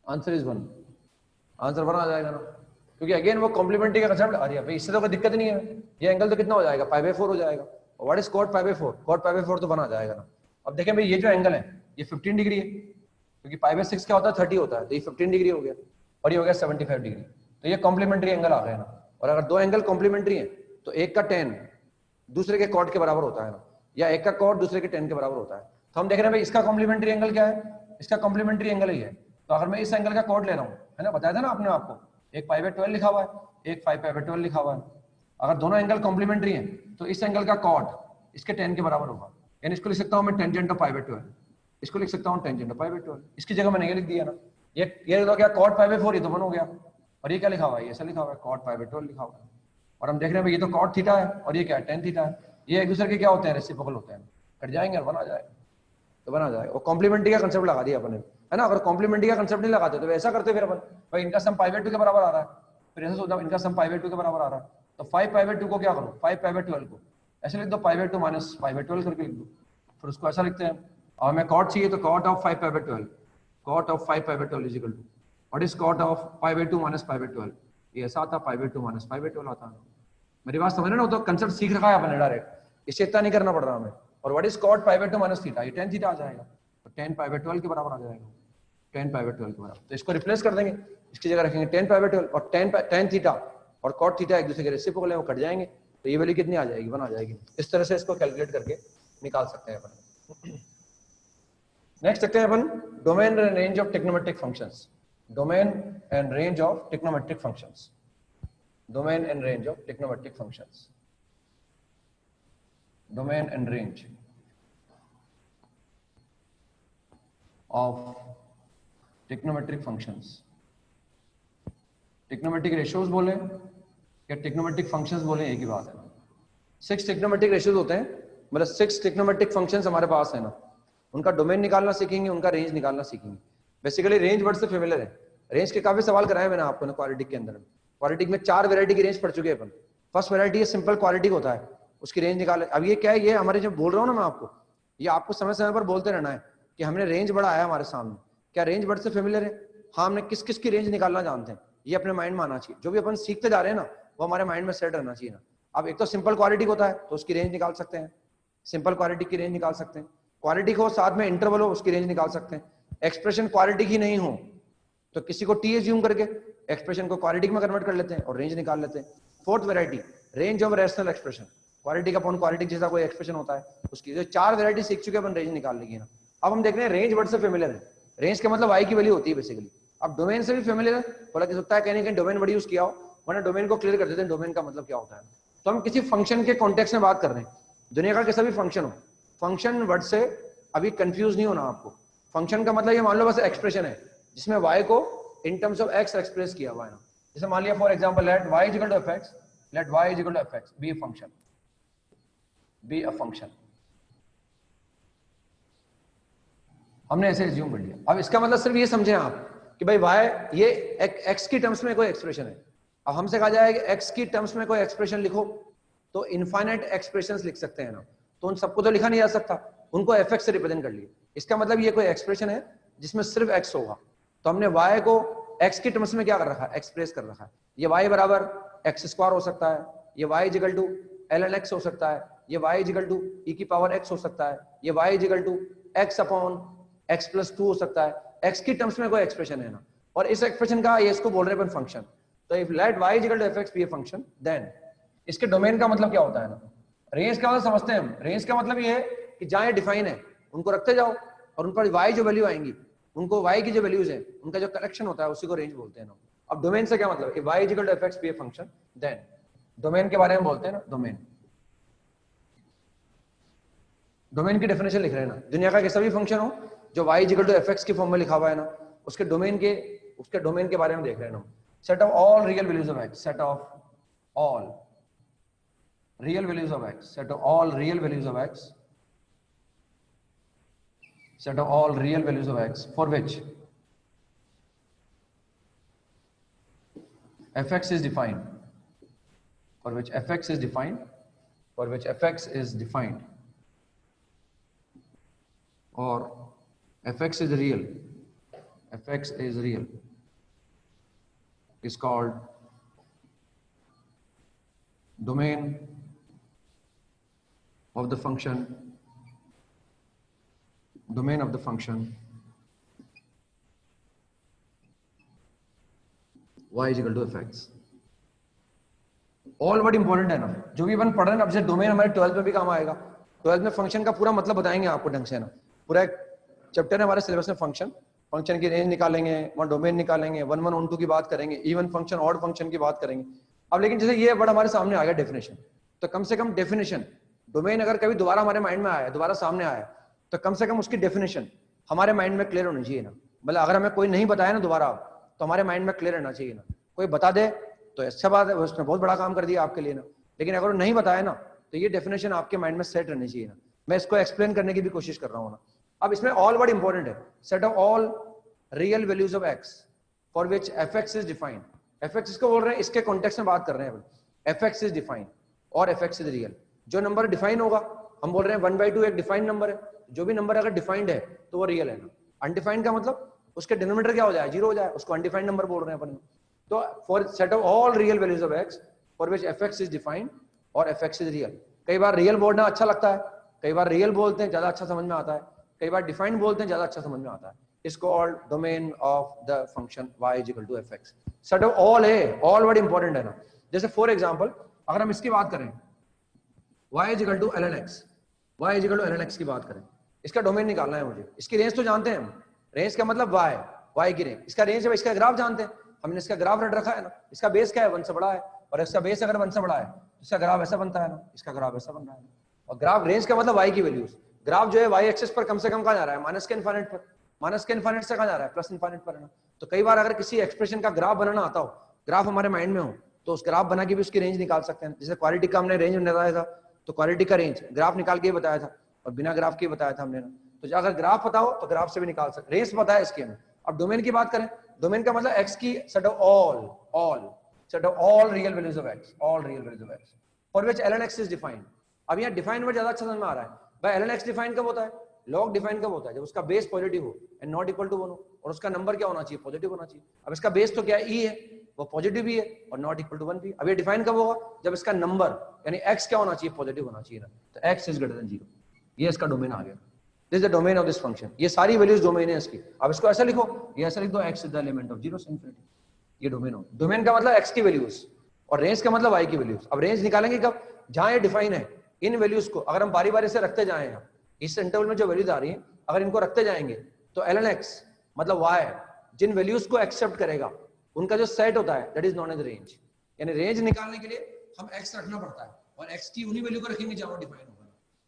Answer is 1, answer 1 आ जाएगा ना, क्योंकि अगेन वो कॉम्प्लीमेंट्री का कंसेप्ट आ रही है भाई, इससे तो कोई दिक्कत नहीं है। ये एंगल तो कितना हो जाएगा, π/4 हो जाएगा। What is cot π/4? cot π/4 तो 1 आ जाएगा ना। अब देखें भाई ये जो एंगल है ये 15 डिग्री है, क्योंकि π/6 क्या होता है 30 होता है, तो ये 15 डिग्री हो गया और ये हो गया 75 डिग्री, तो ये कॉम्प्लीमेंट्री एंगल आ गया ना। और अगर दो एंगल कॉम्प्लीमेंट्री है तो एक का tan दूसरे के cot के बराबर होता है ना, या एक का cot दूसरे के tan के बराबर होता है। तो हम देख रहे हैं भाई इसका कॉम्प्लीमेंट्री एंगल क्या है, इसका कॉम्प्लीमेंट्री एंगल ही है। तो अगर मैं इस एंगल का cot ले रहा हूँ, है ना, बताया था ना आपने, आपको एक π/12 लिखा हुआ है, एक 5/12 लिखा हुआ है। अगर दोनों एंगल कॉम्प्लीमेंट्री हैं तो इस एंगल का cot इसके tan के बराबर होगा, यानी इसको लिख सकता हूँ मैं टेंजेंट ऑफ π/12, इसको लिख सकता हूँ टेंजेंट ऑफ π/12, इसकी जगह मैंने ये लिख दिया ना। ये तो क्या cot π/4, ये तो 1 हो गया, और ये क्या लिखा हुआ है, ऐसा लिखा हुआ है cot π/12 लिखा हुआ है। और हम देख रहे हैं भाई ये तो cot थीटा है और ये क्या है tan थीटा है, ये एक दूसरे के क्या होते हैं, रेसिप्रोकल होते हैं, कट जाएंगे और 1 आ जाएगा, तो 1 आ जाएगा। और कॉम्प्लीमेंट्री का कंसेप्ट लगा दिया अपन ने, है ना। अगर कॉम्प्लीमेंट्री का कंसेप्ट नहीं लगाते तो ऐसा करते फिर अपन, भाई इनका सम π/2 के बराबर आ रहा है, फिर ऐसा सोचता इनका सम π/2 के बराबर आ रहा है, तो 5π/2 को क्या करो, 5π/12 को ऐसे लिख दो, π/2 माइनस π/12 करके लिख दो, फिर उसको ऐसा लिखते हैं। और हमें cot चाहिए तो cot of 5π/12, cot of 5π/12 is equal to what is cot of π/2 minus π/12, ये ऐसा आता, π/2 माइनस π/12 आता है। मेरी बात समझ रहे ना, तो कंसेप्ट सीख रखा है अपने डायरेक्ट, इससे इतना नहीं करना पड़ रहा हमें। और what is cot π/2 minus theta, ये tan थीटा आ जाएगा, तो tan π/12 के बराबर आ जाएगा, tan π/12 के बराबर। तो इसको रिप्लेस कर देंगे, इसकी जगह रखेंगे tan π/12, और tan थीटा और cot थीटा एक दूसरे के रेसिप्रोकल है, वो कट जाएंगे, तो ये वैल्यू कितनी आ जाएगी, 1 आ जाएगी। इस तरह से इसको कैलकुलेट करके निकाल सकते हैं अपन। नेक्स्ट देखते हैं अपन domain and range of trigonometric functions, domain and range of trigonometric functions, domain and range of trigonometric functions, domain and range of trigonometric functions, trigonometric ratios बोले या trigonometric functions बोले एक ही बात है। 6 trigonometric ratios होते हैं, मतलब 6 trigonometric functions हमारे पास है ना, उनका डोमेन निकालना सीखेंगे, उनका रेंज निकालना सीखेंगे। बेसिकली रेंज वर्ड से फेमिलियर है, रेंज के काफी सवाल कराए मैंने आपको ना क्वाड्रेटिक के अंदर। क्वाड्रेटिक में 4 वैरायटी की रेंज पढ़ चुके हैं अपन। फर्स्ट वैरायटी है सिंपल क्वाड्रेटिक होता है, उसकी रेंज निकाले। अब ये क्या है, ये हमारे जो बोल रहा हूँ ना मैं आपको, ये आपको समय समय पर बोलते रहना है कि हमने रेंज बड़ा आया हमारे सामने, क्या रेंज वर्ड से फेमिलियर है, हाँ हमने किस किस की रेंज निकालना जानते हैं, ये अपने माइंड में आना चाहिए। जो भी अपन सीखते जा रहे हैं ना वो हमारे माइंड में सेट रहना चाहिए ना। अब एक तो सिंपल क्वाड्रेटिक होता है तो उसकी रेंज निकाल सकते हैं, सिंपल क्वाड्रेटिक की रेंज निकाल सकते हैं। क्वाड्रेटिक हो साथ में इंटरवल हो उसकी रेंज निकाल सकते हैं। एक्सप्रेशन क्वाड्रेटिक ही नहीं हो तो किसी को टी एज्यूम करके एक्सप्रेशन को क्वाड्रेटिक में कन्वर्ट कर लेते हैं और रेंज निकाल लेते हैं। Fourth variety range of rational expression, quadratic upon quadratic जैसा कोई एक्सप्रेशन होता है उसकी। जो 4 वैरायटी सीख चुके हैं अपन, रेंज निकाल लेंगे ना। अब हम देख रहे हैं रेंज वर्ड से फेमिलियर है, रेंज का मतलब y की वैल्यू होती है बेसिकली। अब डोमेन से भी फेमिलियर है, बोला कि सकता है कहीं डोमेन वर्ड यूज किया हो, वरना डोमेन को क्लियर कर देते हैं डोमेन का मतलब क्या होता है। तो हम किसी फंक्शन के कॉन्टेक्स्ट में बात कर रहे हैं, दुनिया का कैसा भी फंक्शन हो, फंक्शन वर्ड से अभी कंफ्यूज नहीं होना आपको। फंक्शन का मतलब ये मान लो बस एक्सप्रेशन है जिसमें y को in terms of x express किया हुआ है ना। जैसे मान लिया for example let y is equal to fx, let y is equal to fx be a function, be a function, हमने ऐसे एज्यूम कर लिया। अब इसका मतलब सिर्फ ये समझें आप कि भाई y ये x की टर्म्स में कोई एक्सप्रेशन है। अब हमसे कहा जाए कि x की टर्म्स में कोई एक्सप्रेशन लिखो, तो इनफाइनाइट एक्सप्रेशंस लिख सकते हैं ना, तो उन सबको तो लिखा नहीं जा सकता, उनको fx से रिप्रेजेंट कर लिए। इसका मतलब ये कोई एक्सप्रेशन है जिसमें सिर्फ x होगा, तो हमने y को x की टर्म्स में क्या कर रखा है, एक्सप्रेस कर रखा है। ये y बराबर x² हो सकता है, ये y is equal to ln x हो सकता है, ये y is equal to e की पावर x हो सकता है, ये y is equal to x upon x+2 हो सकता है। x की टर्म्स में कोई एक्सप्रेशन है ना, और इस एक्सप्रेशन का ये इसको बोल रहे हैं अपन फंक्शन। तो if let y is equal to fx be a function, then इसके डोमेन का मतलब क्या होता है ना, रेंज का मतलब समझते हैं हम। रेंज का मतलब ये है कि जहां ये डिफाइन है उनको रखते जाओ और उन पर y जो वैल्यू आएंगी उनको y की जो वैल्यूज है उनका जो कलेक्शन होता है उसी को रेंज बोलते हैं ना। अब डोमेन से क्या मतलब, if y is equal to fx be a function, then domain के बारे में बोलते हैं ना। डोमेन, डोमेन की डेफिनेशन लिख रहे हैं ना, दुनिया का कैसा भी फंक्शन हो जो y is equal to fx की फॉर्म में लिखा हुआ है ना, उसके डोमेन के बारे में देख रहे हैं ना। Set of all real values of x, set of all real values of x, set of all real values of x, set of all real values of x for which fx is defined, for which fx is defined, for which fx is defined, or fx is real, fx is real is called domain of the function y is equal to fx. All word important है ना, जो भी अपन पढ़ रहे हैं अब, जैसे domain हमारे 12th में भी काम आएगा। 12th में फंक्शन का पूरा मतलब बताएंगे आपको ढंग से ना, पूरा एक चैप्टर है हमारे सिलेबस में फंक्शन की रेंज निकालेंगे, वहाँ डोमेन निकालेंगे, 1 1 1 2 की बात करेंगे, इवन फंक्शन ऑड फंक्शन की बात करेंगे। अब लेकिन जैसे ये वर्ड हमारे सामने आ गया डेफिनेशन, तो कम से कम डेफिनेशन डोमेन अगर कभी दोबारा हमारे माइंड में आया, दोबारा सामने आया, तो कम से कम उसकी डेफिनेशन हमारे माइंड में क्लियर होनी चाहिए ना। मतलब अगर हमें कोई नहीं बताया ना दोबारा, तो हमारे माइंड में क्लियर रहना चाहिए ना। कोई बता दे तो अच्छा बात है, उसने बहुत बड़ा काम कर दिया आपके लिए ना, लेकिन अगर नहीं बताया ना, तो ये डेफिनेशन आपके माइंड में सेट रहनी चाहिए ना। मैं इसको एक्सप्लेन करने की भी कोशिश कर रहा हूँ ना। अब इसमें ऑल वर्ड इंपॉर्टेंट है, set of all real values of x for which F x is defined. F x इसको बोल रहे हैं, इसके कॉन्टेक्स्ट में बात कर रहे हैं। एफ एक्स इज डिफाइंड और एफ एक्स इज रियल। जो नंबर डिफाइन होगा, हम बोल रहे हैं 1/2 एक डिफाइंड नंबर है, जो भी नंबर अगर डिफाइंड है तो वो रियल है ना। अनडिफाइंड का मतलब उसके डिनोमिनेटर क्या हो जाए, 0 हो जाए, उसको अनडिफाइंड नंबर बोल रहे हैं अपन। तो for set of all real values of x for which F x is defined और एफ एक्स इज रियल। कई बार रियल बोलना अच्छा लगता है, कई बार रियल बोलते हैं ज्यादा अच्छा समझ में आता है, कई बार डिफाइंड बोलते हैं ज्यादा अच्छा समझ में आता है। Is called domain of the function y is equal to fx। Set of all है, ऑल वर्ड इंपॉर्टेंट है ना। जैसे फॉर एग्जांपल अगर हम इसकी बात करें, y is equal to ln x, y is equal to ln x की बात करें, इसका डोमेन निकालना है मुझे। इसकी रेंज तो जानते हैं हम, रेंज का मतलब y की रेंज, इसका रेंज है, इसका ग्राफ जानते हैं, हमने इसका ग्राफ रट रखा है ना। इसका बेस क्या है, 1 से बड़ा है, और इसका बेस अगर 1 से बड़ा है तो इसका ग्राफ ऐसा बनता है ना, इसका ग्राफ ऐसा बन रहा है। और ग्राफ रेंज का मतलब y की वैल्यूज। ग्राफ जो है y एक्सिस पर कम से कम कहां जा रहा है, माइनस के इनफाइनाइट पर, माइनस के इनफाइनाइट से कहां जा रहा है, प्लस इनफाइनाइट पर है ना। तो कई बार अगर किसी एक्सप्रेशन का ग्राफ बनाना आता हो, ग्राफ हमारे माइंड में हो, तो उस ग्राफ बना के भी उसकी रेंज निकाल सकते हैं। जैसे क्वालिटी का हमने रेंज बताया था, तो क्वालिटी का रेंज ग्राफ निकाल के बताया था, और बिना ग्राफ के बताया था हमने ना। तो अगर ग्राफ पता हो तो ग्राफ से भी निकाल सकते, रेंज पता है इसकी हमें। अब डोमेन की बात करें, डोमेन का मतलब x की set of all real values of x, all real values of x for which ln x is defined. अब यहाँ डिफाइन वर्ड ज्यादा अच्छा समझ में आ रहा है भाई। ln x डिफाइन कब होता है, लॉग डिफाइन कब होता है, जब उसका बेस पॉजिटिव हो एंड नॉट इक्वल टू 1 हो, और उसका नंबर क्या होना चाहिए, पॉजिटिव होना चाहिए। अब इसका बेस तो क्या है, e है, वो पॉजिटिव भी है और नॉट इक्वल टू 1 भी। अब ये डिफाइन कब होगा, जब इसका नंबर यानी x क्या होना चाहिए, पॉजिटिव होना चाहिए ना। तो x इज ग्रेटर देन 0, ये इसका डोमेन आ गया। This is the domain of this function. ये सारी वैल्यूज डोमेन है इसकी। अब इसको ऐसा लिखो, ये ऐसा लिख दो, x is the element of 0 से इंफिनिटी। ये डोमेन हो, डोमेन का मतलब x की वैल्यूज और रेंज का मतलब y की वैल्यूज। अब रेंज निकालेंगे कब, जहां ये डिफाइन है। इन वैल्यूज को अगर हम बारी बारी से रखते जाएं, हम इस इंटरवल में जो वैल्यूज आ रही है अगर इनको रखते जाएंगे, तो ln x मतलब y जिन वैल्यूज को एक्सेप्ट करेगा उनका जो सेट होता है, that is known as range. यानी रेंज निकालने के लिए हम x रखना पड़ता है, और x की उन्हीं वैल्यू को रखेंगे जहां डिफाइन होगा।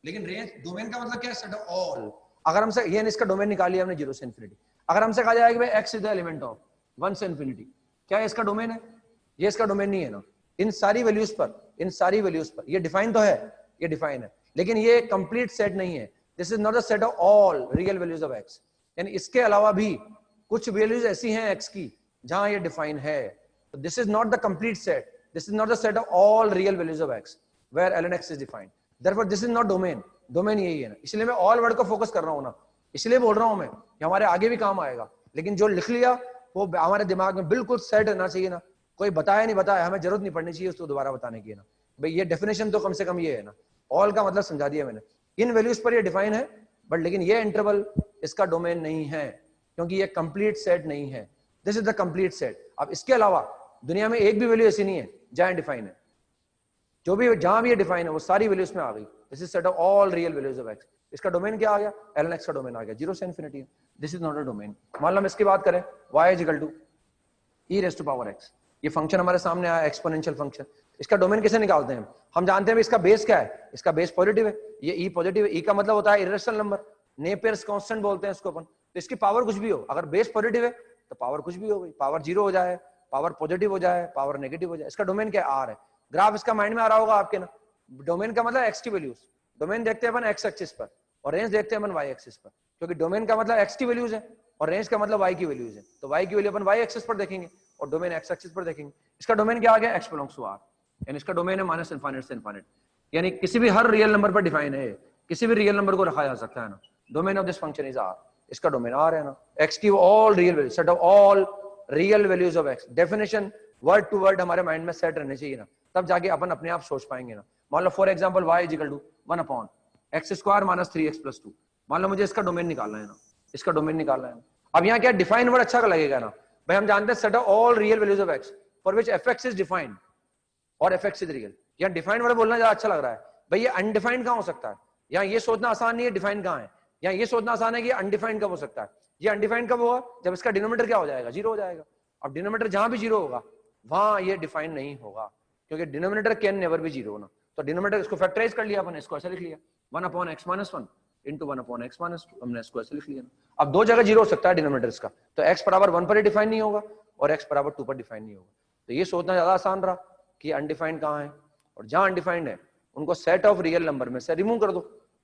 लेकिन रेंज डोमेन का मतलब क्या है, सेट ऑफ ऑल। अगर हमसे ये इसका डोमेन निकाल लिया हमने 0 से इंफिनिटी, अगर हमसे कहा जाएगा भाई x is the element of 1 से इंफिनिटी, क्या इसका डोमेन है, ये इसका डोमेन नहीं है ना। इन सारी वैल्यूज पर ये डिफाइन तो है, ये डिफाइन है, लेकिन ये कंप्लीट सेट नहीं है। This is not the set of all real values of x। यानी इसके अलावा भी कुछ वैल्यूज ऐसी हैं x की जहां ये डिफाइन है, तो this is not the complete set, this is not the set of all real values of x where ln x is defined. Therefore this is not domain, domain यही है ना। इसलिए मैं ऑल वर्ड को focus कर रहा हूं ना, इसलिए बोल रहा हूं मैं कि हमारे आगे भी काम आएगा। लेकिन जो लिख लिया वो हमारे दिमाग में बिल्कुल सेट रहना चाहिए ना। कोई बताया नहीं बताया, हमें जरूरत नहीं पड़नी चाहिए उसको दोबारा बताने की ना। भाई ये डेफिनेशन तो कम से कम ये है ना, ऑल का मतलब समझा दिया मैंने। इन वैल्यूज पर ये डिफाइन है, बट लेकिन ये इंटरवल इसका डोमेन नहीं है, क्योंकि ये कंप्लीट सेट नहीं है। This is the complete set. अब इसके अलावा दुनिया में एक भी वैल्यू ऐसी नहीं है जहां डिफाइन है। जो भी जहां भी ये डिफाइन है वो सारी वैल्यूज में आ गई। This is set of all real values of x। इसका डोमेन क्या आ गया, ln x का डोमेन आ गया 0 से infinity. This is not a domain. मान लो हम इसकी बात करें, y is equal to e raise to power x। ये फंक्शन हमारे सामने आया, एक्सपोनेंशियल फंक्शन। इसका डोमेन कैसे निकालते हैं हम जानते हैं इसका बेस क्या है, इसका बेस पॉजिटिव है, ये e पॉजिटिव है। e का मतलब होता है इरेशनल नंबर, नेपियर्स कांस्टेंट बोलते हैं इसको अपन। तो इसकी पावर कुछ भी हो, अगर बेस पॉजिटिव है तो पावर कुछ भी हो गई, पावर 0 हो जाए, पावर पॉजिटिव हो जाए, पावर नेगेटिव हो जाए। इसका डोमेन क्या है, r है। ग्राफ इसका माइंड में आ रहा होगा आपके ना। डोमेन का मतलब x की वैल्यूज, डोमेन देखते हैं अपन x एक्सिस पर और रेंज देखते हैं अपन y एक्सिस पर, क्योंकि डोमेन का मतलब x की वैल्यूज है और रेंज का मतलब y की वैल्यूज है। तो y की वैल्यू अपन y एक्सिस पर देखेंगे और डोमेन x एक्सिस पर देखेंगे। इसका डोमेन क्या आ गया, x बिलोंग्स टू r, यानी इसका डोमेन है माइनस इनफाइनाइट से इनफाइनाइट। यानी किसी भी हर रियल नंबर पर डिफाइन है, किसी भी रियल नंबर को रखा जा सकता है ना। Domain of this function is r। इसका डोमेन आर है ना, एक्स की all real value, set of all real values of X. Definition word to word हमारे माइंड में सेट रहने चाहिए ना, तब जाके अपन अपने आप सोच पाएंगे ना। मान लो for example y is equal to 1 upon x square minus 3x plus 2। मान लो मुझे इसका डोमेन निकालना है ना, इसका डोमेन निकालना है। अब यहाँ क्या डिफाइन वर्ड अच्छा लगेगा ना भाई, हम जानते हैं set of all real values of x for which fx is defined और fx इज रियल। यहाँ डिफाइंड वर्ड बोलना ज्यादा अच्छा लग रहा है भाई, ये अनडिफाइंड कहाँ हो सकता है? यहाँ ये सोचना आसान नहीं है डिफाइन कहाँ है, यहाँ ये सोचना आसान है कि अनडिफाइंड कब हो सकता है। ये अनडिफाइंड कब होगा? जब इसका डिनोमिनेटर क्या हो जाएगा? जीरो हो जाएगा। अब डिनोमिनेटर जहां भी जीरो होगा वहां ये डिफाइन नहीं होगा, क्योंकि denominator can never be zero ना। तो डिनोमिनेटर इसको फैक्टराइज कर लिया अपन, इसको ऐसे लिख लिया 1 upon x minus 1 into 1 upon x minus 2, हमने इसको ऐसे लिख लिया ना। अब दो जगह जीरो हो सकता है डिनोमिनेटर इसका, तो x बराबर 1 पर ही डिफाइन नहीं होगा और x बराबर 2 पर डिफाइन नहीं होगा। तो ये सोचना ज्यादा आसान रहा कि अनडिफाइंड कहाँ है, और जहां अनडिफाइंड है उनको सेट ऑफ रियल नंबर में से रिमूव कर दो,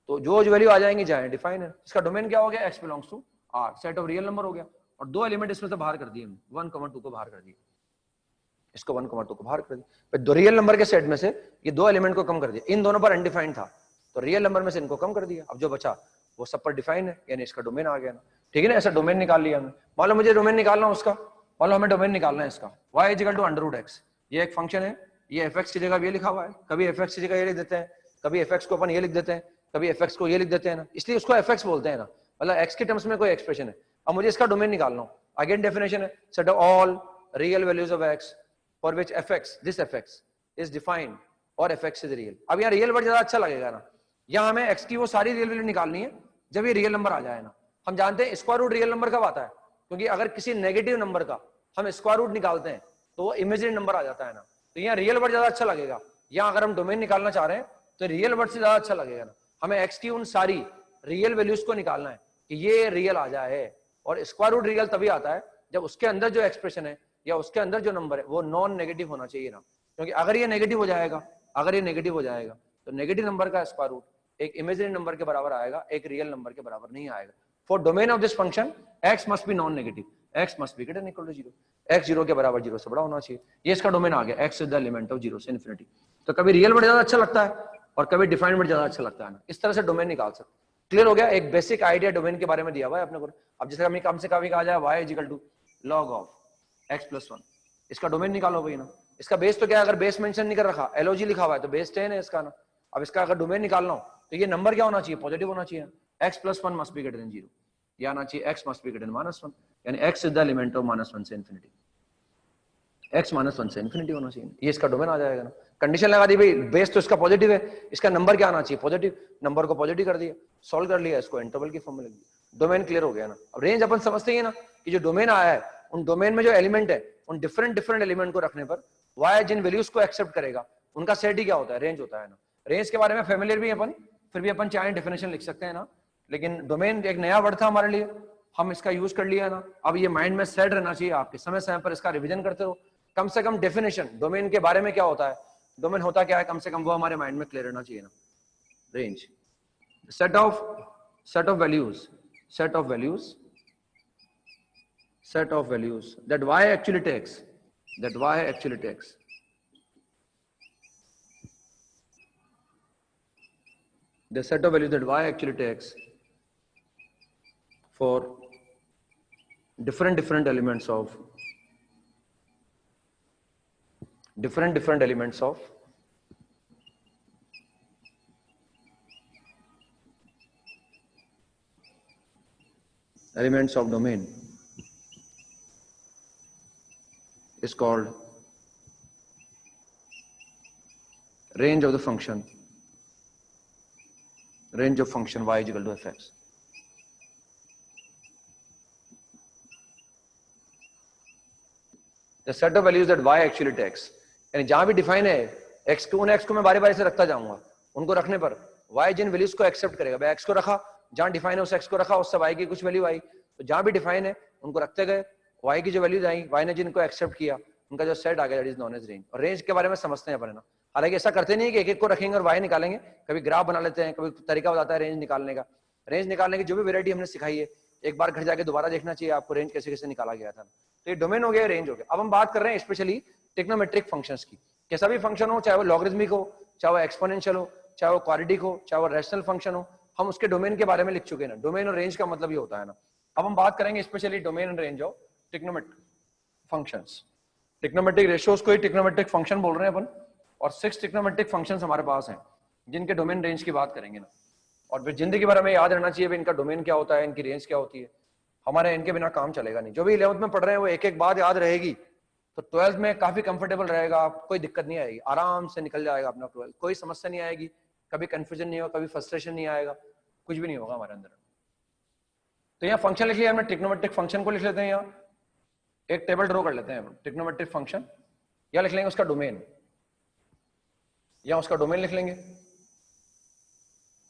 तो जो वैल्यू आ जाएंगी जहां डिफाइन है। इसका डोमेन क्या हो गया? x belongs to r, set of real number हो गया। और दो एलिमेंट इसमें से बाहर कर दिए, 1, 2 को बाहर कर दिए, इसको 1, 2 को बाहर कर दिया। दो रियल नंबर के सेट में से ये दो एलिमेंट को कम कर दिया, इन दोनों पर अनडिफाइंड था तो रियल नंबर में से इनको कम कर दिया। अब जो बचा वो सब पर डिफाइन है, यानी इसका डोमेन आ गया ना। ठीक है ना, ऐसा डोमेन निकाल लिया हमने। मान लो मुझे डोमेन निकालना है उसका, मान लो हमें डोमेन निकालना है इसका y is equal to under root X. ये एक फंक्शन है, ये fx की जगह ये लिखा हुआ है, कभी fx की जगह ये लिख देते हैं, कभी fx को अपन ये लिख देते हैं, कभी fx को ये लिख देते हैं ना, इसलिए उसको fx बोलते हैं ना, मतलब x के टर्म्स में कोई एक्सप्रेशन है। अब मुझे इसका डोमेन निकालना हो, अगेन डेफिनेशन है set of all real values of x for which fx this fx is defined और fx इज रियल। अब यहाँ रियल वर्ड ज्यादा अच्छा लगेगा ना, यहाँ हमें x की वो सारी रियल वैल्यू निकालनी है जब ये रियल नंबर आ जाए ना। हम जानते हैं स्क्वायर रूट रियल नंबर कब आता है, क्योंकि अगर किसी नेगेटिव नंबर का हम स्क्वायर रूट निकालते हैं तो वो इमेजिनरी नंबर आ जाता है ना। तो यहाँ रियल वर्ड ज्यादा अच्छा लगेगा, यहाँ अगर हम डोमेन निकालना चाह रहे हैं तो रियल वर्ड से ज्यादा अच्छा लगेगा ना। हमें x की उन सारी रियल वैल्यूज को निकालना है कि ये रियल आ जाए, और स्क्वायर रूट रियल तभी आता है जब उसके अंदर जो एक्सप्रेशन है या उसके अंदर जो नंबर है वो नॉन नेगेटिव होना चाहिए ना। क्योंकि अगर ये नेगेटिव हो जाएगा, अगर ये नेगेटिव हो जाएगा तो नेगेटिव नंबर का स्क्वायर रूट एक इमेजिनरी नंबर के बराबर आएगा, एक रियल नंबर के बराबर नहीं आएगा। For domain of this function x must be non negative, x must be greater than equal to 0, x 0 के बराबर 0 से बड़ा होना चाहिए। ये इसका डोमेन आ गया, x is the element of 0 से इन्फिनिटी। तो कभी रियल वर्ड ज्यादा अच्छा लगता है और कभी डिफाइंड वर्ड ज्यादा अच्छा लगता है ना, इस तरह से डोमेन निकाल सकते। क्लियर हो गया? एक बेसिक आइडिया डोमेन के बारे में दिया हुआ है अपने को। अब जैसे हमें कम से कम कहा जाए y is equal to log of x plus 1, इसका डोमेन निकालो भाई ना। इसका बेस तो क्या है, अगर बेस मेंशन नहीं कर रखा, LOG लिखा हुआ है तो बेस 10 है इसका ना। अब इसका अगर डोमेन निकालना हो तो ये नंबर क्या होना चाहिए? पॉजिटिव होना चाहिए। x plus 1 must be greater then 0, या आना चाहिए x must be greater then minus 1, यानी x is the element of minus 1 से इन्फिनिटी, x माइनस 1 से इन्फिनिटी होना चाहिए। ये इसका डोमेन आ जाएगा ना। कंडीशन लगा दी भाई, बेस तो इसका पॉजिटिव है, इसका नंबर क्या आना चाहिए? पॉजिटिव। नंबर को पॉजिटिव कर दिया, सॉल्व कर लिया, इसको इंटरवल की फॉर्म में लिख दिया, डोमेन क्लियर हो गया ना। अब रेंज अपन समझते हैं ना कि जो डोमेन आया है उन डोमेन में जो एलिमेंट है उन डिफरेंट एलिमेंट को रखने पर y जिन वैल्यूज को एक्सेप्ट करेगा उनका सेट ही क्या होता है? रेंज होता है ना। रेंज के बारे में फेमिलियर भी अपन, फिर भी अपन चाहे डेफिनेशन लिख सकते हैं ना, लेकिन डोमेन एक नया वर्ड था हमारे लिए, हम इसका यूज कर लिया ना। अब ये माइंड में सेट रहना चाहिए आपके, समय समय पर इसका रिवीजन करते रहो। कम से कम डेफिनेशन डोमेन के बारे में क्या होता है, डोमेन होता क्या है, कम से कम वो हमारे माइंड में क्लियर रहना चाहिए ना। Range set of values that y actually takes, the set of values that y actually takes for different elements of domain is called range of function y is equal to fx. The set of values that y actually takes, यानी जहां भी define है x को, उन x को मैं बारी बारी से रखता जाऊंगा, उनको रखने पर y जिन वैल्यूज को एक्सेप्ट करेगा, मैं x को रखा, जहां डिफाइन है उस x को रखा, उससे y की कुछ वैल्यू आई, तो जहां भी डिफाइन है उनको रखते गए, y की जो वैल्यूज आई, y ने जिनको एक्सेप्ट किया उनका जो सेट आ गया, that is known as range. और रेंज के बारे में समझते हैं अपन ना, हालांकि ऐसा करते नहीं कि एक एक को रखेंगे और y निकालेंगे, कभी ग्राफ बना लेते हैं, कभी तरीका बताता है रेंज निकालने का। रेंज निकालने की जो भी वैरायटी हमने सिखाई है, एक बार घर जाके दोबारा देखना चाहिए आपको रेंज कैसे कैसे निकाला गया था। तो ये डोमेन हो गया, रेंज हो गया। अब हम बात कर रहे हैं स्पेशली ट्रिग्नोमेट्रिक फंक्शंस की। कैसा भी फंक्शन हो, चाहे वो लॉगरिथमिक हो, चाहे वो एक्सपोनेंशियल हो, चाहे वो क्वाड्रेटिक हो, चाहे वो रैशनल फंक्शन हो, हम उसके डोमेन के बारे में लिख चुके हैं ना। डोमेन और रेंज का मतलब ये होता है ना। अब हम बात करेंगे specially domain and range of trigonometric functions. Trigonometric ratios को ही ट्रिग्नोमेट्रिक फंक्शन बोल रहे हैं अपन, और 6 ट्रिग्नोमेट्रिक फंक्शंस हमारे पास हैं जिनके डोमेन रेंज की बात करेंगे ना। और फिर जिंदगी भर हमें याद रहना चाहिए इनका डोमेन क्या होता है, इनकी रेंज क्या होती है। हमारे इनके बिना काम चलेगा नहीं। जो भी 11th में पढ़ रहे हैं वो एक एक बात याद रहेगी, तो 12th में काफी कंफर्टेबल रहेगा, कोई दिक्कत नहीं आएगी, आराम से निकल जाएगा अपना 12th, कोई समस्या नहीं आएगी, कभी कंफ्यूजन नहीं होगा, कभी फ्रस्ट्रेशन नहीं आएगा, कुछ भी नहीं होगा हमारे अंदर। तो यहाँ फंक्शन लिख लिया हमने, ट्रिग्नोमेट्रिक फंक्शन को लिख लेते हैं। यहाँ एक टेबल ड्रॉ कर लेते हैं ट्रिग्नोमेट्रिक फंक्शन, या लिख लेंगे उसका डोमेन, या उसका डोमेन लिख लेंगे,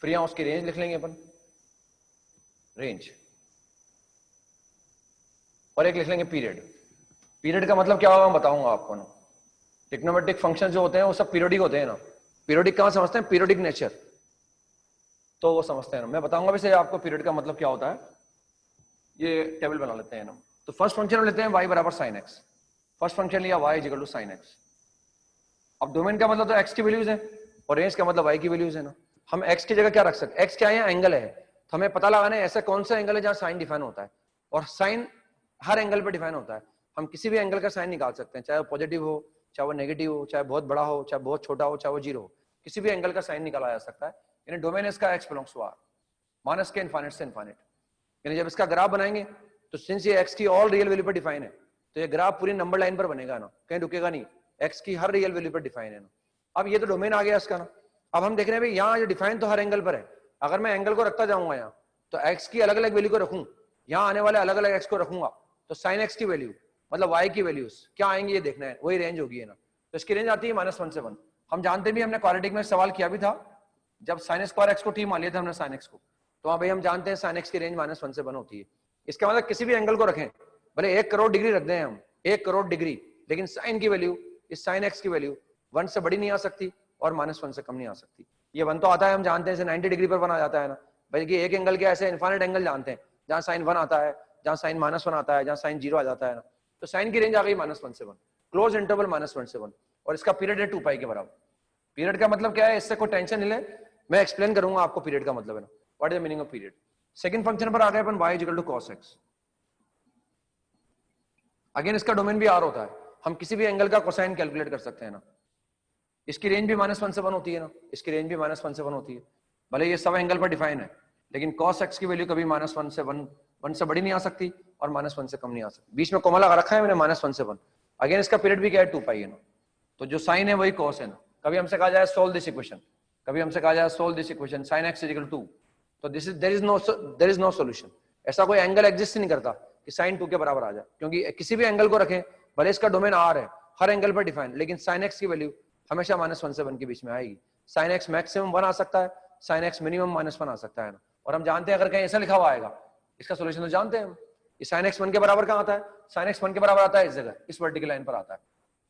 फिर यहां उसकी रेंज लिख लेंगे अपन, रेंज, और एक लिख लेंगे पीरियड। पीरियड का मतलब क्या होगा मैं बताऊंगा आपको ना। ट्रिग्नोमेट्रिक फंक्शन जो होते हैं वो सब पीरियोडिक होते हैं ना। पीरियोडिक कहां समझते हैं, पीरियोडिक नेचर, तो वो समझते हैं ना। मैं बताऊंगा वैसे आपको पीरियड का मतलब क्या होता है। ये टेबल बना लेते हैं ना। तो फर्स्ट फंक्शन लेते हैं y बराबर साइन एक्स। फर्स्ट फंक्शन लिया y equal to sine X. अब डोमेन का मतलब तो x की वैल्यूज है और रेंज का मतलब y की वैल्यूज है ना। हम x की जगह क्या रख सकते हैं, x क्या है, एंगल है, तो हमें पता लगाना है ऐसा कौन सा एंगल है जहां साइन डिफाइन होता है, और साइन हर एंगल पर डिफाइन होता है। हम किसी भी एंगल का साइन निकाल सकते हैं, चाहे वो पॉजिटिव हो, चाहे वो नेगेटिव हो, चाहे बहुत बड़ा हो, चाहे बहुत छोटा हो, चाहे वो जीरो हो, किसी भी एंगल का साइन निकाला जा सकता है। यानी डोमेन इसका x belongs to r, minus के इनफाइनाइट से इनफाइनाइट। यानी जब इसका ग्राफ बनाएंगे तो सिंस ये x की ऑल रियल वैल्यू पर डिफाइन है, तो ये ग्राफ पूरी नंबर लाइन पर बनेगा ना, कहीं रुकेगा नहीं, x की हर रियल वैल्यू पर डिफाइन है ना। अब ये तो डोमेन आ गया इसका ना। अब हम देख रहे हैं भाई यहाँ जो डिफाइन तो हर एंगल पर है, अगर मैं एंगल को रखता जाऊंगा यहाँ, तो x की अलग अलग वैल्यू को रखूं, यहाँ आने वाले अलग अलग x को रखूंगा, तो साइन x की वैल्यू मतलब y की वैल्यूज क्या आएंगी ये देखना है, वही रेंज होगी है ना। तो इसकी रेंज आती है -1 से 1। हम जानते भी, हमने क्वाड्रेटिक में सवाल किया भी था, जब साइन स्क्वायर x को t मान लिया था हमने साइन x को, तो हाँ भाई हम जानते हैं साइन x की रेंज -1 से 1 होती है। इसका मतलब किसी भी एंगल को रखें, भले 1 करोड़ डिग्री रख दें हम, 1 करोड़ डिग्री, लेकिन साइन की वैल्यू, इस साइन x की वैल्यू 1 से बड़ी नहीं आ सकती और -1 से कम नहीं आ सकती। ये 1 तो आता है, हम जानते हैं 90 डिग्री पर 1 आ जाता है ना, बल्कि एक एंगल के ऐसे इनफाइनाइट एंगल जानते हैं जहां साइन 1 आता है, जहां साइन -1 आता है, जहां साइन 0 आ जाता है ना। तो साइन की रेंज आ गई -1 से 1, क्लोज इंटरवल -1 से 1, और इसका पीरियड है 2 पाई के बराबर। पीरियड का मतलब क्या है, इससे कोई टेंशन नहीं ले, मैं एक्सप्लेन करूंगा आपको पीरियड का मतलब है ना, what is the meaning of period. Second function पर आ गए अपन y equal to cos x। Again इसका डोमेन भी r होता है, हम किसी भी एंगल का कोसाइन कैलकुलेट कर सकते हैं ना। इसकी रेंज भी -1 से 1 होती है ना, इसकी रेंज भी -1 से 1 होती है, भले ये सब एंगल पर डिफाइन है, लेकिन cos x की वैल्यू कभी -1 से 1 से बड़ी नहीं आ सकती और -1 से कम नहीं आ सकती। बीच में कोमा लगा रखा है मैंने -1 से 1। अगेन इसका पीरियड भी क्या है, 2 पाई है ना। तो जो साइन है वही cos है ना। कभी हमसे कहा जाए सोल्व दिस इक्वेशन, कभी हमसे कहा जाए solve this equation sin x equal to 2, तो this is there is no solution. ऐसा कोई एंगल एग्जिस्ट नहीं करता कि sin 2 के बराबर आ जाए, क्योंकि किसी भी एंगल को रखें, भले इसका डोमेन r है, हर एंगल पर डिफाइन, लेकिन sin x की वैल्यू हमेशा -1 से 1 के बीच में आएगी। sin x मैक्सिमम 1 आ सकता है, sin x मिनिमम -1 आ सकता है ना। और हम जानते हैं अगर कहीं ऐसा लिखा हुआ आएगा, इसका सोल्यूशन तो जानते हैं हम, sin x 1 के बराबर कहाँ आता है, sin x 1 के बराबर आता है इस जगह, इस वर्टिकल लाइन पर आता है।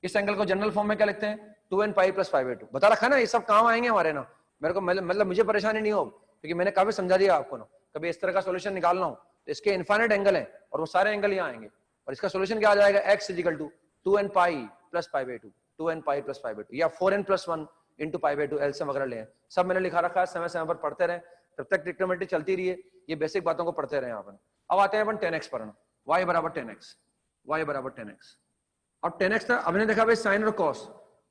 इस एंगल को जनरल फॉर्म में क्या लिखते हैं, 2n पाई प्लस 5/2। बता रखा ना, ये सब काम आएंगे हमारे ना। मेरे को मतलब मुझे परेशानी नहीं हो, क्योंकि मैंने काफी समझा दिया आपको ना। कभी इस तरह का सोल्यूशन निकालना हो तो इसके इनफाइनाइट एंगल है और वो सारे एंगल यहाँ आएंगे, और इसका सोल्यूशन क्या आ जाएगा, x equal to 2n pi plus 5/2, 2n pi plus 5/2, या 4n प्लस 1 इंटू π/2, एलसीएम वगैरह ले, सब मैंने लिखा रखा है। समय समय पर पढ़ते रहे, तब तक ट्रिग्नोमेट्री चलती रही है, ये बेसिक बातों को पढ़ते रहे यहाँ पर। अब आते हैं अपन 10x पर, y बराबर 10x, y बराबर 10x। अब 10x था, हमने देखा भाई साइन और कॉस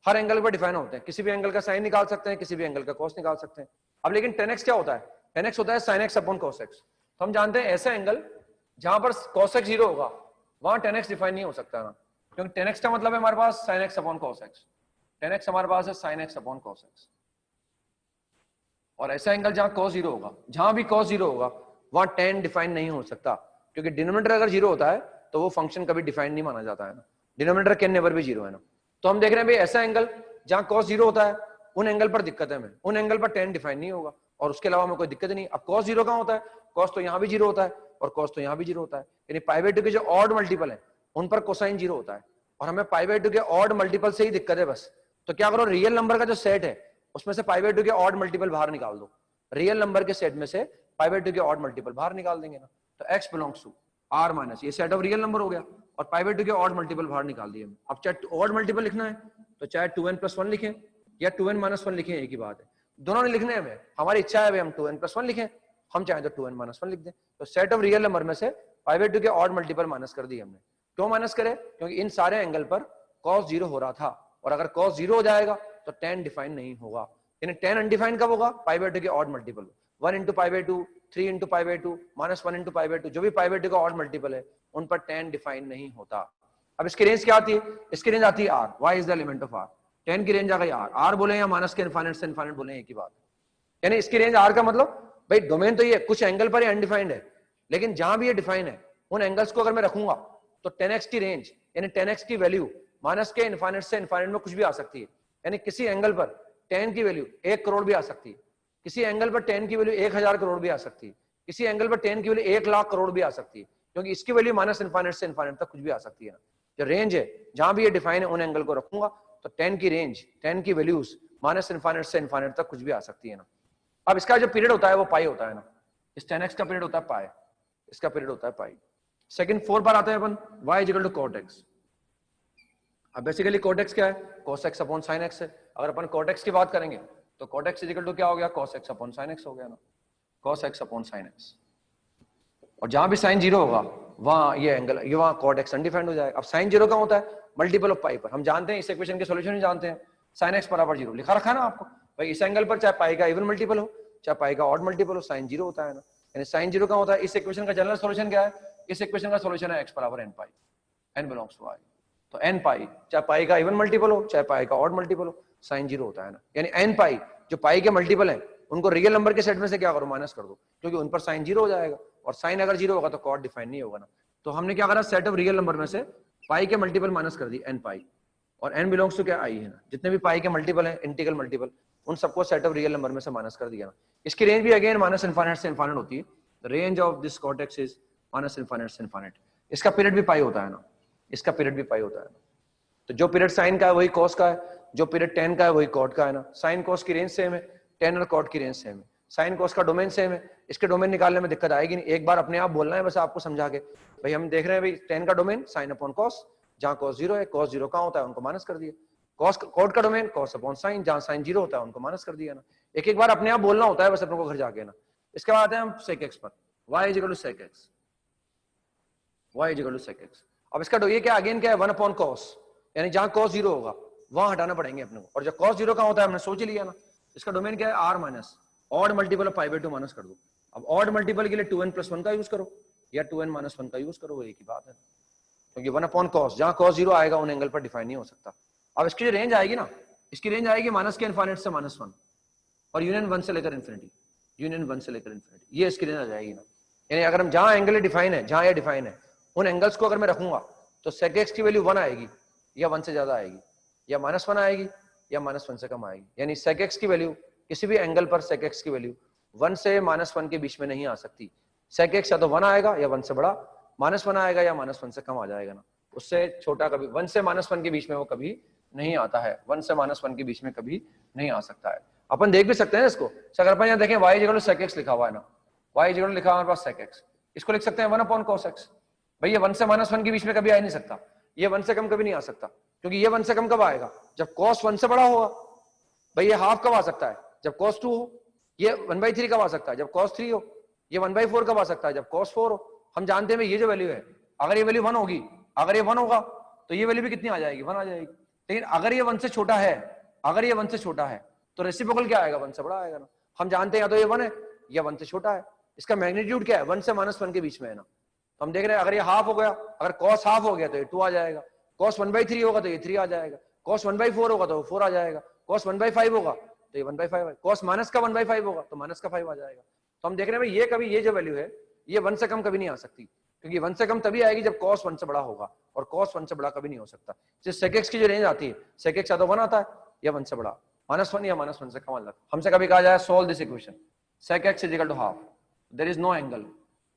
हर एंगल पर डिफाइन होते हैं, किसी भी एंगल का साइन निकाल सकते हैं, किसी भी एंगल का कॉस निकाल सकते हैं। अब लेकिन 10x क्या होता है, 10x होता है sin x upon cos x। तो हम जानते हैं ऐसा एंगल जहां पर cos x 0 होगा वहां 10x डिफाइन नहीं हो सकता ना, क्योंकि 10x का मतलब है हमारे पास sin x upon cos x, 10x हमारे पास है sin x upon cos x। और ऐसा एंगल जहां cos 0 होगा, जहां भी cos 0 होगा वहां tan डिफाइन नहीं हो सकता, क्योंकि डिनोमिनेटर अगर 0 होता है तो वो फंक्शन कभी डिफाइन नहीं माना जाता है ना। डिनोमिनेटर कैन नेवर बी 0 है ना। तो हम देख रहे हैं भाई ऐसा एंगल जहां cos 0 होता है, उन एंगल पर दिक्कत है, हमें उन एंगल पर tan डिफाइन नहीं होगा, और उसके अलावा हमें कोई दिक्कत नहीं। अब cos 0 कहां होता है, cos तो यहां भी 0 होता है और cos तो यहां भी 0 होता है, यानी π/2 के जो ऑड मल्टीपल है उन पर कोसाइन 0 होता है, और हमें π/2 के ऑड मल्टीपल से ही दिक्कत है बस। तो क्या करो, रियल नंबर का जो सेट है उसमें से π/2 के ऑड मल्टीपल बाहर निकाल दो, रियल नंबर के सेट में से π/2 के ऑड मल्टीपल बाहर निकाल देंगे ना। तो x belongs to r minus, ये सेट ऑफ रियल नंबर हो गया, और π/2 के ऑड मल्टीपल बाहर निकाल दिए। अब चाहे ऑड मल्टीपल लिखना है तो चाहे 2n + 1 लिखें या 2n - 1 लिखें, एक ही बात है। दोनों ने लिखने में हमारी इच्छा है भाई हम 2n+1 लिखें, हम चाहें तो 2n-1 लिख दें। तो सेट ऑफ रियल नंबर में से π/2 के ऑड मल्टीपल माइनस कर दिए हमने। क्यों माइनस करे? क्योंकि इन सारे एंगल पर cos 0 हो रहा था, और अगर cos 0 हो जाएगा तो tan डिफाइन नहीं होगा। यानी tan अनडिफाइंड कब होगा? π/2 के ऑड मल्टीपल, 1 × π/2, 3 × π/2, -1 × π/2, जो भी π/2 का ऑड मल्टीपल है उन पर tan डिफाइन नहीं होता। अब इसकी रेंज क्या आती है? इसकी रेंज आती है r, y is the element of r। tan की रेंज आ गई r बोले या माइनस के इनफाइनाइट से इनफाइनाइट बोले, एक ही बात। यानी इसकी रेंज r का मतलब भाई डोमेन तो ये कुछ एंगल पर अनडिफाइंड है, लेकिन जहां भी ये डिफाइन है उन एंगल्स को अगर मैं रखूंगा तो 10x की रेंज यानी 10x की वैल्यू माइनस के इनफाइनाइट से इनफाइनाइट में कुछ भी आ सकती है। यानी किसी एंगल पर tan की वैल्यू 1 करोड़ भी आ सकती है, किसी एंगल पर tan की वैल्यू 1000 करोड़ भी आ सकती है, किसी एंगल पर tan की वैल्यू 1 लाख करोड़ भी आ सकती है, क्योंकि इसकी वैल्यू माइनस इनफाइनाइट से इनफाइनाइट तक कुछ भी आ सकती है ना। जो रेंज है जहां भी ये डिफाइन है उन एंगल को रखूंगा तो tan की रेंज, tan की वैल्यूज माइनस इनफाइनाइट से इनफाइनाइट तक कुछ भी आ सकती है ना। अब इसका जो पीरियड होता है वो पाई होता है ना, इस 10x का पीरियड होता है पाई, इसका पीरियड होता है पाई। सेकंड 4 पर आते हैं अपन, y = cot x। अब बेसिकली cot x क्या है? cos x upon sin x है। अगर अपन cot x की बात करेंगे तो cot x = क्या हो गया? cos x upon sin x हो गया ना, cos x upon sin x। और जहां भी sin 0 होगा वहां ये एंगल, ये वहां cot x अनडिफाइंड हो जाएगा। अब sin 0 का होता है मल्टीपल ऑफ पाई पर। हम जानते हैं इस इक्वेशन के सॉल्यूशन ही जानते हैं, sin x = 0 लिखा रखा है ना आपको भाई। इस एंगल पर चाहे पाई का इवन मल्टीपल हो चाहे पाई का ऑड मल्टीपल हो, sin 0 होता है ना। यानी sin 0 का होता है, इस इक्वेशन का जनरल सॉल्यूशन क्या है? इस इक्वेशन का सॉल्यूशन है x = n pi, n belongs to i। तो n पाई चाहे पाई का इवन मल्टीपल हो चाहे पाई का ऑड मल्टीपल हो, sin 0 होता है ना। यानी n पाई जो पाई के मल्टीपल है उनको रियल नंबर के सेट में से क्या करो? माइनस कर दो, क्योंकि उन पर sin 0 हो जाएगा, और sin अगर 0 होगा तो cot डिफाइन नहीं होगा ना। तो हमने क्या करा? सेट ऑफ रियल नंबर में से पाई के मल्टीपल माइनस कर दी n पाई, और n बिलोंग्स टू क्या? i है ना। जितने भी पाई के मल्टीपल है, इंटीग्रल मल्टीपल, उन सबको सेट ऑफ रियल नंबर में से माइनस कर दिया ना। इसकी रेंज भी अगेन माइनस इनफाइनाइट से इनफाइनाइट होती है। The range of this cot x is minus infinite से इनफाइनाइट। इसका पीरियड भी पाई होता है ना, इसका पीरियड भी पाई होता है ना। तो जो पीरियड साइन का है वही cos का है, जो पीरियड tan का है वही cot का है ना। साइन cos की रेंज सेम है, tan और cot की रेंज सेम है। साइन cos का डोमेन सेम है, इसके डोमेन निकालने में दिक्कत आएगी नहीं। एक बार अपने आप बोलना है बस आपको समझा के, भाई हम देख रहे हैं भाई tan का डोमेन sin अपॉन cos, जहां cos 0 है, cos 0 कहां होता है उनको माइनस कर दिया। cot का डोमेन cos अपॉन sin, जहां sin 0 होता है उनको माइनस कर दिया ना। एक एक बार अपने आप बोलना होता है बस अपने को घर जाके ना। इसके बाद आते हैं हम sec x पर, y = sec x, y = sec x। अब इसका ये क्या अगेन क्या है? 1 अपॉन cos, यानी जहां cos 0 होगा वहां हटाना पड़ेंगे अपने को, और जब cos 0 का होता है हमने सोच लिया ना। इसका डोमेन क्या है? r minus odd multiple of π/2 minus कर दो। अब ऑड मल्टीपल के लिए 2n+1 का यूज करो या 2n-1 का यूज करो, वो एक ही बात है, क्योंकि 1 अपॉन cos, जहां cos 0 आएगा उन एंगल पर डिफाइन नहीं हो सकता। अब इसकी जो रेंज आएगी ना, इसकी रेंज आएगी माइनस के इनफाइनाइट से -1 और यूनियन 1 से लेकर इन्फिनिटी, यूनियन 1 से लेकर इन्फिनिटी, ये इसकी रेंज आ जाएगी ना। यानी अगर हम जहां एंगल डिफाइन है, जहां ये डिफाइन है, उन एंगल्स को अगर मैं रखूंगा तो sec x की वैल्यू 1 आएगी या 1 से ज्यादा आएगी, या -1 आएगी या -1 से कम आएगी। यानी sec x की वैल्यू किसी भी एंगल पर sec x की वैल्यू 1 से -1 के बीच में नहीं आ सकती। sec x या तो 1 आएगा या 1 से बड़ा, -1 आएगा या -1 से कम आ जाएगा ना। उससे छोटा कभी 1 से -1 के बीच में वो कभी नहीं आता है, 1 से -1 के बीच में कभी नहीं आ सकता है। अपन देख भी सकते हैं इसको, अगर अपन यहाँ देखें y = sec x लिखा हुआ है ना, y = लिखा हुआ हमारे पास sec x, इसको लिख सकते हैं 1 अपॉन cos x। भाई ये 1 से -1 के बीच में कभी आ नहीं सकता, ये 1 से कम कभी नहीं आ सकता, क्योंकि ये 1 से कम कब आएगा? जब cos 1 से बड़ा होगा। भाई ये हाफ कब आ सकता है? जब cos 2 हो। ये 1/3 कब आ सकता है? जब cos 3 हो। ये 1/4 कब आ सकता है? जब cos 4 हो। हम जानते हैं ये जो वैल्यू है, अगर ये वैल्यू 1 होगी, अगर ये 1 होगा तो ये वैल्यू भी कितनी आ जाएगी? 1 आ जाएगी। लेकिन अगर ये 1 से छोटा है, अगर ये 1 से छोटा है तो रेसिप्रोकल क्या आएगा? 1 से बड़ा आएगा ना। हम जानते हैं या तो ये 1 है या 1 से छोटा है। इसका मैग्नीट्यूड क्या है? 1 से -1 के बीच में है ना। तो हम देख रहे हैं अगर ये हाफ हो गया, अगर cos हाफ हो गया तो ये 2 आ जाएगा, cos 1/3 होगा तो ये 3 आ जाएगा, cos 1/4 होगा तो 4 आ जाएगा, cos 1/5 होगा तो ये 1/5 है, cos माइनस का 1/5 होगा तो माइनस का 5 आ जाएगा। तो हम देख रहे हैं भाई ये कभी ये जो वैल्यू है ये 1 से कम कभी नहीं आ सकती, क्योंकि 1 से कम तभी आएगी जब cos 1 से बड़ा होगा, और cos 1 से बड़ा कभी नहीं हो सकता। जैसे sec x की जो रेंज आती है, sec x या तो 1 आता है या 1 से बड़ा, -1 या -1 से कम। हमसे कभी कहा जाए solve this equation, sec x = half, there is no angle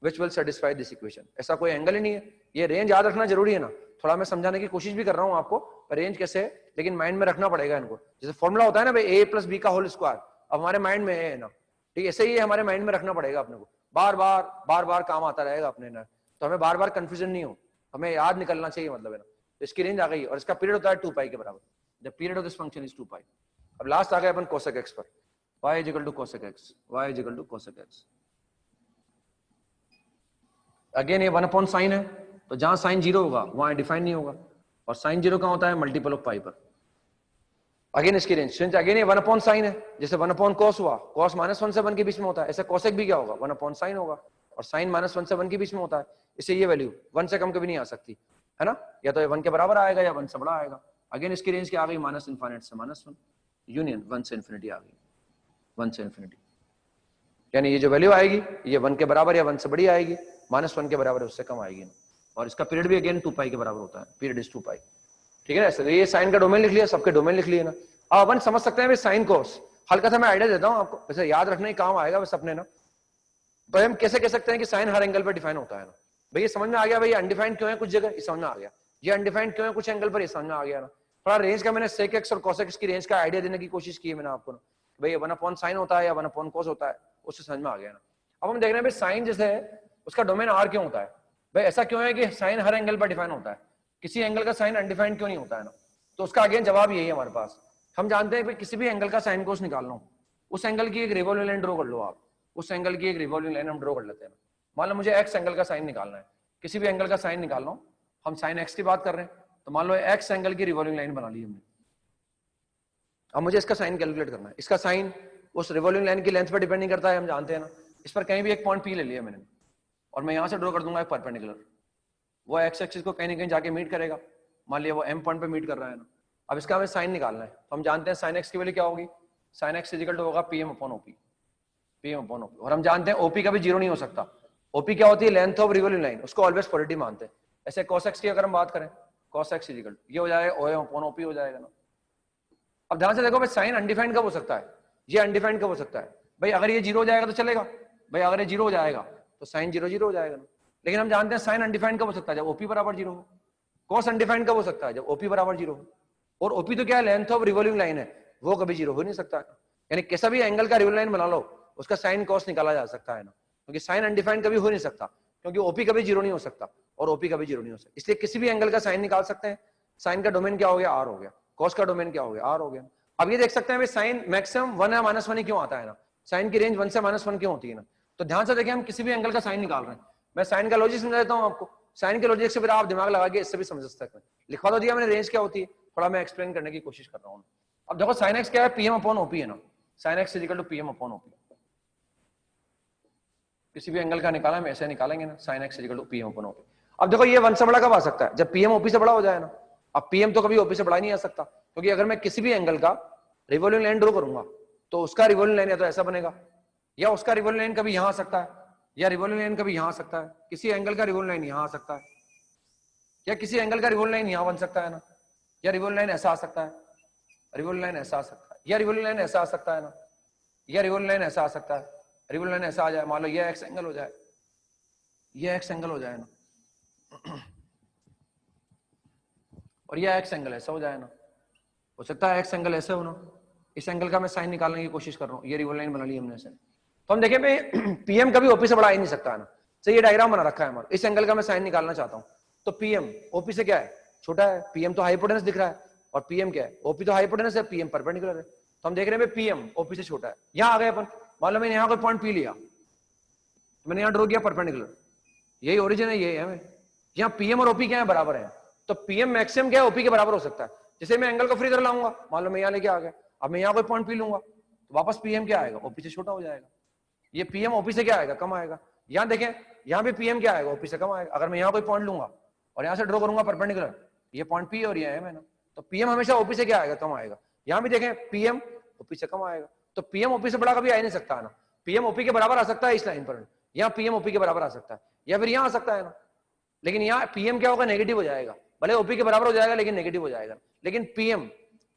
which will satisfy this equation। ऐसा कोई एंगल ही नहीं है। ये रेंज याद रखना जरूरी है ना, थोड़ा मैं समझाने की कोशिश भी कर रहा हूँ आपको रेंज कैसे है, लेकिन माइंड में रखना पड़ेगा इनको। जैसे फॉर्मूला होता है ना भाई a + b का होल स्क्वायर, अब हमारे माइंड में है ना, ठीक है, ऐसे ही हमारे माइंड में रखना पड़ेगा अपने को, बार बार काम आता रहेगा अपने ना, तो हमें बार बार कंफ्यूजन नहीं हो, हमें याद निकलना चाहिए, मतलब है ना। तो इसकी रेंज आ गई और इसका पीरियड होता है 2 पाई के बराबर, the period of this function is 2 पाई। अब लास्ट आ गए अपन cosec x पर। y is equal to cosec x, y is equal to cosec x। Again ये 1 अपॉन साइन है, तो जहां साइन 0 होगा वहां डिफाइन नहीं होगा, और साइन 0 कहां होता है? मल्टीपल ऑफ पाई पर। अगेन इसकी रेंज, अगेन ये 1 अपॉन साइन है, जैसे 1 अपॉन कॉस हुआ, कॉस -1 से 1 के बीच में होता है, ऐसे कॉसेक भी क्या होगा? 1 अपॉन साइन होगा, और साइन -1 से 1 के बीच में होता है, इससे ये वैल्यू 1 से कम कभी नहीं आ सकती है ना, या तो ये 1 के बराबर आएगा या 1 से बड़ा आएगा। अगेन इसकी रेंज क्या आ गई? -∞ से -1, यूनियन 1 से इन्फिनिटी आ गई, 1 से इन्फिनिटी, यानी ये जो वैल्यू आएगी ये 1 के बराबर या 1 से बड़ी आएगी, -1 के बराबर उससे कम आएगी ना। और इसका पीरियड भी अगेन 2 पाई के बराबर होता है, पीरियड इज 2 पाई, ठीक है ना। ऐसे ये साइन का डोमेन लिख लिया, सबके डोमेन लिख लिए ना। अब अपन समझ सकते हैं साइन कोस, हल्का सा मैं आइडिया देता हूं आपको, वैसे याद रखने ही काम आएगा बस अपने ना। तो हम कैसे कह सकते हैं कि साइन हर एंगल पर डिफाइन होता है ना। भैया समझ में आ गया, भैया अनडिफाइंड क्यों है कुछ जगह, ये समझ में आ गया। ये अनडिफाइंड क्यों है कुछ एंगल पर, ये समझ में आ गया ना। थोड़ा रेंज का मैंने सेक एक्स और कॉसेक एक्स की रेंज का आइडिया देने की कोशिश की है मैंने आपको ना, भैया 1 अपॉन साइन होता है या 1 अपॉन कॉस होता है, उससे समझ में आ गया ना। अब हम देख रहे हैं भाई साइन जैसे है उसका डोमेन आर क्यों होता है, भाई ऐसा क्यों है कि साइन हर एंगल पर डिफाइन होता है, किसी एंगल का साइन अनडिफाइंड क्यों नहीं होता है ना। तो उसका अगेन जवाब यही है हमारे पास। हम जानते हैं कि किसी भी एंगल का साइन कोस निकालना हो, उस एंगल की एक रिवॉल्विंग लाइन ड्रॉ कर लो आप, उस एंगल की एक रिवॉल्विंग लाइन हम ड्रॉ कर लेते हैं। मान लो मुझे एक्स एंगल का साइन निकालना है, किसी भी एंगल का साइन निकालना हो, हम साइन एक्स की बात कर रहे हैं, तो मान लो एक्स एंगल की रिवॉल्विंग लाइन बना ली हमने। अब मुझे इसका साइन कैलकुलेट करना है, इसका साइन उस रिवॉल्विंग लाइन की लेंथ पर डिपेंड नहीं करता है, हम जानते हैं ना। इस पर कहीं भी एक पॉइंट पी ले लिया मैंने, और मैं यहां से ड्रॉ कर दूंगा एक परपेंडिकुलर, वो एक्स एक्सिस को कहीं ना कहीं जाके मीट करेगा, मान लिया वो एम पॉइंट पे मीट कर रहा है ना। अब इसका हमें साइन निकालना है, तो हम जानते हैं साइन एक्स की वैल्यू क्या होगी, साइन एक्स इक्वल टू होगा PM upon OP, PM upon OP. और हम जानते हैं ओपी का भी 0 नहीं हो सकता, ओपी क्या होती है? लेंथ ऑफ रिवॉल्विंग लाइन, उसको ऑलवेज पॉजिटिव मानते हैं। ऐसे cos x की अगर हम बात करें, cos x इक्वल ये हो जाएगा ओएम अपॉन ओपी हो जाएगा ना। अब ध्यान से देखो भाई साइन अनडिफाइंड कब हो सकता है, ये अनडिफाइंड कब हो सकता है? भाई अगर ये 0 हो जाएगा तो चलेगा, भाई अगर ये 0 हो जाएगा तो साइन 0 0 हो जाएगा ना। लेकिन हम जानते हैं साइन अनडिफाइंड कब हो सकता है? जब ओपी बराबर 0 हो। कॉस अनडिफाइंड कब हो सकता है? जब ओपी बराबर 0 हो। और ओपी तो क्या है? लेंथ ऑफ रिवॉल्विंग लाइन है, वो कभी 0 हो नहीं सकता। यानी कैसा भी एंगल का रिवॉल्विंग लाइन बना लो, उसका साइन कॉस निकाला जा सकता है ना, क्योंकि साइन अनडिफाइंड कभी हो नहीं सकता, क्योंकि ओपी कभी 0 नहीं हो सकता और ओपी कभी 0 नहीं हो सकता। इसलिए किसी भी एंगल का साइन निकाल सकते हैं। साइन का डोमेन क्या हो गया? आर हो गया। कॉस का डोमेन क्या हो गया? आर हो गया। अब ये देख सकते हैं साइन मैक्सिमम 1 या -1 ही क्यों आता है ना, साइन की रेंज 1 से -1 क्यों होती है ना। तो ध्यान से देखिए, हम किसी भी एंगल का साइन निकाल रहे हैं, मैं साइन का लॉजिक समझा देता हूं आपको, साइन के लॉजिक से फिर आप दिमाग लगा के इससे भी समझ सकते हैं। लिखवा तो दिया मैंने रेंज क्या होती है, थोड़ा मैं एक्सप्लेन करने की कोशिश कर रहा हूं। अब देखो साइन एक्स क्या है? पीएम अपॉन ओपी है ना, sine X equal to PM upon OP. किसी भी एंगल का निकाला हम ऐसे निकालेंगे ना, sine X equal to PM upon OP. अब देखो ये 1 से बड़ा कब आ सकता है? जब पीएम ओपी से बड़ा हो जाए ना। अब पीएम तो कभी ओपी से बड़ा नहीं आ सकता, क्योंकि अगर मैं किसी भी एंगल का रिवॉल्विंग लाइन ड्रॉ करूंगा तो उसका रिवॉल्विंग लाइन या तो ऐसा बनेगा, या उसका रिवॉल्विंग लाइन कभी यहां आ सकता है, या रिवॉल्विंग लाइन कभी यहां आ सकता है, किसी एंगल का रिवॉल्विंग लाइन यहां आ सकता है, या किसी एंगल का रिवॉल्विंग लाइन यहां बन सकता है ना, या रिवॉल्विंग लाइन ऐसा आ सकता है, रिवॉल्विंग लाइन ऐसा आ सकता है, या रिवॉल्विंग लाइन ऐसा आ सकता है ना, या रिवॉल्विंग लाइन ऐसा आ सकता है, रिवॉल्विंग लाइन ऐसा आ जाए, मान लो ये एक्स एंगल हो जाए, ये एक्स एंगल हो जाए ना, और ये एक्स एंगल ऐसा हो जाए ना। हो सकता है एक्स एंगल ऐसे हो ना, इस एंगल का मैं साइन निकालने की कोशिश कर रहा हूँ, ये रिवॉल्विंग लाइन बना ली हमने ऐसे। तो हम देखें भाई पीएम कभी ओपी से बड़ा ही नहीं सकता है ना। तो ये डायग्राम बना रखा है हमारा, इस एंगल का मैं साइन निकालना चाहता हूँ, तो पीएम ओपी से क्या है? छोटा है। पीएम तो हाइपोटेनस दिख रहा है, और पीएम क्या है? ओपी तो हाइपोटेनस है, पीएम परपेंडिकुलर है। तो हम देख रहे हैं पीएम ओपी से छोटा है। यहाँ आ गए अपन, मान लो मैंने यहाँ कोई पॉइंट पी लिया, मैंने यहाँ ड्रॉ किया परपेंडिकुलर, यही ओरिजिन है, यही है। यहाँ पीएम और ओपी क्या है? बराबर है। तो पीएम मैक्सिमम क्या है? ओपी के बराबर हो सकता है। जैसे मैं एंगल को फ्री कर लाऊंगा, मान लो मैं यहाँ लेके आ गया, अब मैं यहाँ कोई पॉइंट पी लूंगा तो वापस पीएम क्या आएगा? ओपी से छोटा हो जाएगा। ये पीएम ओपी से क्या आएगा? कम आएगा। यहाँ देखें, यहाँ भी पीएम क्या आएगा? ओपी से कम आएगा। अगर मैं यहाँ कोई पॉइंट लूंगा और यहाँ से ड्रॉ करूंगा परपेंडिकुलर, ये पॉइंट पी और ये है मैंने, तो पीएम हमेशा ओपी से क्या आएगा? कम आएगा। यहाँ भी देखें पीएम ओपी से कम आएगा। तो पीएम ओपी से बड़ा कभी आ नहीं सकता है ना। पीएम ओपी के बराबर आ सकता है इस लाइन पर, यहाँ पीएम ओपी के बराबर आ सकता है, या फिर यहाँ आ सकता है ना। लेकिन यहाँ पीएम क्या होगा? नेगेटिव हो जाएगा। भले ओपी के बराबर हो जाएगा लेकिन नेगेटिव हो जाएगा। लेकिन पीएम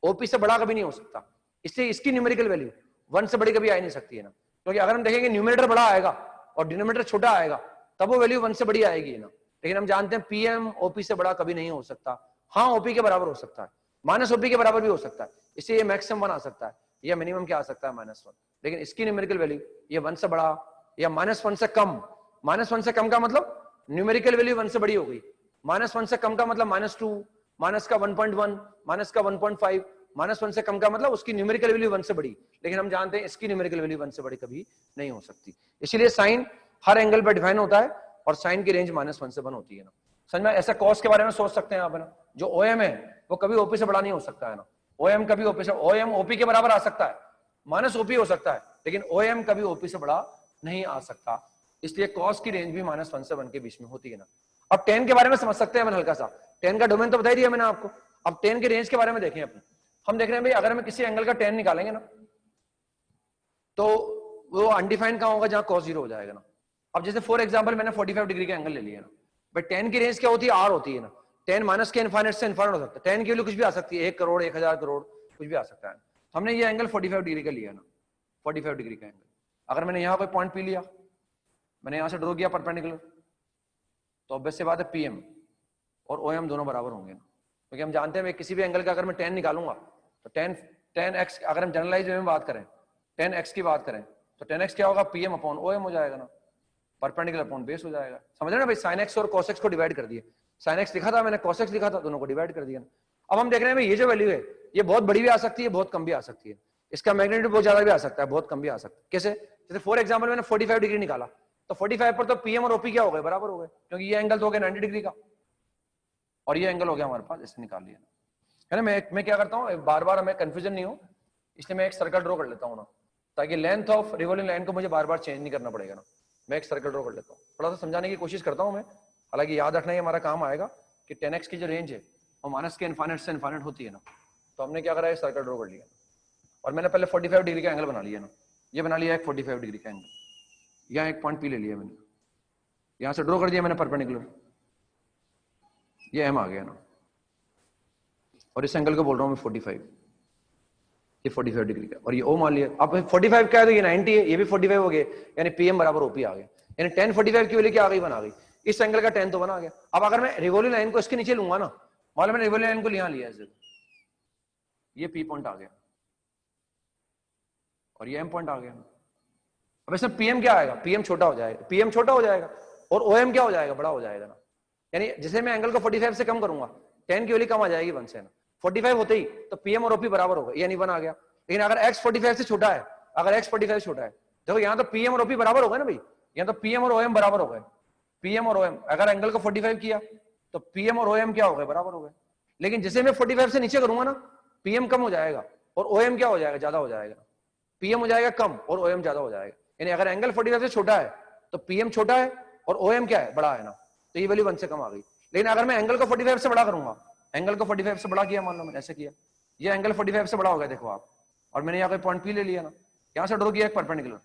ओपी से बड़ा कभी नहीं हो सकता, इसलिए इसकी न्यूमेरिकल वैल्यू 1 से बड़ी कभी आ नहीं सकती है ना। क्योंकि अगर हम देखेंगे न्यूमरेटर बड़ा आएगा और डिनोमिनेटर छोटा आएगा, तब वो वैल्यू 1 से बड़ी आएगी ना। लेकिन हम जानते हैं पीएम ओपी से बड़ा कभी नहीं हो सकता। हाँ, ओपी के बराबर हो सकता है, माइनस ओपी के बराबर भी हो सकता है, इसलिए ये मैक्सिमम 1 आ सकता है, या मिनिमम क्या आ सकता है? -1। लेकिन इसकी न्यूमेरिकल वैल्यू ये 1 से बड़ा या -1 से कम। -1 से कम का मतलब न्यूमेरिकल वैल्यू 1 से बड़ी हो गई, -1 से कम का मतलब -2, माइनस का 1.1, माइनस का 1.5, -1 से कम का मतलब उसकी न्यूमेरिकल वैल्यू 1 से बड़ी, लेकिन हम जानते हैं इसकी न्यूमेरिकल वैल्यू 1 से बड़ी कभी नहीं हो सकती। इसीलिए साइन हर एंगल पर डिफाइन होता है और साइन की रेंज -1 से 1 होती है ना। समझ में? ऐसा कॉस के बारे में सोच सकते हैं आप ना, जो OM है वो कभी OP से बड़ा नहीं हो सकता है ना। OM कभी OP से, OM OP के बराबर आ सकता है, -OP हो सकता है, लेकिन OM कभी OP से बड़ा नहीं आ सकता। इसलिए कॉस की रेंज भी -1 से 1 के बीच में होती है ना। अब tan के बारे में समझ सकते हैं अपन हल्का सा। tan का डोमेन तो बता ही दिया मैंने आपको। अब tan के रेंज के बारे में देखें अपन। हम देख रहे हैं भाई, अगर हम किसी एंगल का tan निकालेंगे ना, तो वो अनडिफाइंड कहां होगा, जहां cos 0 हो जाएगा ना। अब जैसे फॉर एग्जांपल मैंने 45 डिग्री का एंगल ले लिया ना, बट tan की रेंज क्या होती है, r होती है ना। tan माइनस के इनफाइनाइट से इनफाइनाइट हो सकता है, tan की वैल्यू कुछ भी आ सकती है, 1 करोड़ 1000 करोड़ कुछ भी आ सकता है। हमने ये एंगल 45 डिग्री का लिया ना, 45 डिग्री का एंगल। अगर मैंने यहाँ कोई पॉइंट पी लिया, मैंने यहां से ड्रॉ किया परपेंडिकुलर, तो ऑब्वियस सी बात है PM और OM दोनों बराबर होंगे ना, क्योंकि हम जानते हैं किसी भी एंगल का अगर मैं tan निकालूंगा तो tan x, अगर हम जनरलाइज में बात करें, tan x की बात करें, तो tan x क्या होगा, PM अपॉन OM हो जाएगा ना, परपेंडिकुलर अपॉन बेस हो जाएगा। समझ रहे ना भाई, sin x और cos x को डिवाइड कर दिए, sin x लिखा था मैंने, cos x लिखा था, दोनों को डिवाइड कर दिया ना। अब हम देख रहे हैं भाई, ये जो वैल्यू है ये बहुत बड़ी भी आ सकती है, बहुत कम भी आ सकती है, इसका मैग्नीट्यूड बहुत ज्यादा भी आ सकता है, बहुत कम भी आ सकता है। कैसे? जैसे फॉर एग्जांपल मैंने 45 डिग्री निकाला, तो 45 पर तो PM और OP क्या हो गए, बराबर हो गए, क्योंकि ये एंगल तो हो गया 90 डिग्री का और ये एंगल हो गया हमारे पास, इससे निकाल लिया है ना। मैं क्या करता हूँ, बार बार हमें कंफ्यूजन नहीं हो, इसलिए मैं एक सर्कल ड्रॉ कर लेता हूँ ना, ताकि लेंथ ऑफ रिवॉल्विंग लाइन को मुझे बार बार चेंज नहीं करना पड़ेगा ना। मैं एक सर्कल ड्रॉ कर लेता हूँ, थोड़ा सा समझाने की कोशिश करता हूँ मैं, हालांकि याद रखना ही हमारा काम आएगा कि 10x की जो रेंज है वो माइनस के इनफाइनाइट से इनफाइनाइट होती है ना। तो हमने क्या करा है, सर्कल ड्रॉ कर लिया और मैंने पहले 45 डिग्री का एंगल बना लिया ना, ये बना लिया एक 45 डिग्री का एंगल, यहाँ एक पॉइंट P ले लिया मैंने, यहां से ड्रॉ कर दिया मैंने परपेंडिकुलर, ये M आ गया ना, और इस एंगल को बोल रहा हूं मैं 45, ये 45 डिग्री का, और ये O मान लिया। अब 45 क्या है, तो ये 90 है, ये भी 45 हो गए, यानी PM बराबर OP आ गया, यानी tan 45 की वैल्यू क्या आ गई, बना गई, इस एंगल का tan तो बना गया। अब अगर मैं रिवॉल्विंग लाइन को इसके नीचे लूंगा ना, मान लो मैंने रिवॉल्विंग लाइन को यहां लिया है, ये P पॉइंट आ गया और ये M पॉइंट आ गया। अब इसमें PM क्या आएगा, PM छोटा हो जाएगा, PM छोटा हो जाएगा और OM क्या हो जाएगा, बड़ा हो जाएगा ना। यानी जैसे मैं एंगल को 45 से कम करूंगा, tan की वैल्यू कम आ जाएगी 1 से ना, 45 होते ही तो PM और OP बराबर होगा, यानी 1 आ गया। लेकिन अगर x 45 से छोटा है, अगर x 45 से छोटा है, देखो यहाँ तो PM और OP बराबर हो गए ना भाई, यहाँ तो PM और OM बराबर हो गए, PM और OM। अगर एंगल को 45 किया तो PM और OM क्या हो गए, बराबर हो गए। लेकिन जैसे मैं 45 से नीचे करूंगा ना, PM कम हो जाएगा और OM क्या हो जाएगा, ज्यादा हो जाएगा। PM हो जाएगा कम और OM ज्यादा हो जाएगा। यानी अगर एंगल 45 से छोटा है तो PM छोटा है और OM क्या है, बड़ा है ना, तो ये वैल्यू 1 से कम आ गई। लेकिन अगर मैं एंगल को 45 से बड़ा करूंगा, एंगल को 45 से बड़ा किया, मान लो मैंने ऐसे किया, ये एंगल 45 से बड़ा हो गया देखो आप, और मैंने यहाँ कोई पॉइंट P ले लिया ना, यहाँ से ड्रॉ किया एक परपेंडिकुलर,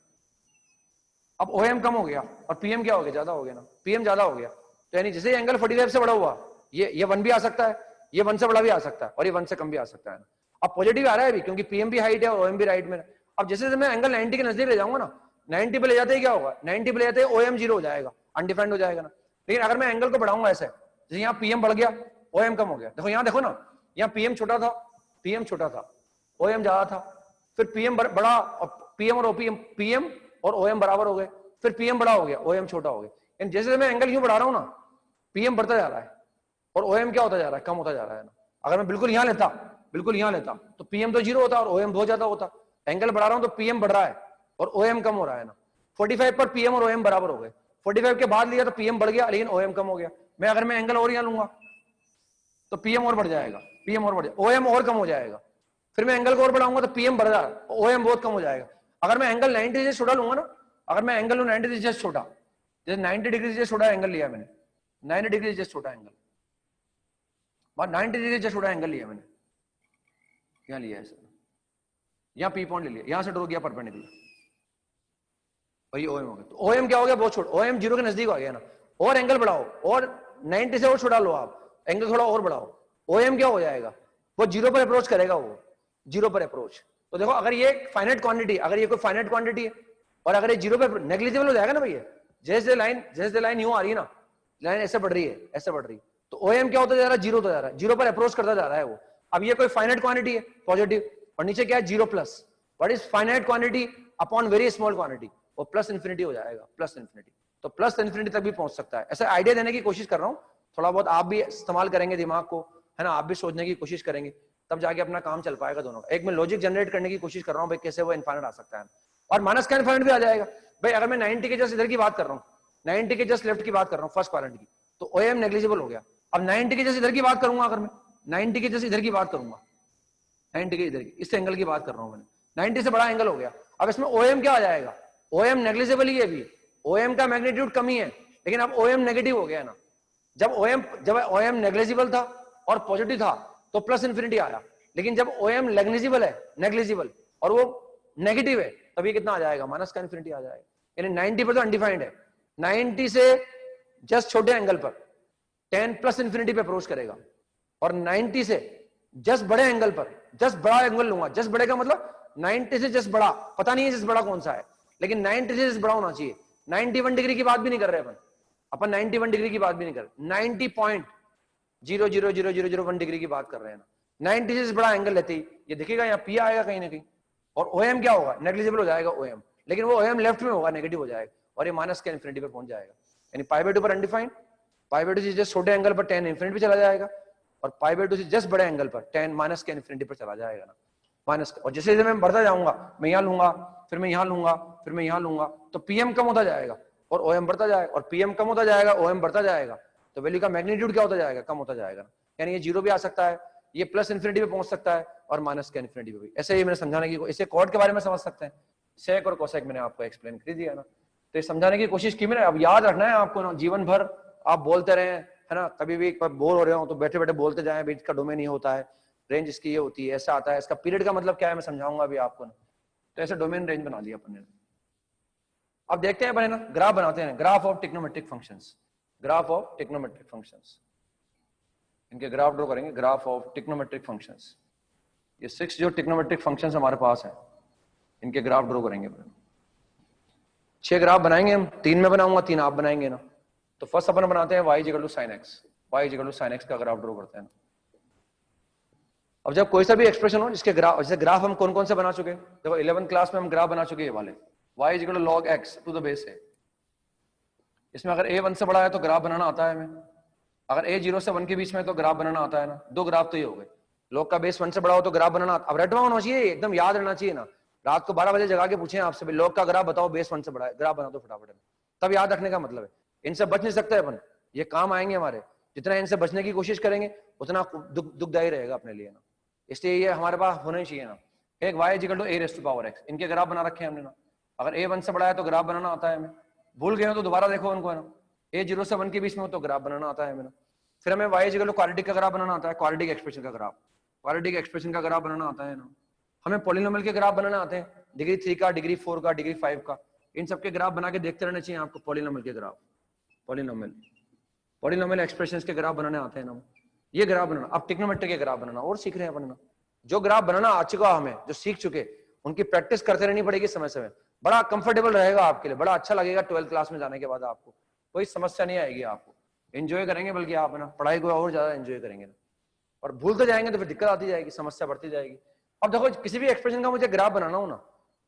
अब OM कम हो गया और PM क्या हो गया, ज्यादा हो गया ना, PM ज्यादा हो गया। तो यानी जैसे एंगल 45 से बड़ा हुआ, ये 1 भी आ सकता है, ये 1 से बड़ा भी आ सकता है और ये 1 से कम भी आ सकता है। अब पॉजिटिव आ रहा है अभी, क्योंकि PM भी हाइट है और OM भी राइट में। अब जैसे मैं एंगल 90 के नजदीक ले जाऊंगा ना, 90 पे ले जाते ही क्या होगा, 90 पे ले जाते ही OM 0 हो जाएगा, अनडिफाइंड हो जाएगा ना। लेकिन अगर मैं एंगल को बढ़ाऊंगा ऐसे, जैसे यहाँ PM बढ़ गया, OM कम हो गया, देखो यहाँ देखो ना, यहाँ PM छोटा था, PM छोटा था, OM ज्यादा था, फिर PM बड़ा और PM और PM और OM बराबर हो गए, फिर PM बड़ा हो गया, OM छोटा हो गया। जैसे मैं एंगल क्यों बढ़ा रहा हूँ ना, PM बढ़ता जा रहा है और OM क्या होता जा रहा है, कम होता जा रहा है ना। अगर मैं बिल्कुल यहाँ लेता, बिल्कुल यहाँ लेता, तो PM तो 0 होता और OM बहुत ज्यादा होता। एंगल बढ़ा रहा हूं तो PM बढ़ रहा है और OM कम हो रहा है ना। 45 पर PM और OM बराबर हो गए, 45 के बाद लिया तो PM बढ़ गया लेकिन OM कम हो गया। मैं अगर मैं एंगल और यहाँ लूंगा तो PM और बढ़ जाएगा, PM और बढ़ जाएगा, OM और कम हो जाएगा। फिर मैं एंगल को और बढ़ाऊंगा तो PM बढ़ जाएगा, OM बहुत कम हो जाएगा। अगर मैं एंगल 90 डिग्री से छोटा लूंगा ना, अगर मैं एंगल लूं 90 डिग्री से छोटा, जैसे 90 डिग्री से छोटा एंगल लिया मैंने, 90 डिग्री से छोटा एंगल, 90 डिग्री से छोटा एंगल लिया मैंने, यहाँ लिया है सर, यहाँ P पॉइंट ले लिया, यहां से ड्रॉ किया परपेंडिकुलर, और ये OM हो गया। तो OM क्या हो गया, बहुत छोटा, OM 0 के नजदीक आ गया ना। और एंगल बढ़ाओ और 90 से और छोटा लो आप, एंगल थोड़ा और बढ़ाओ, OM क्या हो जाएगा, वो 0 पर अप्रोच करेगा, वो 0 पर अप्रोच। तो देखो अगर ये फाइनाइट क्वांटिटी, अगर ये कोई फाइनाइट क्वांटिटी है और अगर ये 0 पर नेग्लिजिबल हो जाएगा ना भैया, जैसे लाइन यूं आ रही है ना, लाइन ऐसे बढ़ रही है, ऐसे बढ़ रही है, तो OM क्या होता जा रहा है, 0 होता जा रहा है, 0 पर अप्रोच करता जा रहा है वो। अब ये कोई फाइनाइट क्वांटिटी है पॉजिटिव, और नीचे क्या है 0 plus, what is finite quantity upon very small quantity, वो प्लस इन्फिनिटी हो जाएगा, प्लस इन्फिनिटी। तो प्लस इन्फिनिटी तक भी पहुंच सकता है। ऐसा आइडिया देने की कोशिश कर रहा हूं, थोड़ा बहुत आप भी इस्तेमाल करेंगे दिमाग को, है ना, आप भी सोचने की कोशिश करेंगे। तब जाके अपना काम चल पाएगा दोनों का। एक मैं लॉजिक जनरेट करने की कोशिश कर रहा हूँ भाई कैसे वो इनफाइनाइट आ सकता है, और माइनस का इनफाइनाइट भी आ जाएगा भाई। अगर मैं 90 के जस्ट इधर की बात कर रहा हूँ, 90 के जस्ट लेफ्ट की बात कर रहा हूँ फर्स्ट क्वाड्रेंट की, तो OM नेग्लिजिबल हो गया। अब 90 के जस्ट इधर की बात करूंगा, अगर मैं 90 के जस्ट इधर की बात करूंगा, 90 के इधर की इस एंगल की बात कर रहा हूं मैंने, 90 से बड़ा एंगल हो गया। अब इसमें OM क्या आ जाएगा, OM नेग्लिजिबल ही है अभी, OM का मैग्नीट्यूड कम ही है, लेकिन अब OM नेगेटिव हो गया ना। जब OM नेग्लिजिबल था और पॉजिटिव था तो प्लस इंफिनिटी आया, लेकिन जब OM नेग्लिजिबल और वो नेगेटिव है तभी कितना आ जाएगा, माइनस का इंफिनिटी आ जाएगा। यानी 90 पर तो अनडिफाइंड है, 90 से जस्ट छोटे एंगल पर 10 प्लस इंफिनिटी पे अप्रोच करेगा, और 90 से जस्ट बड़े एंगल पर, जस्ट बड़ा एंगल लूंगा, जस्ट बड़े का मतलब 90 से जस्ट बड़ा, पता नहीं है जस्ट बड़ा कौन सा है, लेकिन 90 से जस्ट बड़ा होना चाहिए। 91 डिग्री की बात भी नहीं कर रहे अपन 91 डिग्री की बात भी नहीं कर रहे, 90.0000001 डिग्री की बात कर रहे हैं ना। 90 से बड़ा एंगल लेते ही ये दिखेगा, यहाँ पी आएगा कहीं ना कहीं, और OM क्या होगा, नेग्लिजिबल हो जाएगा OM, लेकिन वो OM लेफ्ट में होगा, नेगेटिव हो जाएगा, और ये माइनस के इन्फिनिटी पे पहुंच जाएगा। यानी π/2 पर अनडिफाइंड, π/2 से जस्ट छोटे एंगल पर 10 इन्फिनिटी पे चला जाएगा, और π/2 से जस्ट बड़े एंगल पर 10 माइनस के इन्फिनिटी पर चला जाएगा ना, माइनस। और जैसे जैसे मैं बढ़ता जाऊंगा, मैं यहाँ लूंगा, फिर मैं यहाँ लूंगा, फिर मैं यहाँ लूंगा, तो PM कम होता जाएगा और OM बढ़ता जाएगा, और PM कम होता जाएगा, OM बढ़ता जाएगा, तो वैल्यू का मैग्नीट्यूड क्या होता जाएगा, कम होता जाएगा। यानी ये 0 भी आ सकता है, ये प्लस इन्फिनिटी पे पहुंच सकता है, और माइनस के इन्फिनिटी पे भी। ऐसे ही मैंने समझाने की, इसे कॉर्ड के बारे में समझ सकते हैं, सेक और कोसेक मैंने आपको एक्सप्लेन कर दिया ना, तो ये समझाने की कोशिश की मैंने। अब याद रखना है आपको ना, जीवन भर आप बोलते रहे, है ना, कभी भी बोर हो रहे हो तो बैठे बैठे बोलते जाए, बीच का डोमेन ही होता है, रेंज इसकी ये होती है, ऐसा आता है, इसका पीरियड का मतलब क्या है मैं समझाऊंगा अभी आपको ना। तो ऐसे डोमेन रेंज बना दिया अपन ने। अब देखते हैं अपने ना, ग्राफ बनाते हैं, graph of trigonometric functions, graph of trigonometric functions, इनके ग्राफ ड्रॉ करेंगे, ग्राफ ऑफ ट्रिग्नोमेट्रिक फंक्शंस। ये 6 जो ट्रिग्नोमेट्रिक फंक्शंस हमारे पास है, इनके ग्राफ ड्रॉ करेंगे। 6 ग्राफ बनाएंगे हम, 3 में बनाऊंगा, 3 आप बनाएंगे ना। तो फर्स्ट अपन बनाते हैं y = sin x, y = sin x का ग्राफ ड्रॉ करते हैं। अब जब कोई सा भी एक्सप्रेशन हो जिसके ग्राफ, जैसे ग्राफ हम कौन कौन से बना चुके हैं, देखो 11th क्लास में हम ग्राफ बना चुके हैं, ये वाले y = log x to the base a। इसमें अगर a 1 से बड़ा है तो ग्राफ बनाना आता है हमें, अगर a 0 से 1 के बीच में तो ग्राफ बनाना आता है ना। 2 ग्राफ तो ये हो गए, log का बेस 1 से बड़ा हो तो ग्राफ बनाना। अब रटवा होना चाहिए, एकदम याद रहना चाहिए ना। रात को 12 बजे जगा के पूछे आपसे log का ग्राफ बताओ, बेस 1 से बड़ा है, ग्राफ बना दो फटाफट, तब याद रखने का मतलब है। इनसे बच नहीं सकते अपन, ये काम आएंगे हमारे, जितना इनसे बचने की कोशिश करेंगे उतना दुखदायी रहेगा अपने लिए ना, इसलिए ये हमारे पास होना ही चाहिए ना। एक y = a⁻x, इनके ग्राफ बना रखे हैं हमने ना। अगर a 1 से बड़ा है तो ग्राफ बनाना आता है हमें, भूल गए हो तो दोबारा देखो उनको है ना। a 0 से 1 के बीच में हो तो ग्राफ बनाना आता है हमें ना। फिर हमें y = क्वाड्रेटिक का ग्राफ बनाना आता है, क्वाड्रेटिक एक्सप्रेशन का ग्राफ, क्वाड्रेटिक एक्सप्रेशन का ग्राफ बनाना आता है ना। हमें पॉलिनोमियल के ग्राफ बनाना आते हैं, डिग्री 3 का, डिग्री 4 का, डिग्री 5 का, इन सबके ग्राफ बना के देखते रहना चाहिए आपको। पॉलिनोमियल के ग्राफ, पॉलिनोमियल एक्सप्रेशंस के ग्राफ बनाने आते हैं ना, ये ग्राफ बनाना। अब ट्रिग्नोमेट्री के ग्राफ बनाना और सीख रहे हैं अपन ना। जो ग्राफ बनाना आ चुका हमें, जो सीख चुके, उनकी प्रैक्टिस करते रहनी पड़ेगी समय समय। बड़ा कंफर्टेबल रहेगा आपके लिए, बड़ा अच्छा लगेगा 12th क्लास में जाने के बाद, आपको कोई समस्या नहीं आएगी, आपको एंजॉय करेंगे, बल्कि आप ना पढ़ाई को और ज्यादा एंजॉय करेंगे ना। और भूलते जाएंगे तो फिर दिक्कत आती जाएगी, समस्या बढ़ती जाएगी। अब देखो किसी भी एक्सप्रेशन का मुझे ग्राफ बनाना हो ना,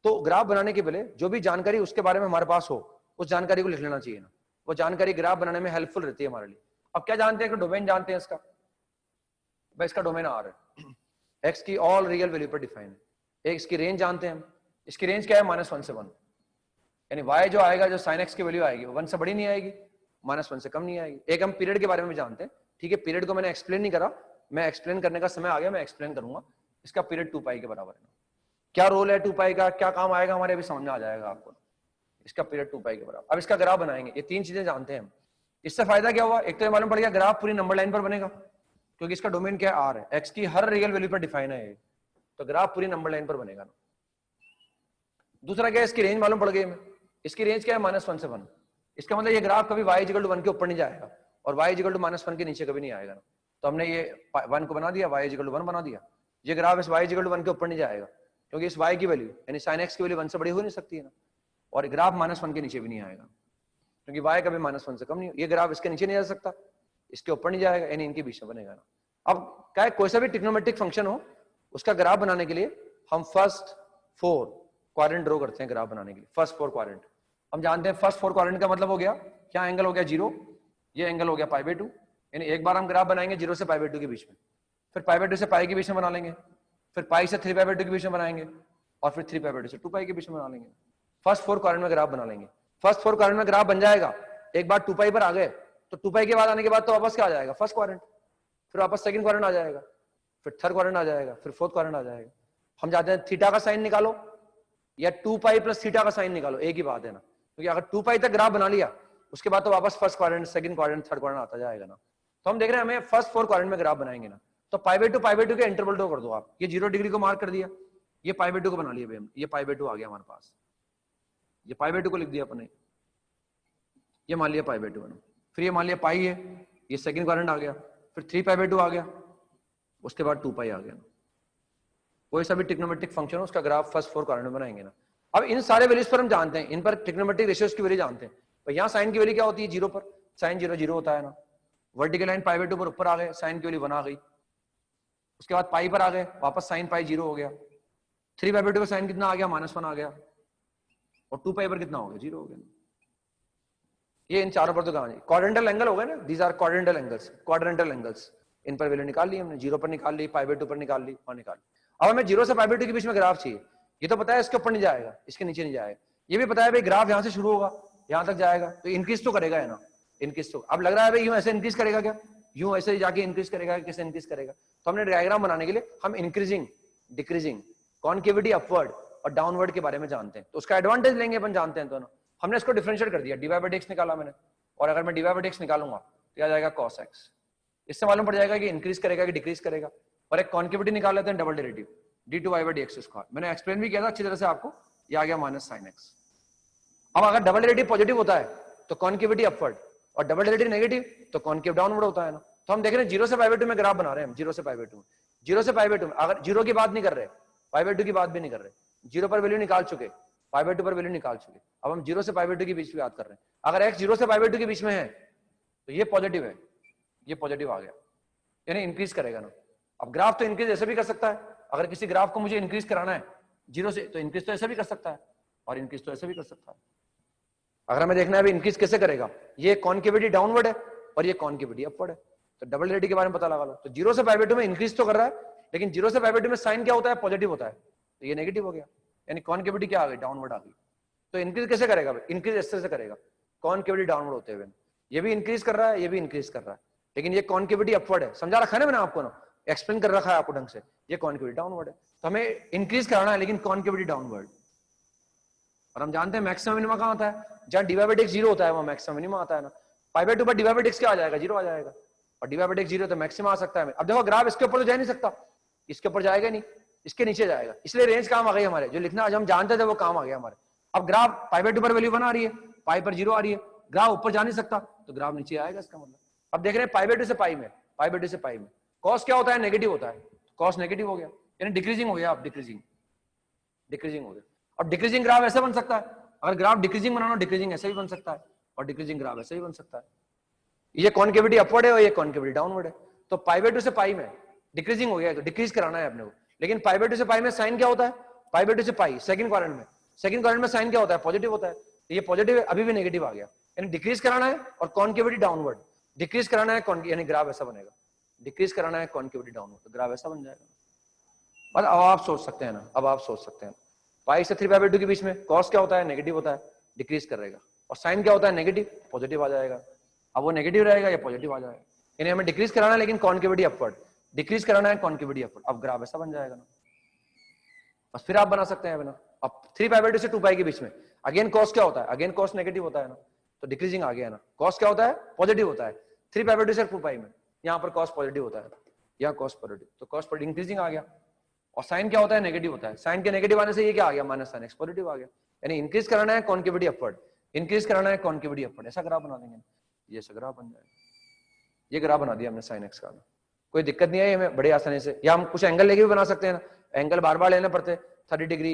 तो ग्राफ बनाने के पहले जो भी जानकारी उसके बारे में हमारे पास हो, उस जानकारी को लिख लेना चाहिए ना। वो जानकारी ग्राफ बनाने में हेल्पफुल रहती है हमारे लिए। अब क्या जानते हैं कि डोमेन जानते हैं इसका, भाई इसका डोमेन R है, x की ऑल रियल वैल्यू पर डिफाइन है। एक इसकी रेंज जानते हैं हम, इसकी रेंज क्या है, -1 से 1, यानी y जो आएगा, जो sin x की वैल्यू आएगी वो 1 से बड़ी नहीं आएगी, -1 से कम नहीं आएगी। एक हम पीरियड के बारे में जानते हैं, ठीक है, पीरियड को मैंने एक्सप्लेन नहीं करा, मैं एक्सप्लेन करने का समय आ गया, मैं एक्सप्लेन करूंगा। इसका पीरियड 2π के बराबर है। क्या रोल है 2π का, क्या काम आएगा हमारे, अभी समझ में आ जाएगा आपको। इसका पीरियड 2π के बराबर। अब इसका ग्राफ बनाएंगे, ये 3 चीजें जानते हैं हम। इससे फायदा क्या हुआ, एक तो ये मालूम पड़ गया ग्राफ पूरी नंबर लाइन पर बनेगा, क्योंकि इसका डोमेन क्या है, R है, x की हर रियल वैल्यू पर डिफाइन है, तो ग्राफ पूरी नंबर लाइन पर बनेगा ना। दूसरा क्या है, इसकी रेंज मालूम पड़ गई हमें, इसकी रेंज क्या है, -1 से 1। इसका मतलब ये ग्राफ कभी y = 1 के ऊपर नहीं जाएगा और y = -1 के नीचे कभी नहीं आएगा ना। तो हमने ये 1 को बना दिया, y = 1 बना दिया। ये ग्राफ इस y = 1 के ऊपर नहीं जाएगा, क्योंकि इस y की वैल्यू यानी sin x की वैल्यू 1 से बड़ी हो नहीं सकती है ना। और ग्राफ -1 के नीचे भी नहीं आएगा, क्योंकि y कभी -1 से कम नहीं। ये ग्राफ इसके नीचे नहीं जा सकता, इसके ऊपर नहीं जाएगा, यानी इनके बीच में बनेगा ना। अब क्या है, कोई सा भी ट्रिग्नोमेट्रिक फंक्शन हो, उसका ग्राफ बनाने के लिए हम फर्स्ट 4 क्वाड्रेंट ड्रॉ करते हैं ग्राफ बनाने के लिए। फर्स्ट 4 क्वाड्रेंट हम जानते हैं, फर्स्ट 4 क्वाड्रेंट का मतलब हो गया, क्या एंगल हो गया 0, ये एंगल हो गया π/2, यानी एक बार हम ग्राफ बनाएंगे 0 से π/2 के बीच में। फिर पाई बाय 2 से पाई के बीच में बना लेंगे, फिर पाई से 3 पाई बाय 2 के बीच में बनाएंगे, और फिर 3 पाई बाय 2 से 2 पाई के बीच में बना लेंगे। फर्स्ट 4 क्वाड्रेंट में ग्राफ बना लेंगे। फर्स्ट 4 क्वाड्रेंट में ग्राफ बन जाएगा, एक बार 2 पाई पर आ गए तो 2 पाई के बाद आने के बाद तो वापस क्या आ जाएगा, फर्स्ट क्वाड्रेंट, फिर वापस सेकंड क्वाड्रेंट आ जाएगा, फिर थर्ड क्वाड्रेंट आ जाएगा, फिर फोर्थ क्वाड्रेंट आ जाएगा। हम जाते हैं थीटा का साइन निकालो या 2 पाई प्लस थीटा का साइन निकालो, एक ही बात है ना, क्योंकि अगर 2 पाई तक ग्राफ बना लिया उसके बाद तो वापस first quadrant, second quadrant, third quadrant आता जाएगा ना। तो हम देख रहे हैं हमें फर्स्ट 4 क्वाड्रेंट में ग्राफ बनाएंगे ना, तो पाई बाय 2 के इंटरवल ड्रॉ कर दो आप। ये 0 डिग्री को मार्क कर दिया, ये पाई बाय 2 को बना लिया भाई, ये पाई बाय 2 आ गया हमारे पास, ये पाई बाय 2 को लिख दिया अपने, ये मान लिया पाई बाय 2 बना, फिर ये मान लिया पाई है, ये सेकंड क्वाड्रेंट आ गया, फिर 3 पाई बाय 2 आ गया, उसके बाद 2 पाई आ गया ना। कोई सा भी ट्रिग्नोमेट्रिक फंक्शन हो उसका ग्राफ फर्स्ट 4 क्वाड्रेंट में बनाएंगे ना। अब इन सारे वैल्यूज पर हम जानते हैं, इन पर ट्रिग्नोमेट्रिक रेशियोज की वैल्यू जानते हैं। तो यहाँ साइन की वैल्यू क्या होती है, 0 पर साइन 0 0 होता है ना। वर्टिकल लाइन पाई बाय 2 पर ऊपर आ गए, साइन की वैल्यू 1 आ गई, उसके बाद पाई पर आ गए, वापस साइन पाई 0 हो गया, 3 पाई बाय 2 पर साइन कितना आ गया, -1 आ गया, और 2 पाई पर कितना हो गया, 0 हो गया। ये इन चारों पर तो कहा क्वाड्रेंटल एंगल हो गए ना, these are quadrantal angles, quadrantal angles. इन पर वैल्यू निकाल ली हमने, 0 पर निकाल ली, पाई बाय 2 पर निकाल ली, और निकाल ली। अब हमें 0 से पाई बाय 2 के बीच में ग्राफ चाहिए। ये तो पता है इसके ऊपर नहीं जाएगा, इसके नीचे नहीं जाएगा, ये भी पता है भाई ग्राफ यहाँ से शुरू होगा यहाँ तक जाएगा, तो इंक्रीज तो करेगा है ना, इंक्रीज तो। अब लग रहा है भाई यूं ऐसे इंक्रीज करेगा क्या, यूं ऐसे ही जाके इंक्रीज करेगा, कैसे इंक्रीज करेगा। तो हमने डायग्राम बनाने के लिए हम इंक्रीजिंग, डिक्रीजिंग, कॉन्केविटी अपवर्ड और डाउनवर्ड के बारे में जानते हैं, तो उसका एडवांटेज लेंगे अपन, जानते हैं दोनों। हमने इसको डिफरेंशिएट कर दिया, डी बाई बाय x निकाला मैंने, और अगर मैं डी बाई बाय x निकालूंगा तो आ जाएगा cos x। इससे मालूम पड़ जाएगा कि इंक्रीज करेगा कि डिक्रीज करेगा। और एक कॉन्केविटी निकाल लेते हैं, डबल डेरिवेटिव d2y/dx²। मैंने एक्सप्लेन भी किया था अच्छी तरह से आपको, ये आ गया -sin x। अब अगर डबल डेरिवेटिव पॉजिटिव होता है तो कॉन्केविटी अपवर्ड, और डबल डेरिवेटिव नेगेटिव तो कॉन्केव डाउनवर्ड होता है ना। तो हम देख रहे हैं 0 से पाई बाय 2 में ग्राफ बना रहे हैं हम, 0 से पाई बाय 2, 0 से पाई बाय 2 में अगर 0 की बात नहीं कर रहे, पाई बाय 2 की बात भी नहीं कर रहे, 0 पर वैल्यू निकाल चुके, पाई बाय 2 पर वैल्यू निकाल चुके, अब हम 0 से पाई बाय 2 के बीच की बात कर रहे हैं। अगर x 0 से पाई बाय 2 के बीच में है तो ये पॉजिटिव है, ये पॉजिटिव आ गया, यानी इंक्रीज करेगा ना। अब ग्राफ तो इंक्रीज ऐसे भी कर सकता है, अगर किसी ग्राफ को मुझे इंक्रीज कराना है 0 से, तो इंक्रीज तो ऐसे भी कर सकता है, और इंक्रीज तो ऐसे भी कर सकता है। अगर हमें देखना है अभी इंक्रीज कैसे करेगा, ये कॉन्केविटी डाउनवर्ड है और ये कॉन्केविटी अपवर्ड है, तो डबल डेरिवेटिव के बारे में पता लगा लो। तो 0 से पाई बाय 2 में इंक्रीज तो कर रहा है, लेकिन 0 से पाई बाय 2 में साइन क्या होता है, पॉजिटिव होता है, तो ये नेगेटिव हो गया, यानी कॉन्केविटी क्या आ गई, डाउनवर्ड आ गई। तो इंक्रीज कैसे करेगा, इंक्रीज इस तरह से करेगा, कॉन्केविटी डाउनवर्ड होते हुए। ये भी इंक्रीज कर रहा है, ये भी इंक्रीज कर रहा है, लेकिन ये कॉन्केविटी अपवर्ड है। समझा रखा है ना मैंने आपको ना, एक्सप्लेन कर रखा है आपको ढंग से, ये कॉन्केविटी डाउनवर्ड है। तो हमें इंक्रीज कराना है लेकिन कॉन्केविटी डाउनवर्ड। और हम जानते हैं मैक्सिमम मिनिमा कहां होता है, जहां डी बाई बाय x 0 होता है वहां मैक्सिमम मिनिमा आता है ना। पाई बाय 2 पर डी बाई बाय x क्या आ जाएगा, 0 आ जाएगा, और डी बाई बाय x 0 तो मैक्सिमम आ सकता है। अब देखो ग्राफ इसके ऊपर तो जा नहीं सकता, इसके ऊपर जाएगा नहीं, इसके नीचे जाएगा, इसलिए रेंज काम आ गई हमारे, जो लिखना आज हम जानते थे वो काम आ गया हमारे। अब ग्राफ पाई बाय 2 पर वैल्यू 1 आ रही है, पाई पर 0 आ रही है, ग्राफ ऊपर जा नहीं सकता तो ग्राफ नीचे आएगा, इसका मतलब। अब देख रहे हैं पाई बाय 2 से पाई में, पाई बाय 2 से पाई में कॉस क्या होता है, नेगेटिव होता है, कॉस नेगेटिव हो गया, यानी डिक्रीजिंग हो गया। अब डिक्रीजिंग, डिक्रीजिंग हो गया। अब डिक्रीजिंग ग्राफ ऐसे बन सकता है, अगर ग्राफ डिक्रीजिंग बनाना, डिक्रीजिंग ऐसे भी बन सकता है, और डिक्रीजिंग ग्राफ ऐसे भी बन सकता है। ये कॉन्केविटी अपवर्ड है और ये कॉन्केविटी डाउनवर्ड है। तो पाई बाय 2 से पाई में डिक्रीजिंग हो गया है, तो डिक्रीज कराना है अपने को। लेकिन पाई बाय 2 से पाई में साइन क्या होता है, पाई बाय 2 से पाई सेकंड क्वाड्रेंट में, सेकंड क्वाड्रेंट में साइन क्या होता है, पॉजिटिव होता है, तो ये पॉजिटिव है, अभी भी नेगेटिव आ गया, यानी डिक्रीज कराना है। और कॉन्केविटी डाउनवर्ड, डिक्रीज कराना है, यानी ग्राफ ऐसा बनेगा, डिक्रीज कराना है कॉन्केविटी डाउनवर्ड, तो ग्राफ ऐसा बन जाएगा। और अब आप सोच सकते हैं ना, अब आप सोच सकते हैं पाई से 3 पाई बाय 2 के बीच में कॉस क्या होता है, नेगेटिव होता है, डिक्रीज करेगा, और साइन क्या होता है, नेगेटिव, पॉजिटिव आ जाएगा। अब वो नेगेटिव रहेगा या पॉजिटिव आ जाएगा, यानी हमें डिक्रीज कराना है लेकिन कॉन्केविटी अपवर्ड, डिक्रीज कराना है कॉन्केविटी अपवर्ड। अब ग्राफ ऐसा बन जाएगा ना, बस फिर आप बना सकते हैं ना। अब 3 पाई बाय 2 से 2 पाई के बीच में अगेन कॉस क्या होता है, अगेन कॉस नेगेटिव होता है ना, तो डिक्रीजिंग आ गया ना। कॉस क्या होता है, पॉजिटिव होता है, 3 पाई बाय 2 से 2 पाई में यहाँ पर कॉस पॉजिटिव होता है, यहाँ कॉस पॉजिटिव, तो कॉस पर इंक्रीजिंग आ गया। और साइन क्या होता है, नेगेटिव होता है, साइन के नेगेटिव आने से ये क्या आ गया, -sin x, पॉजिटिव आ गया। यानी इंक्रीज कराना है कॉन्केविटी अपवर्ड, इंक्रीज कराना है कॉन्केविटी अपवर्ड, ऐसा ग्राफ बना देंगे, ये ऐसा ग्राफ बन जाएगा। ये ग्राफ बना दिया हमने sin x का, कोई दिक्कत नहीं है हमें, बड़े आसानी से। या हम कुछ एंगल लेके भी बना सकते हैं ना, एंगल बार बार लेने पड़ते, 30 डिग्री,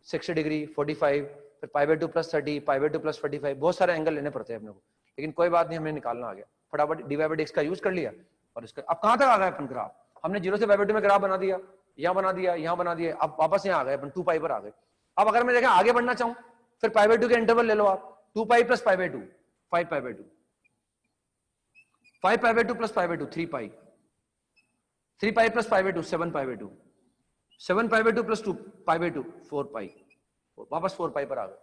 60 डिग्री, 45, फिर पाई बाय 2 + 30, पाई बाय 2 + 45, बहुत सारे एंगल लेने पड़ते हैं अपने को, लेकिन कोई बात नहीं, हमें निकालना आ गया फटाफट। डी बाई बाय x का यूज कर लिया, और इसका अब कहां तक आ गए अपन ग्राफ, हमने 0 से पाई बाय 2 में ग्राफ बना दिया, यहाँ बना दिया, यहाँ बना दिया, अब वापस यहाँ आ गए अपन 2 पाई पर आ गए। अब अगर मैं देखा आगे बढ़ना चाहूं, फिर पाई बाय 2 के इंटरवल ले लो आप, 2 पाई + pi by 2, 5 pi by 2, 5 pi by 2 + pi by 2, 3 pi, 3 pi plus pi by 2 7 pi by 2, 7 pi by 2 plus 2 pi by 2 4 पाई, वापस 4 पाई पर आ गए।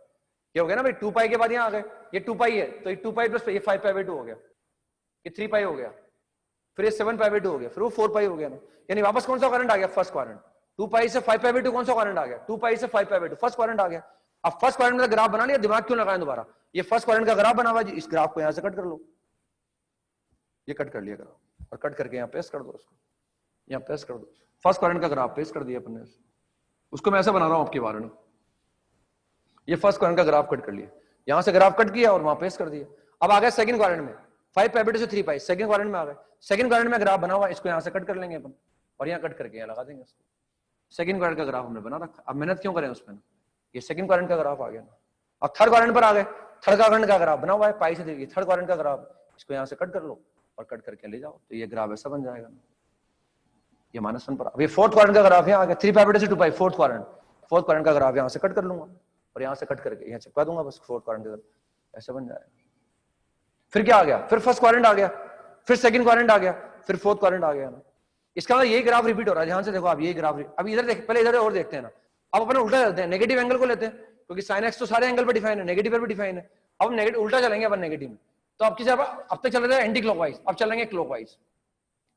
ये हो गया ना भाई, 2 पाई के बाद यहाँ आ गए, ये 2 पाई है तो ये 2 पाई प्लस ये 5 पाई बाई 2 हो गया, ये 3 पाई हो गया, फिर ये 7 पाई बाई 2 हो गया, फिर वो 4 पाई हो गया ना। यानी वापस कौन सा क्वाड्रेंट आ गया? First quadrant. 2 पाई से 5 पाई बाई 2 कौन सा क्वाड्रेंट आ गया? 2 पाई से 5 पाई बाई 2 फर्स्ट क्वाड्रेंट आ गया। अब फर्स्ट क्वाड्रेंट का ग्राफ बना लिया, दिमाग क्यों लगाएं दोबारा? ये फर्स्ट क्वाड्रेंट का ग्राफ बना हुआ है, इस ग्राफ को यहां से कट कर लो, ये कट कर लिया ग्राफ, और कट करके यहाँ पेस्ट कर दो, उसको यहाँ पेस्ट कर दो। फर्स्ट क्वाड्रेंट का ग्राफ पेस्ट कर दिया अपन ने, उसको मैं ऐसा बना रहा हूं आपके बारे में। ये फर्स्ट क्वाड्रेंट का ग्राफ कट कर लिया, यहां से ग्राफ कट किया और वहां पेस्ट कर दिया। अब आ गए सेकंड क्वाड्रेंट में, 5 पाई बाई 2 से 3 पाई, सेकंड क्वाड्रेंट में आ गए। सेकंड क्वाड्रेंट में ग्राफ बना हुआ, इसको यहां से कट कर लेंगे अपन, और यहाँ कट करके यहाँ लगा देंगे इसको। सेकंड क्वाड्रेंट का ग्राफ हमने बना रखा, अब मेहनत क्यों करें उसमें, ये सेकंड क्वाड्रेंट का ग्राफ आ गया ना। अब थर्ड क्वाड्रेंट पर आ गए, थर्ड क्वाड्रेंट का ग्राफ बना हुआ है पाई से, देखिए थर्ड क्वाड्रेंट का ग्राफ, इसको यहाँ से कट कर लो और कट करके ले जाओ, तो ये ग्राफ ऐसा बन जाएगा ना, ये -1 पर। अब ये फोर्थ क्वाड्रेंट का ग्राफ यहाँ आ गया, 3 पाई बाई 2 से 2 पाई, फोर्थ क्वाड्रेंट का ग्राफ यहाँ से कट कर लूंगा और यहाँ से कट करके यहाँ चिपका दूंगा, बस फोर्थ क्वाड्रेंट का ग्राफ ऐसा बन जाएगा। फिर क्या आ गया? फिर फर्स्ट क्वाड्रेंट आ गया, फिर सेकंड क्वाड्रेंट आ गया, फिर फोर्थ क्वाड्रेंट आ गया ना। इसका मतलब यही ग्राफ रिपीट हो रहा है, ध्यान से देखो आप, यही ग्राफ। अभी इधर देख, पहले इधर और देखते हैं ना। अब अपन उल्टा चलते हैं, नेगेटिव एंगल को लेते हैं, क्योंकि साइन एक्स तो सारे एंगल पर डिफाइन है, नेगेटिव पर भी डिफाइन है। अब नेगेटिव उल्टा चलेंगे अपन नेगेटिव में, तो अब किस अब तक चल रहे थे एंटी क्लॉकवाइज, अब चलेंगे क्लॉकवाइज।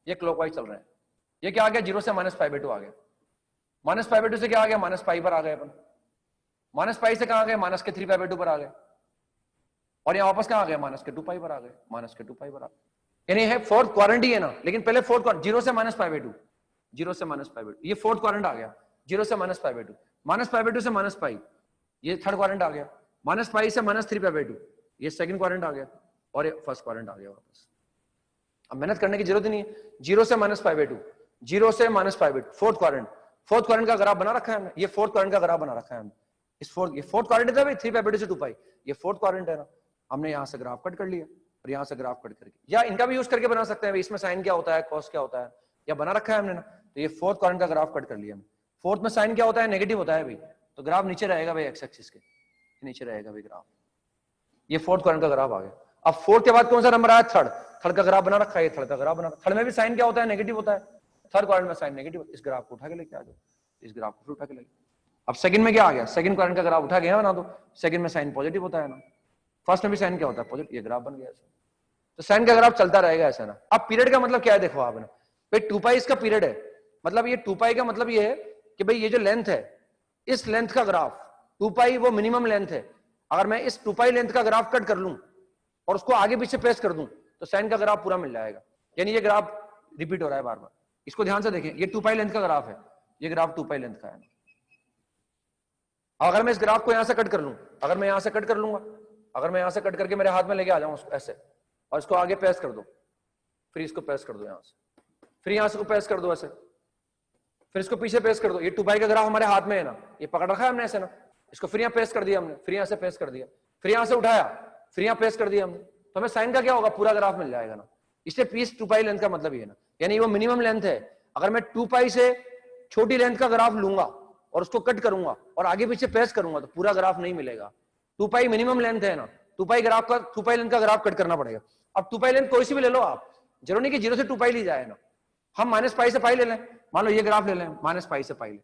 ये क्लॉकवाइज चल रहे हैं। ये क्या आ गया? 0 से -π/2 आ गया, -π/2 से क्या आ गया? -π पर आ गए अपन, -π से कहां आ गए? -3 π/2 पर आ गए, और यहाँ वापस कहां आ गए? -2 पाई पर आ गए, -2 पाई पर आ गए। यानी है फोर्थ क्वाड्रेंट ही है ना, लेकिन पहले फोर्थ क्वाड्रेंट 0 से -π/2, 0 से -π/2, ये फोर्थ क्वाड्रेंट आ गया, 0 से -π/2, -π/2 से -π, ये थर्ड क्वाड्रेंट आ गया, -π से -3 π/2, ये सेकंड क्वाड्रेंट आ गया, और ये फर्स्ट क्वाड्रेंट आ गया वापस। अब मेहनत करने की जरूरत ही नहीं है, 0 से -π/2, 0 से -π/2, फोर्थ क्वाड्रेंट का ग्राफ बना रखा है हमने, ये फोर्थ क्वाड्रेंट का ग्राफ बना रखा है हमने। ये फोर्थ क्वाड्रेंट है भाई, 3 π/2 से 2 पाई, ये फोर्थ क्वाड्रेंट है ना। हमने यहाँ से ग्राफ कट कर लिया और यहाँ से ग्राफ कट करके, या इनका भी यूज करके बना सकते हैं, इसमें साइन क्या होता है, कॉस क्या होता है, या बना रखा है हमने ना। तो ये फोर्थ क्वाड्रेंट का ग्राफ कट कर लिया हमने। फोर्थ में साइन क्या होता है? नेगेटिव होता है भाई, तो ग्राफ नीचे रहेगा भाई, एक्स एक्सिस के नीचे रहेगा भाई ग्राफ। ये फोर्थ क्वाड्रेंट का ग्राफ आ गया। अब फोर्थ के बाद कौन सा नंबर आया? थर्ड का ग्राफ बना रखा है, थर्ड का ग्राफ बना, थर्ड में भी साइन क्या होता है? नेगेटिव होता है, थर्ड क्वाड्रेंट में साइन नेगेटिव। इस ग्राफ को उठा के लेके आ जाओ, इस ग्राफ को उठा के लेके। अब सेकंड में क्या आ गया? सेकंड क्वाड्रेंट का ग्राफ उठा के बना दो, सेकंड में साइन पॉजिटिव होता है ना, फर्स्ट में भी साइन क्या होता है? पॉजिटिव। ये ग्राफ बन गया ऐसा, तो साइन का ग्राफ चलता रहेगा ऐसा ना। अब पीरियड का मतलब क्या है? देखो आपने भाई 2 पाई इसका पीरियड है, मतलब ये 2 पाई का मतलब ये है कि भाई ये जो लेंथ है, इस लेंथ का ग्राफ 2 पाई वो मिनिमम लेंथ है। अगर मैं इस 2 पाई लेंथ का ग्राफ कट कर लूं और उसको आगे पीछे पेस्ट कर दूं तो साइन का ग्राफ पूरा मिल जाएगा। यानी ये ग्राफ रिपीट हो रहा है बार बार, इसको ध्यान से देखें। ये 2 पाई लेंथ का ग्राफ है, ये ग्राफ 2 पाई लेंथ का है। अगर मैं इस ग्राफ को यहां से कट कर लूं, अगर मैं यहां से कट कर लूंगा, अगर मैं यहां से कट करके मेरे हाथ में लेके आ जाऊं उसको ऐसे, और इसको आगे पेस्ट कर दो, फिर इसको पेस्ट कर दो यहां से, फिर यहां से को पेस्ट कर दो ऐसे, फिर इसको पीछे पेस्ट कर दो। ये 2 पाई का ग्राफ हमारे हाथ में है ना, ये पकड़ रखा है हमने ऐसे ना, इसको फिर यहाँ पेस्ट कर दिया हमने, फिर यहाँ से पेस्ट कर दिया, फिर यहाँ से उठाया, फिर यहाँ पेस्ट कर दिया हमने, तो हमें साइन का क्या होगा? पूरा ग्राफ मिल जाएगा ना। इसलिए पीस 2 पाई लेंथ का मतलब ये ना, यानी वो मिनिमम लेंथ है। अगर मैं 2 पाई से छोटी लेंथ का ग्राफ लूंगा और उसको कट करूंगा और आगे पीछे पेस्ट करूंगा तो पूरा ग्राफ नहीं मिलेगा। 2 पाई मिनिमम लेंथ है ना, 2 पाई लेंथ का ग्राफ कट करना पड़ेगा। अब 2 पाई लेंथ कोई सी भी ले लो आप, जरूरी नहीं कि 0 से 2 पाई ली जाए ना। हम -π से पाई ले लें, मान लो ये ग्राफ ले लें, -π से पाई ले,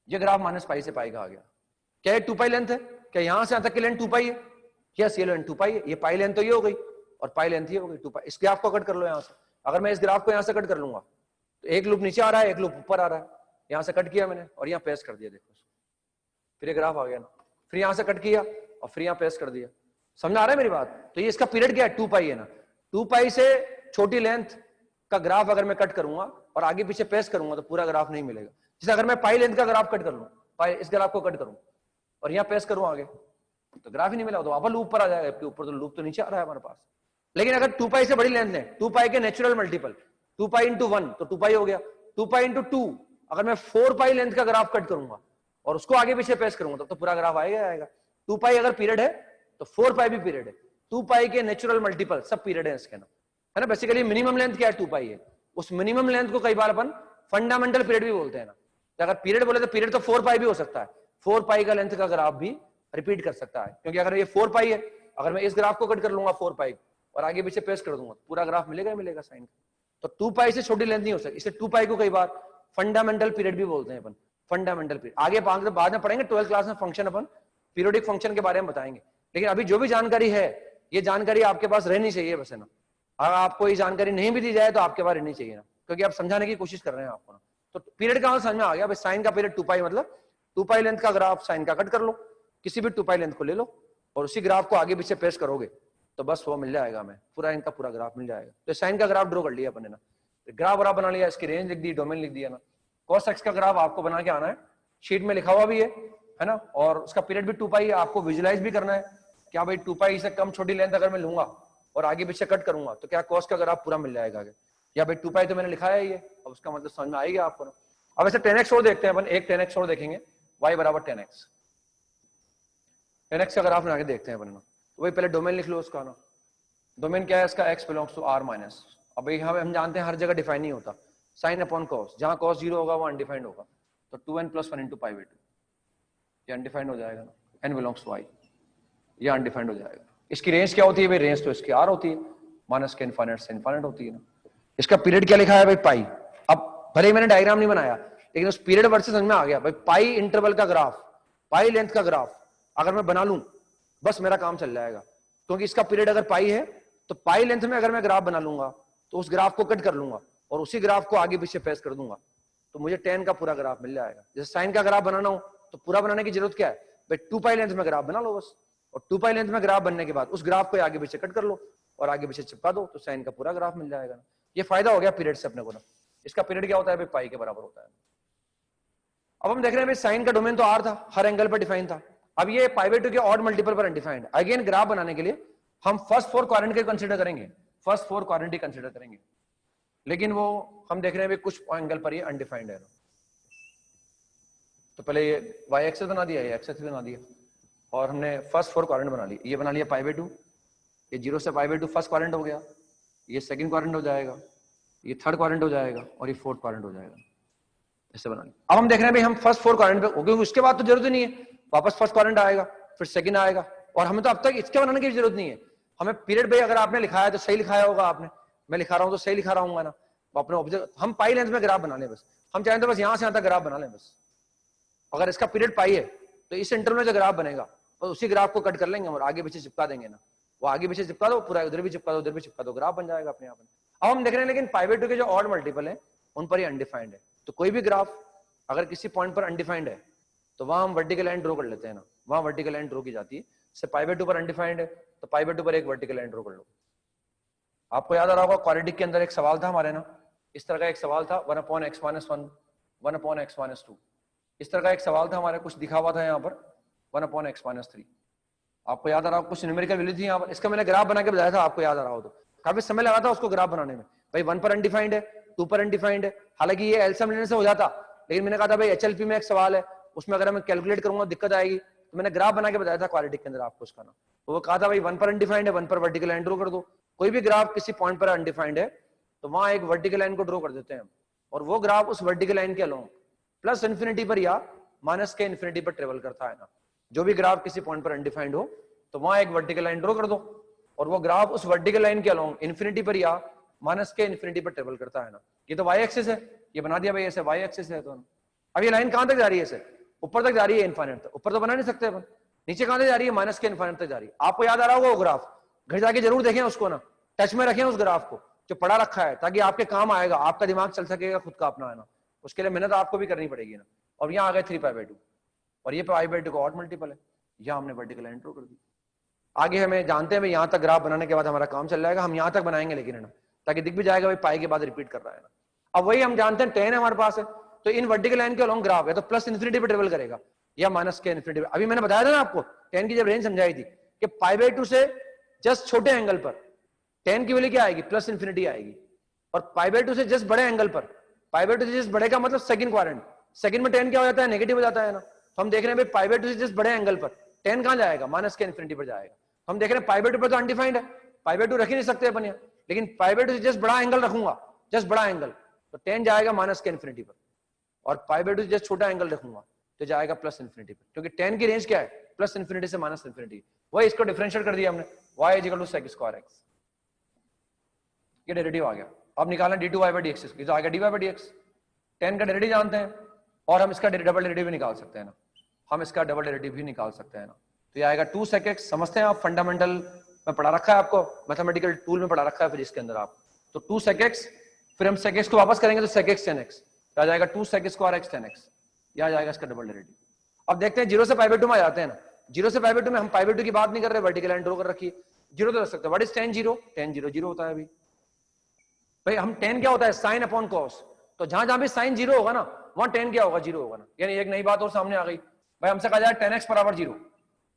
ये ग्राफ -π से पाई का आ गया। क्या ये 2 पाई लेंथ है? क्या यहां से यहां तक की लेंथ 2 पाई है? यस, ये लेंथ 2 पाई है। ये पाई लेंथ तो ये हो गई और पाई लेंथ ये हो गई 2 पाई। इस ग्राफ को कट कर लो यहां से। अगर मैं इस ग्राफ को यहां से कट कर लूंगा तो एक लूप नीचे आ रहा है, एक लूप ऊपर आ रहा है। यहां से कट किया मैंने और यहाँ पेस्ट कर दिया, देखो फिर ये ग्राफ आ गया ना। फिर यहां से कट किया और फिर यहाँ पेस्ट कर दिया। समझ आ रहा है मेरी बात? तो ये इसका पीरियड क्या है? 2 पाई है ना। 2 पाई से छोटी लेंथ का ग्राफ अगर मैं कट करूंगा और आगे पीछे पेस्ट करूंगा तो पूरा ग्राफ नहीं मिलेगा। जैसे अगर मैं पाई लेंथ का ग्राफ कट कर लूं, पाई इस ग्राफ को कट करूं और यहाँ पेस्ट करूं आगे तो ग्राफ ही नहीं मिला, तो वापस लूप पर आ जाएगा। इसके ऊपर तो लूप तो नीचे आ रहा है हमारे पास। लेकिन अगर 2 पाई से बड़ी लेंथ है, 2 पाई के नेचुरल मल्टीपल 2 पाई इंटू 1 तो 2 पाई हो गया। 2 पाई इंटू 2 अगर मैं 4 पाई लेंथ का ग्राफ कट करूंगा और उसको आगे पीछे पेस्ट करूंगा तो पूरा ग्राफ आएगा। 2 पाई अगर पीरियड है तो 4 पाई भी पीरियड है। 2 पाई के नेचुरल मल्टीपल सब पीरियड है इसके ना, है ना। बेसिकली मिनिमम लेंथ क्या है? 2 पाई है। उस मिनिमम लेंथ को कई बार अपन फंडामेंटल पीरियड भी बोलते हैं ना। तो अगर पीरियड बोले तो पीरियड तो 4 पाई भी हो सकता है। 4 पाई का लेंथ का ग्राफ भी रिपीट कर सकता है, क्योंकि अगर ये 4 पाई है, अगर मैं इस ग्राफ को कट कर लूंगा 4 पाई और आगे पीछे पेस्ट कर दूंगा पूरा ग्राफ मिलेगा ही मिलेगा साइन। तो 2 पाई से छोटी लेंथ नहीं हो सकती, इसलिए 2 पाई को कई बार फंडामेंटल पीरियड भी बोलते हैं अपन, फंडामेंटल पीरियड। आगे बाद में पढ़ेंगे 12th क्लास में फंक्शन, अपन पीरियोडिक फंक्शन के बारे में बताएंगे। लेकिन अभी जो भी जानकारी है, ये जानकारी आपके पास रहनी चाहिए बस, है ना। अगर आपको ये जानकारी नहीं भी दी जाए तो आपके पास रहनी चाहिए ना, क्योंकि आप समझाने की कोशिश कर रहे हैं आपको ना। तो पीरियड का समझ में आ गया भाई, साइन का पीरियड 2 पाई, मतलब 2 पाई लेंथ का ग्राफ साइन का कट कर लो, किसी भी 2 पाई लेंथ को ले लो और उसी ग्राफ को आगे पीछे पेश करोगे तो बस वो मिल जाएगा, हमें पूरा इनका पूरा ग्राफ मिल जाएगा। तो साइन का ग्राफ ड्रॉ कर लिया अपन ने ना, ग्राफ बना लिया, इसकी रेंज लिख दी, डोमेन लिख दिया ना। कॉस एक्स का ग्राफ आपको बना के आना है, शीट में लिखा हुआ भी है ना, और उसका पीरियड भी 2 पाई आपको विजुलाइज भी करना है। क्या भाई 2 पाई से कम छोटी लेंथ अगर मैं लूंगा और आगे पीछे कट करूंगा तो क्या कॉस का ग्राफ पूरा मिल जाएगा आगे, या भाई 2 पाई तो मैंने लिखा है ये, अब उसका मतलब समझ में आएगा आपको ना। अब ऐसे 10x और देखते हैं अपन, एक 10x और देखेंगे, y बराबर 10x, 10x का ग्राफ बना के देखते हैं अपन ना। तो भाई पहले डोमेन लिख लो उसका ना, डोमेन क्या है इसका, x belongs to r minus. अब भाई हम जानते हैं हर जगह डिफाइन नहीं होता, साइन अपॉन कॉस, जहां कॉस 0 होगा वो अनडिफाइंड होगा, तो 2n + 1 × π/2 ये अनडिफाइंड हो जाएगा ना, n बिलोंग्स टू i ये अनडिफाइंड हो जाएगा। इसकी रेंज क्या होती है भाई, रेंज तो इसकी r होती है, माइनस के इनफाइनाइट से इनफाइनाइट होती है ना। इसका पीरियड क्या लिखा है भाई, पाई। अब भले ही मैंने डायग्राम नहीं बनाया लेकिन उस पीरियड वर्ड से समझ में आ गया भाई, पाई इंटरवल का ग्राफ, पाई लेंथ का ग्राफ अगर मैं बना लूं बस मेरा काम चल जाएगा, क्योंकि इसका पीरियड अगर पाई है तो पाई लेंथ में अगर मैं ग्राफ बना लूंगा तो उस ग्राफ को कट कर लूंगा और उसी ग्राफ को आगे पीछे पेश कर दूंगा तो मुझे tan का पूरा ग्राफ मिल जाएगा। जैसे साइन का ग्राफ बनाना हो तो पूरा बनाने की जरूरत क्या है भाई, 2 पाई लेंथ में ग्राफ बना लो बस, और 2 पाई लेंथ में ग्राफ बनने के बाद उस ग्राफ को आगे पीछे कट कर लो और आगे पीछे चिपका दो तो साइन का पूरा ग्राफ मिल जाएगा ना। ये फायदा हो गया पीरियड से अपने को ना। इसका पीरियड क्या होता है भाई, पाई के बराबर होता है। अब हम देख रहे हैं भाई साइन का डोमेन तो r था, हर एंगल पर डिफाइन था। अब ये π/2 के ऑड मल्टीपल पर अनडिफाइंड। अगेन ग्राफ बनाने के लिए हम फर्स्ट 4 क्वाड्रेंट के कंसीडर करेंगे, फर्स्ट 4 क्वाड्रेंट ही कंसीडर करेंगे, लेकिन वो हम देख रहे हैं भाई कुछ एंगल पर ये अनडिफाइंड है। तो पहले ये y एक्सिस बना दिया, ये x एक्सिस बना दिया और हमने फर्स्ट 4 क्वाड्रेंट बना लिए। ये बना लिया π/2, ये 0 से π/2 फर्स्ट क्वाड्रेंट हो गया, ये सेकंड क्वाड्रेंट हो जाएगा, ये थर्ड क्वाड्रेंट हो जाएगा और ये फोर्थ क्वाड्रेंट हो जाएगा। ऐसे बना लिया। अब हम देख रहे हैं भाई हम फर्स्ट 4 क्वाड्रेंट पे, क्योंकि उसके बाद तो जरूरत ही नहीं है, वापस फर्स्ट क्वाड्रेंट आएगा फिर सेकंड आएगा, और हमें तो अब तक इसके बनाने की जरूरत नहीं है। हमें पीरियड भाई अगर आपने लिखा है तो सही लिखाया होगा आपने, मैं लिखा रहा हूं तो सही लिखा रहा हूँ ना। अपने ऑब्जेक्ट हम पाई लेंथ में ग्राफ बना लें बस, हम चाहें तो बस यहां से यहां तक ग्राफ बना लें बस। अगर इसका पीरियड पाई है तो इस इंटरवल में जो ग्राफ बनेगा तो उसी ग्राफ को कट कर लेंगे और आगे पीछे चिपका देंगे ना, वो आगे पीछे चिपका दो, पूरा उधर भी चिपका दो, उधर भी चिपका दो, ग्राफ बन जाएगा अपने आप में। अब हम देख रहे हैं लेकिन π/2 के जो ऑड मल्टीपल है उन पर ही अनडिफाइंड है। तो कोई भी ग्राफ अगर किसी पॉइंट पर अनडिफाइंड है तो वहां हम वर्टिकल लाइन ड्रॉ कर लेते हैं ना, वहां वर्टिकल लाइन ड्रॉ की जाती है। जैसे π/2 पर अनडिफाइंड है तो π/2 पर एक वर्टिकल लाइन ड्रॉ कर लो। आपको याद आ रहा होगा क्वाड्रेटिक के अंदर एक सवाल था हमारे ना, इस तरह का एक सवाल था 1/x - 1 1/x - 2, इस तरह का एक सवाल था हमारे, कुछ दिखा हुआ था यहाँ पर 1/x - 3। आपको याद आ रहा हो, कुछ न्यूमेरिकल वैल्यू थी यहाँ पर, इसका मैंने ग्राफ बना के बताया था, आपको याद आ रहा हो तो। काफी समय लगा था उसको ग्राफ बनाने में भाई, 1 पर अनडिफाइंड है, 2 पर अनडिफाइंड है, हालांकि ये एलसीएम लेने से हो जाता, लेकिन मैंने कहा था भाई एचएलपी में एक सवाल है उसमें अगर मैं कैलकुलेट करूंगा दिक्कत आएगी, तो मैंने ग्राफ बना के बताया था क्वाड्रेटिक के अंदर आपको उसका ना। तो वो कहा था भाई 1 पर अनडिफाइंड है, 1 पर वर्टिकल लाइन ड्रॉ कर दो। कोई भी ग्राफ किसी पॉइंट पर अनडिफाइंड है तो वहां एक वर्टिकल लाइन को ड्रॉ कर देते हैं और वो ग्राफ उस वर्टिकल लाइन के अलोंग प्लस इन्फिनिटी पर या माइनस के इन्फिनिटी पर ट्रेवल करता है ना। जो भी ग्राफ किसी पॉइंट पर अनडिफाइंड हो तो वहां एक वर्टिकल लाइन ड्रॉ कर दो और वो ग्राफ उस वर्टिकल लाइन के अलोंग इन्फिनिटी पर या माइनस के इन्फिनिटी पर ट्रेवल करता है ना। ये तो वाई एक्सिस है, ये बना दिया भाई ऐसे वाई एक्सिस है। तो अब ये लाइन कहां तक जा रही है, ऐसे ऊपर तक जा रही है इनफाइनाइट तक, ऊपर तो बना नहीं सकते अपन, नीचे कहां तक जा रही है, माइनस के इनफाइनाइट तक जा रही है। आपको याद आ रहा होगा वो ग्राफ, घर जाके जरूर देखें उसको ना, टच में रखें उस ग्राफ को जो पढ़ा रखा है, ताकि आपके काम आएगा, आपका दिमाग चल सकेगा खुद का अपना है ना। उसके लिए मेहनत आपको भी करनी पड़ेगी ना। और यहाँ आ गए 3π/2 और ये π/2 का ऑड मल्टीपल है, यहाँ हमने वर्टिकल लाइन ड्रॉ कर दी। आगे हमें जानते हैं यहाँ तक ग्राफ बनाने के बाद हमारा काम चल जाएगा, हम यहाँ तक बनाएंगे लेकिन है ना, ताकि दिख भी जाएगा भाई पाई के बाद रिपीट कर रहा है ना। अब वही हम जानते हैं 10 हमारे पास है, तो इन वर्टिकल लाइन के अलोंग ग्राफ है तो प्लस इन्फिनिटी पे ट्रेवल करेगा या माइनस के इन्फिनिटी पे। अभी मैंने बताया था ना आपको 10 की जब रेंज समझाई थी कि π/2 से जस्ट छोटे एंगल पर 10 की वैल्यू क्या आएगी, प्लस इन्फिनिटी आएगी, और π/2 से जस्ट बड़े एंगल पर, π/2 से जस्ट बड़े का मतलब सेकंड क्वाड्रेंट, सेकंड में 10 क्या हो जाता है, नेगेटिव हो जाता है ना। तो हम देख रहे हैं भाई π/2 से जस्ट बड़े एंगल पर 10 कहां जाएगा, माइनस के इन्फिनिटी पर जाएगा। हम देख रहे हैं π/2 पर तो अनडिफाइंड है, π/2 रख ही नहीं सकते अपन यहाँ, लेकिन π/2 से जस्ट बड़ा एंगल रखूंगा, जस्ट बड़ा एंगल, तो 10 जाएगा माइनस के इन्फिनिटी पर, और π/2 से जस्ट छोटा एंगल रखूंगा तो जाएगा प्लस इन्फिनिटी पर, क्योंकि 10 की रेंज क्या है, प्लस इन्फिनिटी से माइनस इन्फिनिटी। वही इसको डिफरेंशिएट कर दिया हमने, y = sec² x, ये डेरिवेटिव आ गया। अब निकालना d2y/dx, ये तो आएगा dy/dx। tan का डेरिवेटिव जानते हैं और हम इसका डबल डेरिवेटिव भी निकाल सकते हैं ना, हम इसका डबल डेरिवेटिव भी निकाल सकते हैं ना। तो ये आएगा 2 sec x, समझते हैं आप, फंडामेंटल में पढ़ा रखा है आपको, मैथमेटिकल टूल में पढ़ा रखा है फिर इसके अंदर आप। तो 2 sec x, फिर हम sec x को वापस करेंगे तो sec x tan x, आ जाएगा 2 sec square x tan x, यह आ जाएगा इसका डबल डेरिवेटिव। अब देखते हैं 0 से π/2 में आ जाते हैं ना। 0 से π/2 में हम π/2 की बात नहीं कर रहे, वर्टिकल लाइन ड्रॉ कर रखी है, 0 तो रख सकते हैं। What is tan 0? tan 0 0 होता है अभी भाई। हम tan क्या होता है, sin अपॉन cos, तो जहां जहां भी sin 0 होगा ना वहां tan क्या होगा, 0 होगा ना। यानी एक नई बात और सामने आ गई भाई, हमसे कहा जाए tan x बराबर 0,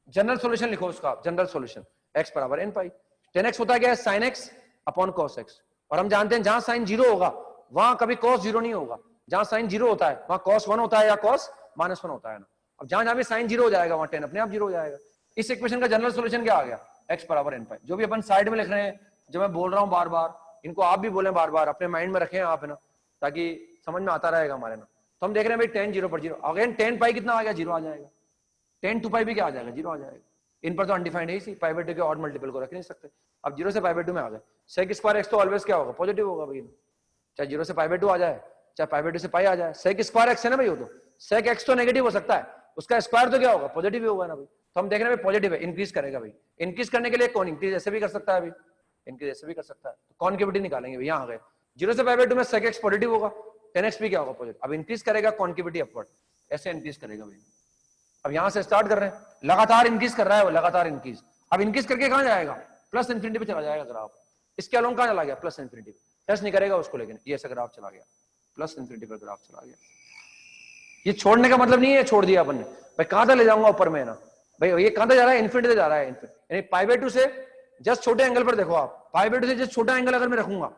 जनरल सॉल्यूशन लिखो उसका, जनरल सॉल्यूशन x बराबर n पाई। tan x होता है क्या है, sin x upon cos x, और हम जानते हैं जहां sin 0 होगा वहां कभी cos 0 नहीं होगा, जहां sin 0 होता है वहां cos 1 होता है या cos -1 होता है ना। अब जहां जहां भी sin 0 हो जाएगा वहां tan अपने आप 0 हो जाएगा। इस इक्वेशन का जनरल सॉल्यूशन क्या आ गया, x बराबर n पाई। जो भी अपन साइड में लिख रहे हैं, जो मैं बोल रहा हूं बार बार, इनको आप भी बोलें बार बार, अपने माइंड में रखें आप ना, ताकि समझ में आता रहेगा हमारे ना। तो हम देख रहे हैं भाई tan 0 पर 0, अगेन tan पाई कितना आ गया, 0 आ जाएगा। tan 2 पाई भी क्या आ जाएगा, 0 आ जाएगा। इन पर तो अनडिफाइंड है इसी, π/2 के ऑड मल्टीपल को रख नहीं सकते। अब 0 से π/2 में आ गए, sec स्क्वायर x तो ऑलवेज क्या होगा, पॉजिटिव होगा भाई, चाहे 0 से π/2 आ जाए चाहे π/2 से पाई आ जाए। sec स्क्वायर x है ना भाई, वो तो sec x तो नेगेटिव हो सकता है, उसका स्क्वायर तो क्या होगा, पॉजिटिव ही होगा ना भाई। तो हम देख रहे हैं पॉजिटिव है, इंक्रीज करेगा भाई। इंक्रीज करने के लिए कौन इंक्रीज ऐसे भी कर सकता है भाई, इंक्रीज ऐसे भी कर सकता है। तो कॉन्केविटी निकालेंगे भाई, यहाँ आ गए 0 से π/2 में sec x पॉजिटिव होगा, tan x भी क्या होगा, पॉजिटिव। अब इंक्रीज करेगा कॉन्केविटी अपवर्ड, ऐसे इंक्रीज करेगा भाई। अब यहां से स्टार्ट कर रहे हैं, लगातार इंक्रीज कर रहा है वो, लगातार इंक्रीज। अब इंक्रीज करके कहां जाएगा, प्लस इन्फिनिटी पे चला जाएगा ग्राफ। इसके अलोंग कहां चला गया, प्लस इन्फिनिटी पे, टच नहीं करेगा उसको, लेकिन ये ऐसा ग्राफ चला गया, प्लस इन्फिनिटी पर ग्राफ चला गया। ये छोड़ने का मतलब नहीं है छोड़ दिया अपन ने भाई, कहां तक ले जाऊंगा ऊपर में ना भाई, ये कहां तक जा रहा है, इन्फिनिटी जा रहा है। यानी π/2 से जस्ट छोटे एंगल पर देखो आप, π/2 से जस्ट छोटा एंगल अगर मैं रखूंगा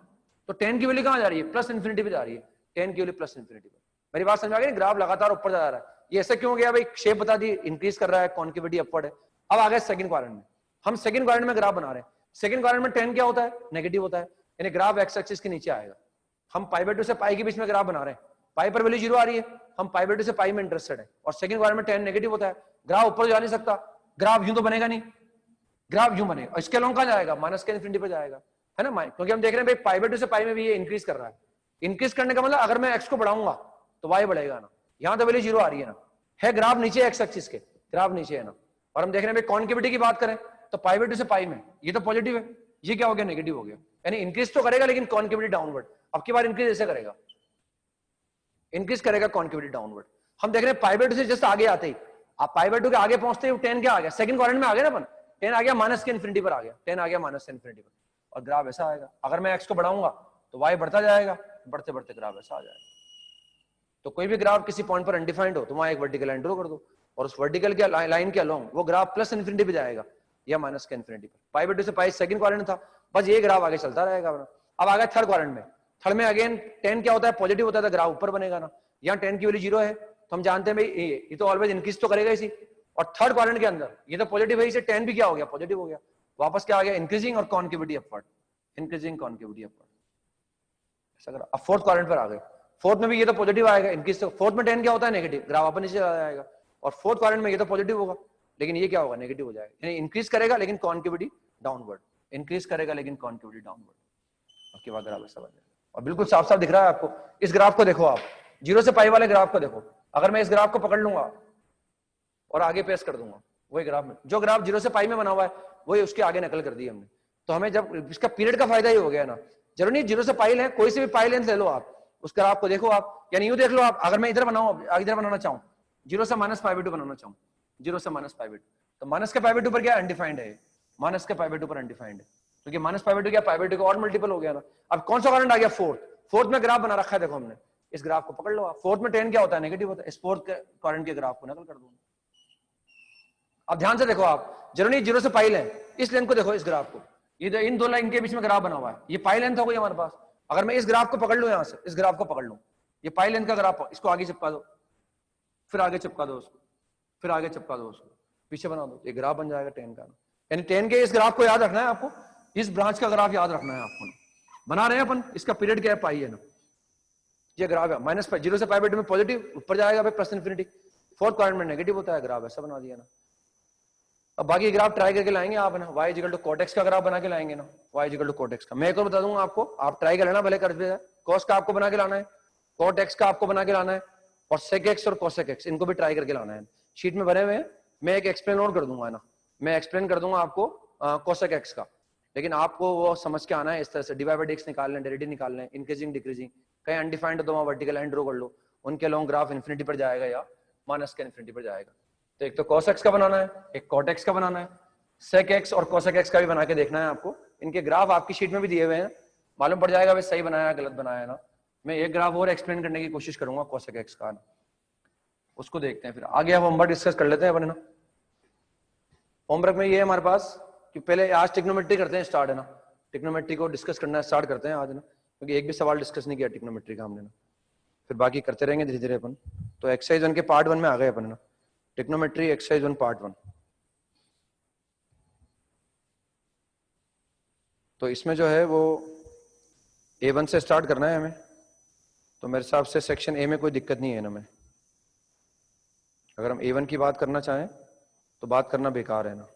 तो tan की वैल्यू कहां जा रही है, प्लस इन्फिनिटी पे जा रही है, tan की वैल्यू प्लस इन्फिनिटी पर। मेरी बात समझ आ गई, ग्राफ लगातार ऊपर जा रहा है। ये ऐसा क्यों हो गया भाई, शेप बता दी, इंक्रीज कर रहा है, कॉन्केविटी अपवर्ड है। अब आ गए सेकंड क्वाड्रेंट में, हम सेकंड क्वाड्रेंट में ग्राफ बना रहे हैं। सेकंड क्वाड्रेंट में tan क्या होता है, नेगेटिव होता है, यानी ग्राफ x एक्सिस के नीचे आएगा। हम π/2 से पाई के बीच में ग्राफ बना रहे हैं, पाई पर वैल्यू 0 आ रही है, हम π/2 से पाई में इंटरेस्टेड है, और सेकंड क्वाड्रेंट में tan नेगेटिव होता है, ग्राफ ऊपर जा नहीं सकता, ग्राफ यूं तो बनेगा नहीं, ग्राफ यूं बनेगा, और इसके लॉन्ग कहां जाएगा, माइनस के इन्फिनिटी पे जाएगा, है ना। क्योंकि हम देख रहे हैं भाई π/2 से पाई में भी ये इंक्रीज कर रहा है। इंक्रीज करने का मतलब अगर मैं x को बढ़ाऊंगा तो y बढ़ेगा ना, यहां तो वैल्यू 0 आ रही है ना, है ग्राफ नीचे x एक्सिस के, ग्राफ नीचे है ना। और हम देख रहे हैं भाई कॉन्केविटी की बात करें तो π/2 से पाई में ये तो पॉजिटिव है, ये क्या हो गया, नेगेटिव हो गया। यानी इंक्रीज तो करेगा लेकिन कॉन्केविटी डाउनवर्ड। अब की बार इंक्रीज ऐसे करेगा, इंक्रीज करेगा कॉन्केविटी डाउनवर्ड। हम देख रहे हैं π/2 से जस्ट आगे आते ही, आप π/2 के आगे पहुंचते ही tan क्या आ गया, सेकंड क्वाड्रेंट में आ गया ना अपन, tan आ गया माइनस के इन्फिनिटी पर आ गया, tan आ गया माइनस के इन्फिनिटी पर, और ग्राफ ऐसा आएगा। अगर मैं x को बढ़ाऊंगा तो y बढ़ता जाएगा, बढ़ते बढ़ते ग्राफ ऐसा आ जाएगा। तो कोई भी ग्राफ किसी पॉइंट पर अनडिफाइंड हो तो वहां एक वर्टिकल लाइन ड्रॉ कर दो, और उस वर्टिकल के लाइन के अलोंग वो ग्राफ प्लस इन्फिनिटी पे जाएगा या माइनस के इन्फिनिटी पर। π/2 से पाई सेकंड क्वाड्रेंट था, बस ये ग्राफ आगे चलता रहेगा। अब आ गया थर्ड क्वाड्रेंट में, थर्ड में अगेन tan क्या होता है, पॉजिटिव होता है, तो ग्राफ ऊपर बनेगा ना। यहाँ tan की वैल्यू 0 है तो हम जानते हैं भाई ये तो ऑलवेज इंक्रीज तो करेगा इसी। और थर्ड क्वाड्रेंट के अंदर ये तो पॉजिटिव है, इसे tan भी क्या हो गया, पॉजिटिव हो गया, वापस क्या आ गया, इंक्रीजिंग और concavity upward, increasing concavity upward. अब फोर्थ क्वाड्रेंट पर आ गए, फोर्थ में भी ये तो पॉजिटिव आएगा, इंक्रीज तो, फोर्थ में tan क्या होता है, नेगेटिव, ग्राफ अपन नीचे चला जाएगा। और फोर्थ क्वाड्रेंट में ये तो पॉजिटिव होगा लेकिन ये क्या होगा, नेगेटिव हो जाएगा, यानी इंक्रीज करेगा लेकिन कॉन्केविटी डाउनवर्ड, इंक्रीज करेगा लेकिन कॉन्केविटी डाउनवर्ड। उसके बाद ग्राफ ऐसा बन जाएगा, और बिल्कुल साफ साफ दिख रहा है आपको। इस ग्राफ को देखो आप, 0 से पाई वाले ग्राफ को देखो, अगर मैं इस ग्राफ को पकड़ लूंगा और आगे पेश कर दूंगा, वही ग्राफ में जो ग्राफ 0 से पाई में बना हुआ है वही उसके आगे नकल कर दी हमने। तो हमें जब इसका पीरियड का फायदा ही हो गया ना, जरूरी नहीं 0 से पाई लें, कोई से भी पाई लेंथ ले लो आप, उस ग्राफ को देखो आप, यानी यूं देख लो आप, अगर मैं इधर बनाऊं, इधर बनाना चाहूं, 0 से -π/2 बनाना चाहूं, 0 से -π/2, तो माइनस के π/2 पर क्या अनडिफाइंड है, माइनस के π/2 पर अनडिफाइंड है, क्योंकि -π/2 क्या, π/2 का और मल्टीपल हो गया ना। अब कौन सा क्वाड्रेंट आ गया, फोर्थ में ग्राफ बना रखा है, देखो हमने, इस ग्राफ को पकड़ लो आप, फोर्थ में tan क्या होता है, नेगेटिव होता है, इस फोर्थ क्वाड्रेंट के ग्राफ को नकल कर दो। अब ध्यान से देखो आप, जरूरी 0 से पाई लें, इस लेंथ को देखो, इस ग्राफ को, ये जो इन दो लाइन के बीच में ग्राफ बना हुआ है, ये पाई लेंथ हो गई हमारे पास। अगर मैं इस ग्राफ को पकड़ लूं, यहां से इस ग्राफ को पकड़ लूं, ये पाई लेंथ का ग्राफ, इसको आगे चिपका दो, फिर आगे चिपका दो उसको, फिर आगे चिपका दो उसको, पीछे बना दो, ये ग्राफ बन जाएगा tan का। यानी tan के इस ग्राफ को याद रखना है आपको, इस ब्रांच का ग्राफ याद रखना है आपको, बना रहे हैं अपन, इसका पीरियड क्या है, पाई है ना, ये ग्राफ है, -π, 0 से π/2 में पॉजिटिव, ऊपर जाएगा भाई प्लस इन्फिनिटी, फोर्थ क्वाड्रेंट में नेगेटिव होता है, ग्राफ ऐसा बना दिया ना। अब बाकी ग्राफ ट्राई करके लाएंगे आप ना, y equal to cot x का ग्राफ बना के लाएंगे ना, y equal to cot x का। मैं एक और बता दूंगा आपको, आप ट्राई कर लेना, भले कर दे। cos का आपको बना के लाना है, cot x का आपको बना के लाना है, और sec x और cosec x इनको भी ट्राई करके लाना है। शीट में बने हुए हैं, मैं एक एक्सप्लेन और कर दूंगा ना, मैं एक्सप्लेन कर दूंगा आपको cosec x का, लेकिन आपको वो समझ के आना है इस तरह से। डिवाइड बाय dx निकालना है, डेरिवेटिव निकालना है, इंक्रीजिंग डिक्रीजिंग, कहीं अनडिफाइंड हो तो वहां वर्टिकल लाइन ड्रॉ कर लो, उनके लॉन्ग ग्राफ इन्फिनिटी पर जाएगा या माइनस के इन्फिनिटी पर जाएगा। तो एक तो cos x का बनाना है, एक cot x का बनाना है, sec x और cosec x का भी बना के देखना है आपको। इनके ग्राफ आपकी शीट में भी दिए हुए हैं, मालूम पड़ जाएगा भाई सही बनाया गलत बनाया ना। मैं एक ग्राफ और एक्सप्लेन करने की कोशिश करूंगा cosec x का, उसको देखते हैं, फिर आगे हम होमवर्क डिस्कस कर लेते हैं अपने ना। होमवर्क में ये है हमारे पास कि पहले आज ट्रिग्नोमेट्री करते हैं स्टार्ट है ना, ट्रिग्नोमेट्री को डिस्कस करना स्टार्ट करते हैं आज ना, क्योंकि एक भी सवाल डिस्कस नहीं किया ट्रिग्नोमेट्री का हमने ना, फिर बाकी करते रहेंगे धीरे धीरे अपन। तो एक्सरसाइज 1 के पार्ट 1 में आ गए अपन ना, ट्रिग्नोमेट्री एक्सरसाइज 1 पार्ट 1। तो इसमें जो है वो A1 से स्टार्ट करना है हमें, तो मेरे हिसाब से सेक्शन ए में कोई दिक्कत नहीं है ना। मैं अगर हम A1 की बात करना चाहें तो बात करना बेकार है ना,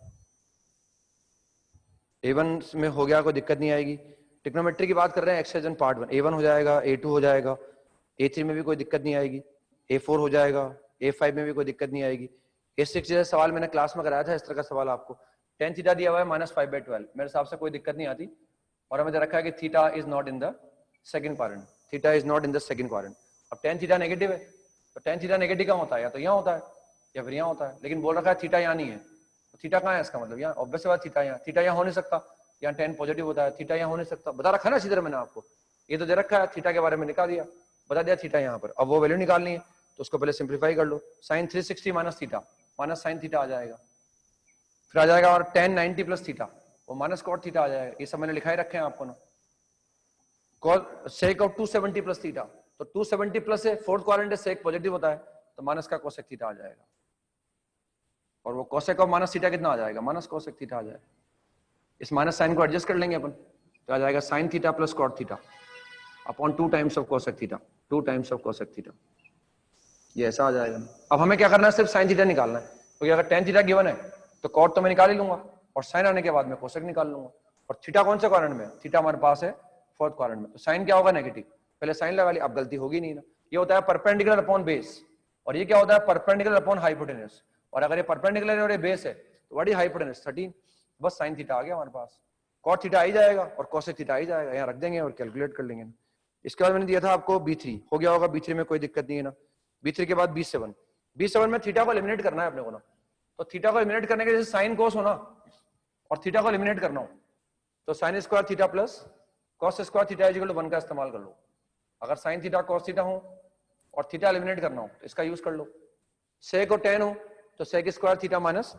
A1 में हो गया कोई दिक्कत नहीं आएगी। ट्रिग्नोमेट्री की बात कर रहे हैं एक्सरसाइज 1 पार्ट 1, A1 हो जाएगा, A2 हो जाएगा, A3 में भी कोई दिक्कत नहीं आएगी, A4 हो जाएगा, A5 में भी कोई दिक्कत नहीं आएगी। A6 जैसा सवाल मैंने क्लास में कराया था, इस तरह का सवाल आपको tan थीटा दिया हुआ है -5/12, मेरे हिसाब से कोई दिक्कत नहीं आती। और हमें रखा है कि theta is not in the second quadrant, theta is not in the second quadrant. अब tan थीटा नेगेटिव है, तो tan थीटा नेगेटिव कहाँ होता है, या तो यहाँ होता है या फिर यहाँ होता है, लेकिन बोल रखा है थीटा यहाँ नहीं है, तो थीटा कहाँ है, इसका मतलब यहाँ ऑब्वियस बात थीटा यहाँ हो नहीं सकता, यहाँ tan पॉजिटिव होता है, थीटा यहाँ हो नहीं सकता, बता रखा है ना सीधे मैंने आपको, ये तो दे रखा है, थीटा के बारे में निकाल दिया, बता दिया थीटा यहाँ पर। अब वो वैल्यू निकालनी है तो उसको पहले सिंप्लीफाई कर लो, sin 360 minus theta minus sin theta आ जाएगा, फिर आ जाएगा और tan 90 प्लस थीटा वो माइनस cot थीटा आ जाएगा। ये सब मैंने लिखा ही रखे हैं आपको ना। sec ऑफ 270 प्लस थीटा, तो 270 प्लस है, फोर्थ क्वाड्रेंट है, sec पॉजिटिव होता है तो माइनस का cosec थीटा आ जाएगा, और वो cosec ऑफ माइनस थीटा कितना आ जाएगा, माइनस cosec थीटा आ जाएगा। इस माइनस साइन को एडजस्ट कर लेंगे अपन, तो आ जाएगा sin theta plus cot theta upon 2 times of cosec theta, 2 times of cosec theta, ये ऐसा आ जाएगा। अब हमें क्या करना है, सिर्फ sin थीटा निकालना है, क्योंकि अगर tan थीटा गिवन है तो cot तो मैं निकाल ही लूंगा, और sin आने के बाद में cosec निकाल लूंगा। और थीटा कौन से क्वाड्रेंट में है, थीटा हमारे पास है फोर्थ क्वाड्रेंट में, तो sin क्या होगा, नेगेटिव, पहले sin लगा ली, अब गलती होगी नहीं ना। ये होता है परपेंडिकुलर अपॉन बेस, और ये क्या होता है, परपेंडिकुलर अपॉन हाइपोटेनस, और अगर ये परपेंडिकुलर और ये बेस है तो व्हाट इज हाइपोटेनस, 13, बस sin थीटा आ गया हमारे पास, cot थीटा आ ही जाएगा और cosec थीटा आ ही जाएगा, यहाँ रख देंगे और कैलकुलेट कर लेंगे। इसके बाद मैंने दिया था आपको B3, हो गया होगा B3 में कोई दिक्कत नहीं है ना। B3 के बाद B7, B7 में थीटा को एलिमिनेट करना है अपने को ना, तो थीटा को एलिमिनेट करने के लिए साइन कोस होना और थीटा को एलिमिनेट करना हो, तो sine square theta plus cos square theta equal to 1 का इस्तेमाल कर लो। अगर साइन थीटा कॉस थीटा हो और थीटा एलिमिनेट करना हो तो इसका यूज कर लो। सेक और टेन हो तो sec square theta minus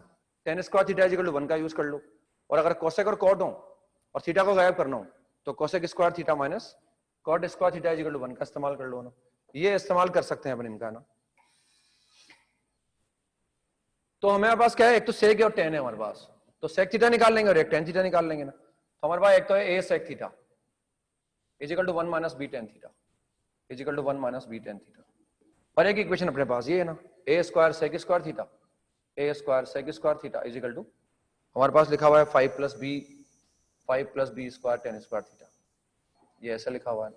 tan square theta equal to 1 का यूज कर लो, और अगर कोसेक और कॉट हो और थीटा को गायब करना हो तो cosec square theta minus cot square theta equal to 1 का इस्तेमाल कर लो ना। ये इस्तेमाल कर सकते हैं अपन इनका ना। तो हमारे पास क्या है, एक तो सेक और टेन है हमारे पास, तो सेक थीटा निकाल लेंगे और एक टेन थीटा निकाल लेंगे ना। तो हमारे पास एक तो है a sec theta is equal to 1 minus B tan theta is equal to 1 minus B tan theta, और एक इक्वेशन अपने पास ये है ना, a square sec square theta a square sec square theta is equal to हमारे पास लिखा हुआ है 5 plus B square tan square theta, ये ऐसा लिखा हुआ है।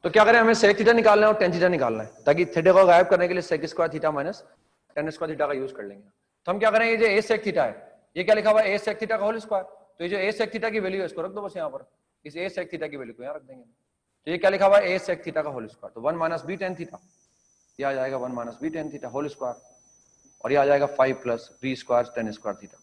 तो क्या करें, हमें सेक थीटा निकालना है और टेन थीटा निकालना है, ताकि थीटा को गायब करने के लिए sec square theta minus tan square theta का यूज कर लेंगे। तो हम क्या करें, ये जो ए सेक थीटा है ये क्या लिखा हुआ है, ए सेक थीटा का होल स्क्वायर, तो ये जो ए सेक थीटा की वैल्यू है इसको रख दो बस यहाँ पर, इस ए सेक थीटा की वैल्यू को यहाँ रख देंगे। तो ये क्या लिखा हुआ है, ए सेक थीटा का होल स्क्वायर, तो 1 माइनस बी टेन थीटा, ये आ जाएगा 1 minus B tan theta whole square, और ये आ जाएगा 5 plus B square tan square theta.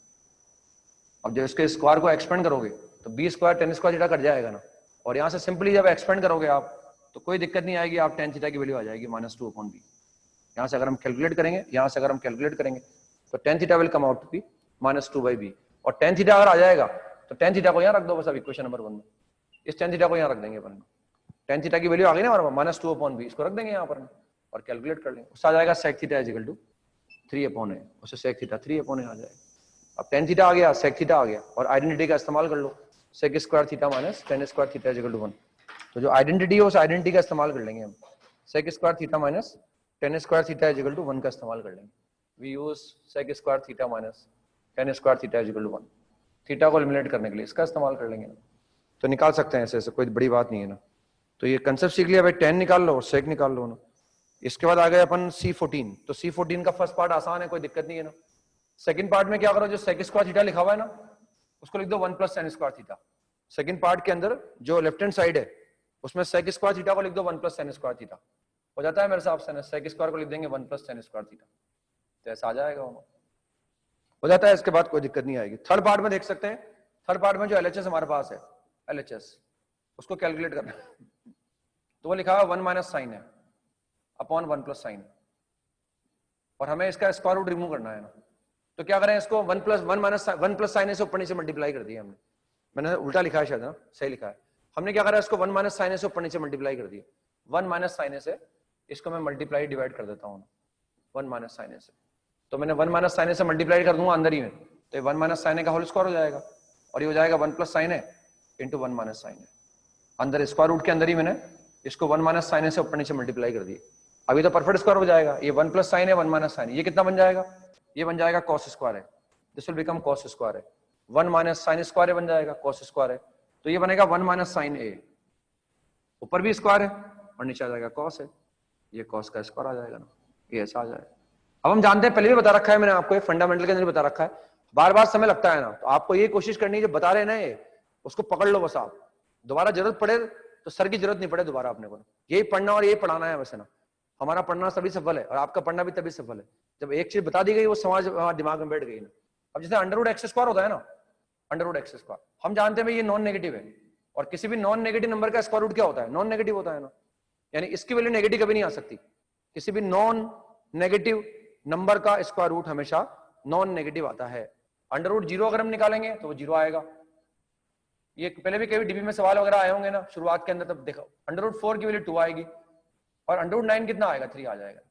अब जब इसके स्क्वायर को एक्सपेंड करोगे तो B square tan square theta cut जाएगा ना, और यहाँ से सिंपली जब एक्सपेंड करोगे आप तो कोई दिक्कत नहीं आएगी, आप टेन थीटा की वैल्यू आ जाएगी -2 अपॉन बी। यहाँ से अगर हम कैलकुलेट करेंगे तो tan theta will come out to be -2/b, और टेन थीटा अगर आ जाएगा तो टेन थीटा को यहाँ रख दो बस, अब इक्वेशन नंबर 1 में इस टेन थीटा को यहाँ रख देंगे अपन, टेन थीटा की वैल्यू आ गई ना हमारे -2 अपॉन बी, इसको रख देंगे यहाँ पर और कैलकुलेट कर लेंगे, उससे आ जाएगा sec theta is equal to 3 upon a, उससे सेक थीटा 3 अपॉन ए आ जाएगा। अब टेन थीटा आ गया, सेक थीटा आ गया, और आइडेंटिटी का इस्तेमाल कर लो, sec square theta minus tan square theta is equal to 1, तो जो आइडेंटिटी है उस आइडेंटिटी का इस्तेमाल कर लेंगे हम, sec square theta minus tan square theta is equal to 1 का इस्तेमाल कर लेंगे. We use sec square theta minus tan square theta is equal to 1. Theta को एलिमिनेट करने के लिए इसका इस्तेमाल कर लेंगे ना, तो निकाल सकते हैं ऐसे ऐसे, कोई बड़ी बात नहीं है ना. तो ये कंसेप्ट सीख लिया भाई, tan निकाल लो और sec निकाल लो ना. इसके बाद आ गए अपन C14. तो C14 का फर्स्ट पार्ट आसान है, कोई दिक्कत नहीं है ना. सेकंड पार्ट में क्या करो, जो sec स्क्वायर थीटा लिखा हुआ है ना उसको लिख दो 1 plus tan square theta. Second part के अंदर जो लेफ्ट हैंड साइड है उसमें sec स्क्वायर थीटा को लिख दो 1 प्लस tan स्क्वायर थीटा. हो जाता है मेरे हिसाब से ना, sec स्क्वायर को लिख देंगे 1 प्लस tan स्क्वायर थीटा, तो ऐसा आ जाएगा, हो जाता है. इसके बाद कोई दिक्कत नहीं आएगी. थर्ड पार्ट में देख सकते हैं, थर्ड पार्ट में जो LHS हमारे पास है, LHS उसको कैलकुलेट करना है. तो वो लिखा हुआ 1 माइनस साइन है अपॉन 1 प्लस साइन, और हमें इसका स्क्वायर रूट रिमूव करना है ना. तो क्या करें, इसको 1 प्लस साइन से ऊपर नीचे मल्टीप्लाई कर दिया हमने. मैंने उल्टा लिखा है शायद ना, सही लिखा है. हमने क्या करा, इसको 1 माइनस साइन से ऊपर नीचे मल्टीप्लाई कर दिया. 1 माइनस साइन से इसको मैं मल्टीप्लाई डिवाइड कर देता हूँ 1 माइनस साइन से. तो मैंने 1 माइनस साइन से मल्टीप्लाई कर दूंगा अंदर ही में, तो 1 माइनस साइन का होल स्क्वायर हो जाएगा, और ये हो जाएगा 1 plus sine into 1 minus sine. अंदर स्क्वायर रूट के अंदर ही मैंने इसको 1 माइनस साइन से ऊपर नीचे मल्टीप्लाई कर दिया. अभी तो परफेक्ट स्क्वायर हो जाएगा. ये 1 प्लस साइन है 1 माइनस साइन, ये कितना बन जाएगा, ये बन जाएगा कॉस स्क्वायर है. This will become cos square है. 1 माइनस साइन स्क्वायर बन जाएगा, कॉस स्क्वायर है, तो ये बनेगा 1 माइनस साइन ए. ऊपर भी स्क्वायर है और नीचे आ जाएगा कॉस है, ये कॉस का स्क्वायर आ जाएगा ना, ये ऐसा आ जाएगा. अब हम जानते हैं, पहले भी बता रखा है मैंने आपको, ये फंडामेंटल के अंदर बता रखा है, बार बार समय लगता है ना, तो आपको ये कोशिश करनी है जो बता रहे हैं ना ये उसको पकड़ लो बस. आप दोबारा जरूरत पड़े तो सर की जरूरत नहीं पड़े दोबारा अपने को, यही पढ़ना और यही पढ़ाना है वैसे ना. हमारा पढ़ना तभी सफल है और आपका पढ़ना भी तभी सफल है जब एक चीज बता दी गई वो समाज हमारे दिमाग में बैठ गई ना. अब जैसे अंडर रूट एक्स स्क्वायर होता है ना, अंडर रूट एक्स स्क्वायर हम जानते हैं भाई ये नॉन नेगेटिव है, और किसी भी नॉन नेगेटिव नंबर का स्क्वायर रूट क्या होता है, नॉन नेगेटिव होता है ना. यानी इसकी वैल्यू नेगेटिव कभी नहीं आ सकती. किसी भी नॉन नेगेटिव नंबर का स्क्वायर रूट हमेशा नॉन नेगेटिव आता है. अंडर रूट 0 अगर हम निकालेंगे तो वो 0 आएगा. ये पहले भी कभी डीबी में सवाल वगैरह आए होंगे ना शुरुआत के अंदर, तब देखो अंडर रूट 4 की वैल्यू 2 आएगी और अंडर रूट 9 कितना आएगा, 3 आ जाएगा.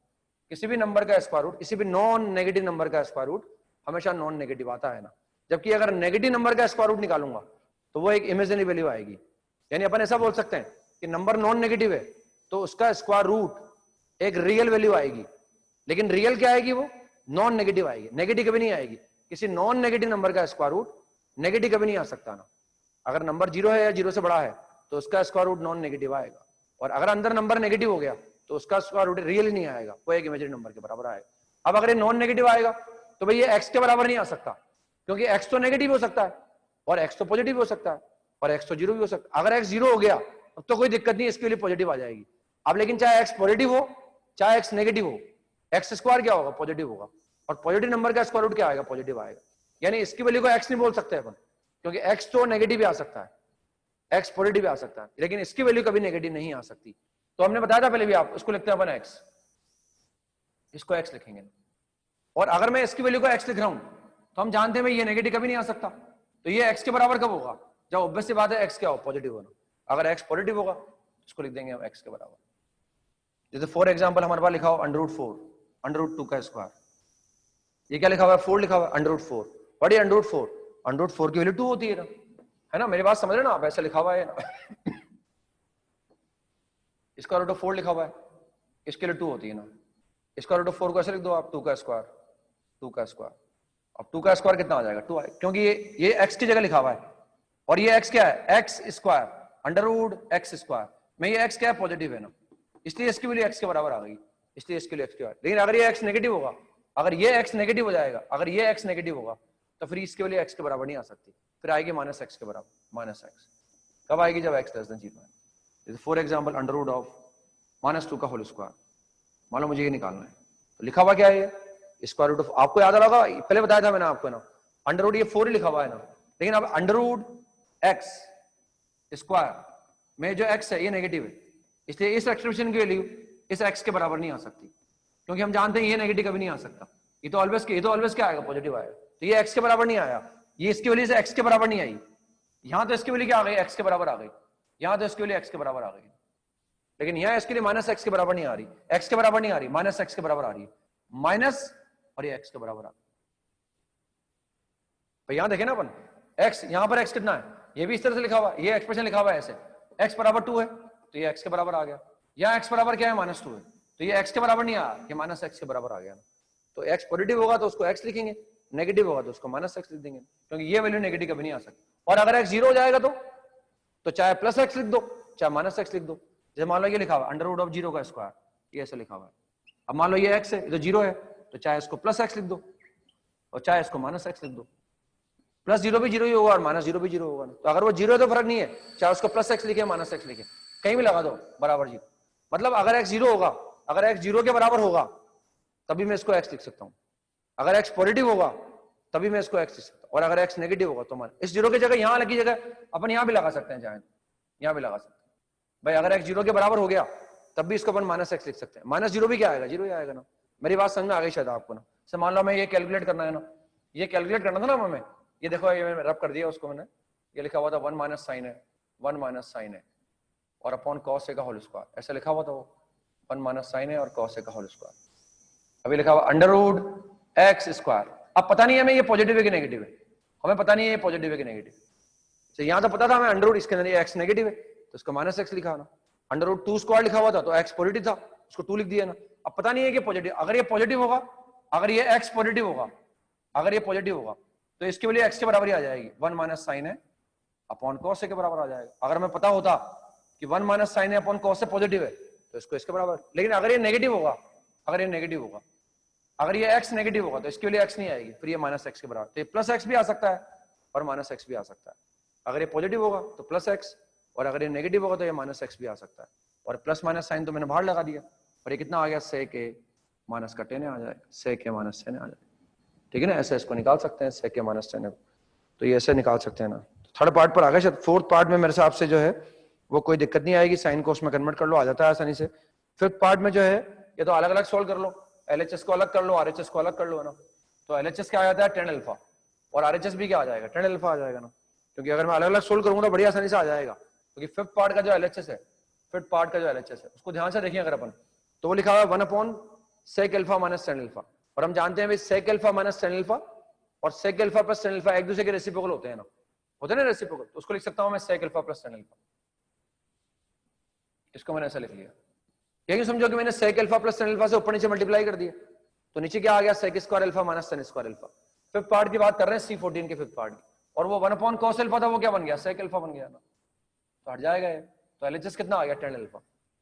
किसी भी नंबर का स्क्वायर रूट, किसी भी नॉन नेगेटिव नंबर का स्क्वायर रूट हमेशा नॉन नेगेटिव आता है ना. जबकि अगर नेगेटिव नंबर का स्क्वायर रूट निकालूंगा तो वो एक इमेजिनरी वैल्यू आएगी. यानी अपन ऐसा बोल सकते हैं कि नंबर नॉन नेगेटिव है तो उसका स्क्वायर रूट एक रियल वैल्यू आएगी, लेकिन रियल क्या आएगी, वो नॉन नेगेटिव आएगी, नेगेटिव कभी नहीं आएगी. किसी नॉन नेगेटिव नंबर का स्क्वायर रूट नेगेटिव कभी नहीं आ सकता ना. अगर नंबर 0 है या 0 से बड़ा है तो उसका स्क्वायर रूट नॉन नेगेटिव आएगा, और अगर अंदर नंबर नेगेटिव हो गया तो उसका स्क्वायर रूट रियल ही नहीं आएगा, वो एक इमेजिनरी नंबर के बराबर आएगा. अब अगर ये नॉन नेगेटिव आएगा तो भाई ये एक्स के बराबर नहीं आ सकता, क्योंकि एक्स तो नेगेटिव हो सकता है और एक्स तो पॉजिटिव हो सकता है और एक्स तो 0 भी हो सकता है. अगर एक्स 0 हो गया अब तो कोई दिक्कत नहीं, इसके लिए पॉजिटिव आ जाएगी. अब लेकिन चाहे एक्स पॉजिटिव हो चाहे एक्स नेगेटिव हो, एक्स स्क्वायर क्या होगा, पॉजिटिव होगा, और पॉजिटिव नंबर का स्क्वायर रूट क्या आएगा, पॉजिटिव आएगा. यानी इसकी वैल्यू को एक्स नहीं बोल सकते अपन, क्योंकि एक्स तो नेगेटिव भी आ सकता है, एक्स पॉजिटिव भी आ सकता है, लेकिन इसकी वैल्यू कभी नेगेटिव नहीं आ सकती. तो हमने बताया था पहले भी, आप उसको लिखते हैं अपन एक्स, इसको एक्स लिखेंगे. और अगर मैं इसकी वैल्यू को एक्स लिख रहा हूं तो हम जानते हैं भाई ये नेगेटिव कभी नहीं आ सकता, तो ये एक्स के बराबर कब होगा, जब ऑब्वियस सी बात है एक्स क्या हो, पॉजिटिव होना. अगर एक्स पॉजिटिव होगा इसको लिख देंगे हम एक्स के बराबर. जैसे फॉर एग्जांपल हमारे पास लिखा हो अंडर रूट 4, अंडर रूट 2 का स्क्वायर. ये क्या लिखा हुआ है, 4 लिखा हुआ है, under root 4. What is under root 4, under root 4 की वैल्यू 2 होती है ना, मेरी बात समझ रहे ना आप, ऐसा लिखा हुआ है ना. इसका रूट ऑफ 4 लिखा हुआ है, इसके लिए 2 होती है ना. इसका रूट ऑफ 4 को ऐसे लिख दो आप, 2 का स्क्वायर, 2 का स्क्वायर. अब 2 का स्क्वायर कितना आ जाएगा, 2, क्योंकि ये x की जगह लिखा हुआ है और ये x क्या है, x square under root x square में ये x क्या है, पॉजिटिव है ना, इसलिए इसकी वैल्यू x के बराबर आ गई, इसलिए इसके लिए x के बराबर. लेकिन अगर ये x नेगेटिव होगा, अगर ये x नेगेटिव हो जाएगा, अगर ये x नेगेटिव होगा तो फिर इसके वैल्यू x के बराबर नहीं आ सकती, फिर आएगी माइनस x के बराबर. माइनस x कब आएगी, जब x लेस देन 0 है. जैसे for example under root of -2 का होल स्क्वायर, मान लो मुझे ये निकालना है, तो लिखा हुआ क्या है, ये स्क्वायर रूट ऑफ, आपको याद आ रहा होगा पहले बताया था मैंने आपको ना, अंडर रूट ये 4 ही लिखा हुआ है ना, लेकिन अब अंडर रूट x स्क्वायर में जो x है ये नेगेटिव है, इसलिए इस एक्सप्रेशन की वैल्यू इस x के बराबर नहीं आ सकती, क्योंकि हम जानते हैं ये नेगेटिव कभी नहीं आ सकता, ये तो ऑलवेज क्या आएगा, पॉजिटिव आएगा. तो ये x के बराबर नहीं आया, ये इसकी वैल्यू से x के बराबर नहीं आई, यहां तो इसकी वैल्यू क्या आ गई, x के बराबर आ गई, यहां तो इसकी वैल्यू x के बराबर आ गई, लेकिन यहां इसके लिए माइनस x के बराबर नहीं आ रही, x के बराबर नहीं आ रही, माइनस x के बराबर आ रही है, माइनस और ये x के बराबर आ गई. तो यहां देखें ना अपन, x यहां पर x कितना है, ये भी इस तरह से लिखा हुआ है, ये एक्सप्रेशन लिखा हुआ है ऐसे, x बराबर 2 है तो ये x के बराबर आ गया, यहाँ x बराबर क्या है, -2 है, तो ये x के बराबर नहीं आया, ये माइनस एक्स के बराबर आ गया ना। तो x पॉजिटिव होगा तो उसको x लिखेंगे, नेगेटिव होगा तो उसको माइनस एक्स लिख देंगे, क्योंकि ये वैल्यू नेगेटिव कभी नहीं आ सकती। और अगर x जीरो हो जाएगा तो चाहे प्लस एक्स लिख दो चाहे माइनस एक्स लिख दो। जैसे मान लो ये लिखा हुआ अंडर रूट ऑफ जीरो का स्क्वायर, ये ऐसे लिखा हुआ है। अब मान लो ये x है, ये तो जीरो है, तो चाहे इसको प्लस एक्स लिख दो और चाहे इसको माइनस एक्स लिख दो। प्लस जीरो भी जीरो ही होगा और माइनस जीरो भी जीरो होगा ना। तो अगर वो जीरो है तो फर्क नहीं है, चाहे उसको प्लस एक्स लिखे माइनस एक्स लिखे, कहीं भी लगा दो बराबर जीरो। मतलब अगर एक्स जीरो होगा, अगर एक्स जीरो के बराबर होगा तभी मैं इसको एक्स लिख सकता हूँ, अगर एक्स पॉजिटिव होगा तभी मैं इसको एक्स लिख सकता हूँ, और अगर एक्स नेगेटिव होगा तो मान इस जीरो की जगह यहाँ की जगह अपन यहाँ भी लगा सकते हैं, चाहे यहाँ भी लगा सकते हैं भाई। अगर एक्स जीरो के बराबर हो गया तब भी इसको अपन माइनस एक्स लिख सकते हैं। माइनस जीरो भी क्या आएगा, जीरो ही आएगा ना। मेरी बात समझ में आ गई शायद आपको ना। से मान लो मैं ये कैलकुलेट करना है ना, ये कैलकुलेट करना था ना हमें, ये देखो ये मैंने रब कर दिया उसको, मैंने ये लिखा हुआ था 1 माइनस साइन है, 1 माइनस साइन है और अपॉन कॉस ए का होल स्क्वायर, ऐसा लिखा हुआ था वो 1 माइनस साइन है और कॉस ए का होल स्क्वायर। अभी लिखा हुआ अंडर रूट एक्स स्क्वायर। अब पता नहीं है हमें ये पॉजिटिव है कि नेगेटिव है, हमें पता नहीं है ये पॉजिटिव है कि नेगेटिव। तो यहाँ तो पता था हमें अंडर रूट इसके अंदर ये एक्स नेगेटिव है तो इसको माइनस एक्स लिखा ना। अंडर रूट 2 स्क्वायर लिखा हुआ था तो एक्स पॉजिटिव था, उसको 2 लिख दिया ना। अब पता नहीं है कि पॉजिटिव, अगर ये पॉजिटिव होगा, अगर ये एक्स पॉजिटिव होगा, अगर ये पॉजिटिव होगा तो इसकी वैल्यू एक्स के बराबर ही आ जाएगी, 1 माइनस साइन है अपॉन कॉस ए के बराबर आ जाएगा। अगर हमें पता होता कि 1 माइनस साइन है अपॉन कॉस ए पॉजिटिव है तो इसको इसके बराबर। लेकिन अगर ये नेगेटिव होगा, अगर ये नेगेटिव होगा, अगर ये x नेगेटिव होगा तो इसके लिए x नहीं आएगी, फिर ये माइनस एक्स के बराबर। तो ये प्लस एक्स भी आ सकता है और माइनस एक्स भी आ सकता है। अगर ये पॉजिटिव होगा तो प्लस एक्स, और अगर ये नेगेटिव होगा तो ये माइनस एक्स भी आ सकता है। और प्लस माइनस साइन तो मैंने बाहर लगा दिया, और ये कितना आ गया, सेक ए माइनस का टेन आ जाएगा, सेक ए माइनस टेन आ जाएगा। ठीक है ना, ऐसे इसको निकाल सकते हैं सेक ए माइनस टेन, तो ये ऐसे निकाल सकते हैं ना। थर्ड पार्ट पर आ गए, फोर्थ पार्ट में मेरे हिसाब से जो है वो कोई दिक्कत नहीं आएगी, साइन को उसमें कन्वर्ट कर लो, आ जाता है आसानी से। फिफ्थ पार्ट में जो है ये तो अलग अलग सोल्व कर लो, एलएचएस को अलग कर लो, आरएचएस को अलग कर लो, है ना। तो एलएचएस क्या आ जाता है, टेन अल्फा, और आरएचएस भी क्या आ जाएगा, टेन अल्फा आ जाएगा ना। क्योंकि अगर मैं अलग अलग सोल्व करूंगा तो बड़ी आसानी से आ जाएगा, क्योंकि फिफ्थ पार्ट का जो एलएचएस है, फिफ्थ पार्ट का जो एलएचएस है उसको ध्यान से देखिए अगर अपन, तो वो लिखा हुआ है 1 upon sec alpha minus tan alpha. और हम जानते हैं भाई sec alpha minus tan alpha और sec alpha plus tan alpha एक दूसरे के रेसिप्रोकल होते हैं ना, होते हैं ना रेसिप्रोकल। तो उसको लिख सकता हूं मैं sec alpha plus tan alpha, इसको मैंने ऐसा लिख लिया। यही समझो कि मैंने sec alpha plus tan alpha से ऊपर नीचे मल्टीप्लाई कर दिया, तो नीचे क्या आ गया, sec square alpha minus tan square alpha. Fifth part की बात कर रहे हैं, C14 के फिफ्थ पार्ट की, और वो 1 अपॉन कॉस अल्फा था, वो क्या बन गया, सेक अल्फा बन गया ना, तो हट जाएगा ये। तो एलएचएस कितना आ गया, टेन अल्फा।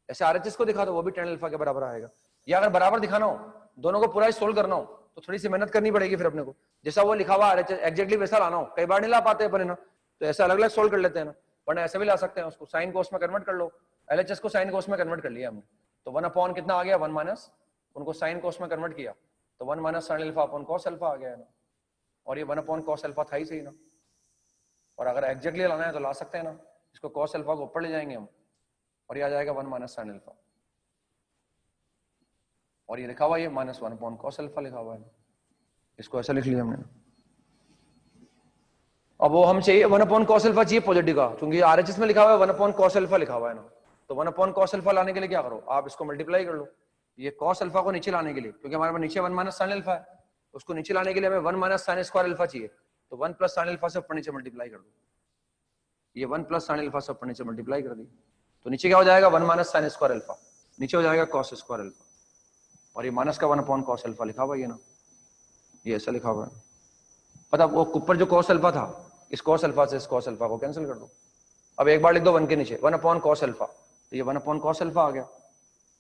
ऐसे आरएचएस को दिखा दो, वो भी टेन अल्फा के बराबर आएगा। या अगर बराबर दिखाना हो, दोनों को पूरा ही सोल्व करना हो, तो थोड़ी सी मेहनत करनी पड़ेगी फिर अपने को। जैसा वो लिखा हुआ आरएचएस एग्जैक्टली वैसा लाना हो, कई बार नहीं ला पाते अपन ना, तो ऐसा अलग अलग सोल्व कर लेते हैं ना, वरना ऐसे भी ला सकते हैं उसको, साइन कोस में कन्वर्ट कर लो। एलएचएस को साइन कोस में कन्वर्ट कर लिया हमने, तो 1 अपॉन कितना आ गया, 1 माइनस, उनको साइन कोस में कन्वर्ट किया तो 1 minus sine alpha upon cos alpha आ गया है ना। और ये 1 अपॉन कॉस अल्फा था ही सही ना। और अगर एग्जैक्टली लाना है तो ला सकते हैं ना, इसको कॉस अल्फा को ऊपर ले जाएंगे हम, और ये आ जाएगा 1 माइनस साइन अल्फा, और ये लिखा हुआ ये माइनस 1 अपॉन कॉस अल्फा लिखा हुआ है, इसको ऐसा लिख लिया हमने। अब वो हम चाहिए 1 अपॉन कॉस अल्फा चाहिए पॉजिटिव का, क्योंकि आरएचएस में लिखा हुआ है 1 अपॉन कॉस अल्फा लिखा हुआ है ना। तो 1 अपॉन कॉस अल्फा लाने के लिए क्या करो, आप इसको मल्टीप्लाई कर लो, ये कॉस अल्फा को नीचे लाने के लिए, क्योंकि हमारे पास नीचे 1 माइनस साइन अल्फा है, उसको नीचे लाने के लिए हमें 1 माइनस साइन स्क्वायर अल्फा चाहिए, तो 1 प्लस साइन अल्फा से ऊपर नीचे मल्टीप्लाई कर दो, ये 1 प्लस साइन अल्फा से ऊपर नीचे मल्टीप्लाई कर दी, तो नीचे क्या हो जाएगा, 1 माइनस साइन स्क्वायर अल्फा, नीचे हो जाएगा कॉस स्क्वायर अल्फा, और ये माइनस का 1 अपॉन कॉस अल्फा लिखा हुआ है ना, ये ऐसा लिखा हुआ है। पता वो ऊपर जो कॉस अल्फा था, इस कॉस अल्फा से इस कॉस अल्फा को कैंसिल कर दो। अब एक बार लिख दो 1 के नीचे 1 अपॉन कॉस अल्फा, तो ये 1 अपॉन कॉस अल्फा आ गया।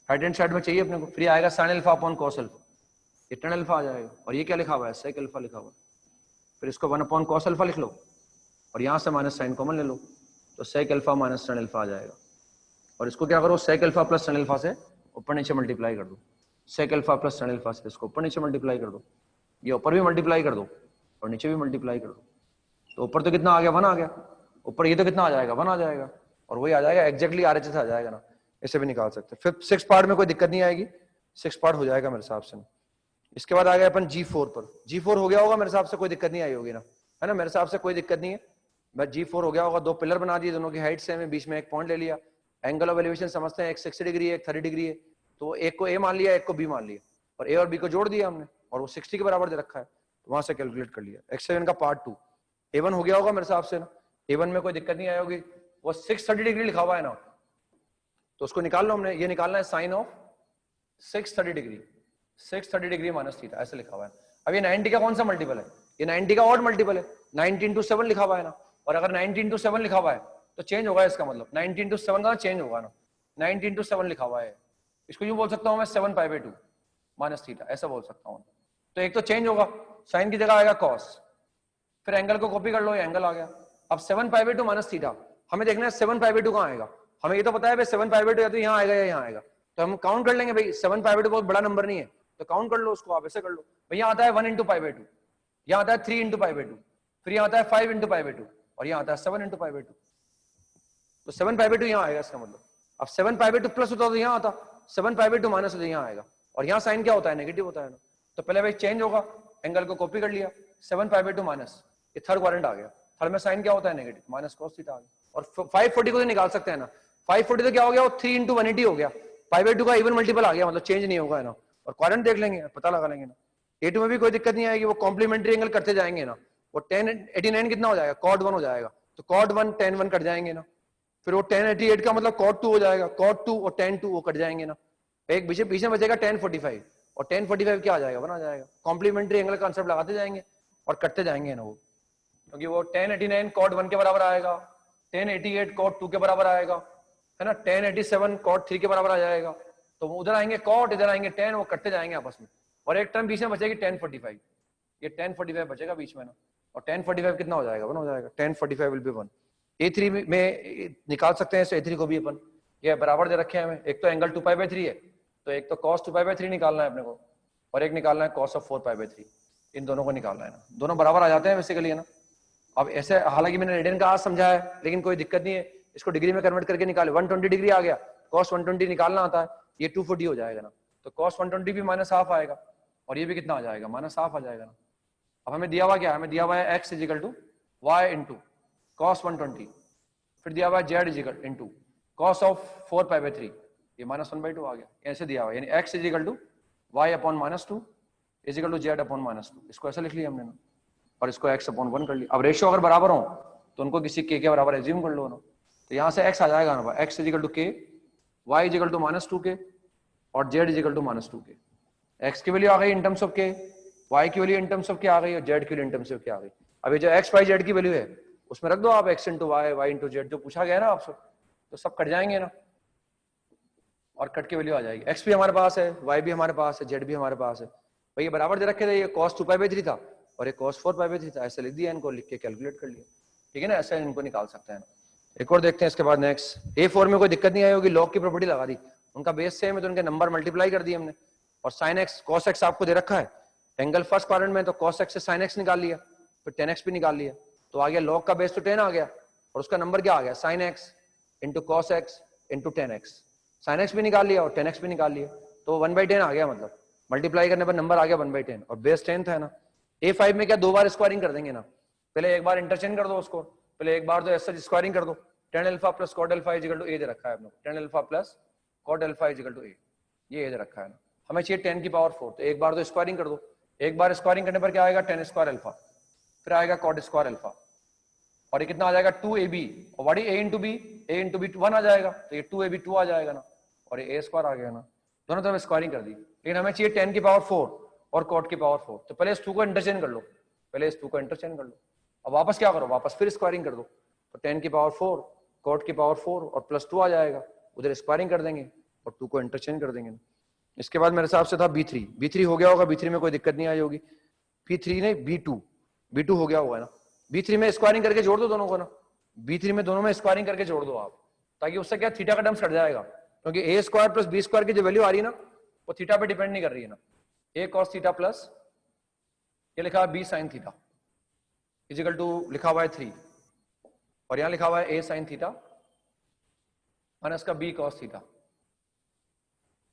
राइट हैंड साइड में चाहिए अपने को, फिर आएगा sign alpha upon cos alpha, ये टेन अल्फा आ जाएगा, और ये क्या लिखा हुआ है, सेक अल्फा लिखा हुआ है। फिर इसको 1 अपॉन कॉस अल्फा लिख लो, और यहाँ से माइनस साइन कॉमन ले लो, तो sec alpha minus tan alpha आ जाएगा। और इसको क्या करो, sec alpha plus tan alpha से ऊपर नीचे मल्टीप्लाई कर दो, sec alpha plus tan alpha से इसको ऊपर नीचे मल्टीप्लाई कर दो, ये ऊपर भी मल्टीप्लाई कर दो और नीचे भी मल्टीप्लाई कर दो, तो ऊपर तो कितना आ गया, 1 आ गया, ऊपर ये तो कितना आ जाएगा, 1 आ जाएगा, और वही आ जाएगा एग्जैक्टली आरएचएस आ जाएगा ना, इसे भी निकाल सकते हैं। फिर सिक्स पार्ट में कोई दिक्कत नहीं आएगी, सिक्स पार्ट हो जाएगा मेरे हिसाब से। इसके बाद आ गए अपन G4 पर, G4 हो गया होगा मेरे हिसाब से, कोई दिक्कत नहीं आई होगी ना, है ना, मेरे हिसाब से कोई दिक्कत नहीं है। बस G4 हो गया होगा, दो पिलर बना दिए, दोनों की हाइट सेम है, बीच में एक पॉइंट ले लिया, एंगल ऑफ एलिवेशन समझते हैं, एक 60 डिग्री है, एक 30 डिग्री है, तो एक को A मान लिया, एक को B मान लिया, और A और B को जोड़ दिया हमने, और वो 60 के बराबर दे रखा है, तो वहां से कैलकुलेट कर लिया। एक्स7 का पार्ट 2 A1 हो गया होगा मेरे हिसाब से ना, A1 में कोई दिक्कत नहीं आई होगी, वो 630 डिग्री लिखा हुआ है ना, तो उसको निकाल लो हमने, ये निकालना है sine of 630 degree, 630 degree minus theta, ऐसे लिखा हुआ है। अब ये 90 का कौन सा मल्टीपल है? ये 90 का ऑड मल्टीपल है, 90 इंटू 7 लिखा हुआ है ना, और अगर 90 इंटू 7 लिखा हुआ है तो चेंज होगा, इसका मतलब 90 इंटू 7 का चेंज होगा ना, 90 इंटू 7 लिखा हुआ है, इसको यूं बोल सकता हूं मैं 7 पाई बाई 2 माइनस थीटा, ऐसा बोल सकता हूं। तो एक तो चेंज होगा, साइन की जगह आएगा कॉस, फिर एंगल को कॉपी कर लो, एंगल आ गया। अब 7 पाई बाई 2 माइनस थीटा, हमें देखना है 7 पाई बाई 2 कहां आएगा। हमें ये तो पता है भाई 7 पाई बाई 2 या तो यहाँ आएगा या यहाँ आएगा, तो हम काउंट कर लेंगे भाई, 7 पाई बाई 2 बहुत बड़ा नंबर नहीं है, तो काउंट कर लो उसको, आप ऐसे कर लो भाई, यहाँ आता है 1 इंटू पाई बाई 2, यहाँ आता है 3 इंटू पाई बाई 2, फिर यहाँ आता है 5 इंटू पाई बाई 2, और यहाँ आता है 7 इंटू पाई बाई 2, तो 7 पाई बाई 2 यहाँ आएगा इसका मतलब। अब 7 पाई बाई 2 प्लस होता तो यहाँ आता, 7 पाई बाई 2 माइनस होता यहाँ आएगा, और यहाँ साइन क्या होता है? नेगेटिव होता है ना। तो पहले भाई चेंज होगा, एंगल को कॉपी कर लिया, 7 पाई बाई 2 माइनस, ये थर्ड क्वाड्रेंट आ गया, थर्ड में साइन क्या होता है? नेगेटिव, माइनस कॉस थीटा आ गया। और 540 को तो निकाल सकते हैं ना, 540 तो क्या हो गया? वो 3 इंटू 180 हो गया, पाई बाई 2 का इवन मल्टीपल आ गया, मतलब चेंज नहीं होगा है ना। और क्वाड्रेंट देख लेंगे, पता लगा लेंगे ना, A2 में भी कोई दिक्कत नहीं आएगी, वो कॉम्प्लीमेंट्री एंगल करते जाएंगे ना। वो 1089 कितना हो जाएगा? कॉट 1 हो जाएगा, तो कॉट 1 tan 1 कट जाएंगे ना, फिर वो 1088 का मतलब कॉट 2 हो जाएगा, कॉट 2 और tan 2 वो कट जाएंगे ना, एक पीछे बचेगा tan 45, और tan 45 क्या आ जाएगा? 1 आ जाएगा। कॉम्प्लीमेंट्री एंगल कॉन्सेप्ट लगाते जाएंगे और कटते जाएंगे ना वो, क्योंकि वो 1089 कॉट 1 के बराबर आएगा, 1088 कॉट 2 के बराबर आएगा, है ना, 1087 कॉट 3 के बराबर आ जाएगा, तो उधर आएंगे कॉट, इधर आएंगे tan, वो कटते जाएंगे आपस में, और एक टर्म बीच में बचेगी 1045, ये 1045 बचेगा बीच में ना, और 1045 कितना हो जाएगा? 1 हो जाएगा, 1045 विल बी 1। A3 में निकाल सकते हैं इसे, A3 को भी अपन, ये बराबर दे रखे हैं हमें, एक तो एंगल 2 पाई बाई 3 है, तो एक तो cos 2 पाई बाई 3 निकालना है अपने को, और एक निकालना है cos ऑफ 4 पाई बाई 3, इन दोनों को निकालना है ना, दोनों बराबर आ जाते हैं बेसिकली है ना। अब ऐसे, हालांकि मैंने रेडियन का आज समझा है, लेकिन कोई दिक्कत नहीं है, इसको डिग्री में कन्वर्ट करके निकाले, 120 डिग्री आ गया, cos 120 निकालना आता है, ये 240 हो जाएगा ना, तो cos 120 भी माइनस हाफ आएगा, और ये भी कितना आ जाएगा? माइनस हाफ आ जाएगा ना। अब हमें दिया हुआ क्या है? हमें दिया हुआ है x equal to Y into cos 120, फिर दिया हुआ है z equal into cos of 4 pi by 3, ये -1/2 आ गया, ऐसे दिया हुआ है, यानी x equal to Y upon -2 equal to z upon -2, इसको ऐसे लिख लिया हमने ना, और इसको x अपॉन 1 कर लिया। अब रेशियो अगर बराबर हो तो उनको किसी k के बराबर एज्यूम कर लो ना, तो यहाँ से x आ जाएगा ना, x equal to k, y equal to -2k, और z equal to -2k। x की वैल्यू आ गई in terms of k, y की वैल्यू इन टर्म्स ऑफ क्या आ गई, और z की वैल्यू इन टर्म्स ऑफ क्या आ गई। अब ये जो x y z की वैल्यू है उसमें रख दो आप, x into Y, Y into Z, जो पूछा गया है ना आपसे, तो सब कट जाएंगे ना, और कट की वैल्यू आ जाएगी, x भी हमारे पास है, y भी हमारे पास है, z भी हमारे पास है, भाई ये बराबर दे रखे थे, ये cos 2 पाई बाई 3 था और ये cos 4 पाई बाई 3 था, ऐसे लिख दिया, इनको लिख के कैलकुलेट कर लिया, ठीक है ना, ऐसे इनको निकाल सकते हैं। एक और देखते हैं इसके बाद नेक्स्ट, A4 में कोई दिक्कत नहीं आई होगी, लॉग की प्रॉपर्टी लगा दी, उनका बेस सेम है तो उनके नंबर मल्टीप्लाई कर दिए हमने, और sin x cos x आपको दे रखा है, एंगल फर्स्ट क्वाड्रेंट में, तो cos x से sin x निकाल लिया, फिर tan x भी निकाल लिया, तो आ गया लॉग का बेस तो 10 आ गया, और उसका नंबर क्या आ गया? sin x into cos x into tan x, sin x भी निकाल लिया और tan x भी निकाल लिया, तो 1/10 आ गया, मतलब मल्टीप्लाई करने पर नंबर आ गया 1/10, और बेस 10 था ना। A5 में क्या 2 बार स्क्वायरिंग कर देंगे ना, पहले एक बार इंटरचेंज कर दो उसको, पहले एक बार तो ऐसा स्क्वायरिंग कर दो, tan alpha plus cot alpha equal to a दे रखा है अपने को, tan alpha plus cot alpha equal to a, ये दे रखा है ना, हमें चाहिए 10 की पावर 4, तो एक बार तो स्क्वायरिंग कर दो, एक बार स्क्वायरिंग करने पर क्या आएगा? tan स्क्वायर अल्फा, फिर आएगा cot स्क्वायर अल्फा, और ये कितना आ जाएगा? 2ab, और what is a into B? a into B 1 आ जाएगा, तो ये 2ab 2 आ जाएगा ना, और ये a स्क्वायर आ गया ना, दोनों तरफ स्क्वायरिंग कर दी, लेकिन हमें चाहिए 10 की पावर 4 और cot की पावर 4, तो पहले इस 2 को इंटरचेंज कर लो, पहले इस 2 को इंटरचेंज कर लो, अब वापस क्या करो? वापस फिर स्क्वायरिंग कर दो, तो 10 की पावर 4 cot की पावर 4 और प्लस 2 आ जाएगा, उधर स्क्वायरिंग कर देंगे और 2 को इंटरचेंज कर देंगे। इसके बाद मेरे हिसाब से था B3 हो गया होगा, B3 में कोई दिक्कत नहीं आई होगी, B3 नहीं B2 हो गया होगा ना, B3 में स्क्वायरिंग करके जोड़ दो दोनों को ना, B3 में दोनों में स्क्वायरिंग करके जोड़ दो आप, ताकि उससे क्या थीटा का टर्म्स हट जाएगा, क्योंकि a square plus b square की जो वैल्यू आ रही है ना, वो थीटा पे डिपेंड नहीं कर रही है ना, a cos थीटा प्लस ये लिखा है b sin theta equal to लिखा हुआ है 3, और यहां लिखा हुआ है a sin थीटा माइनस का b cos theta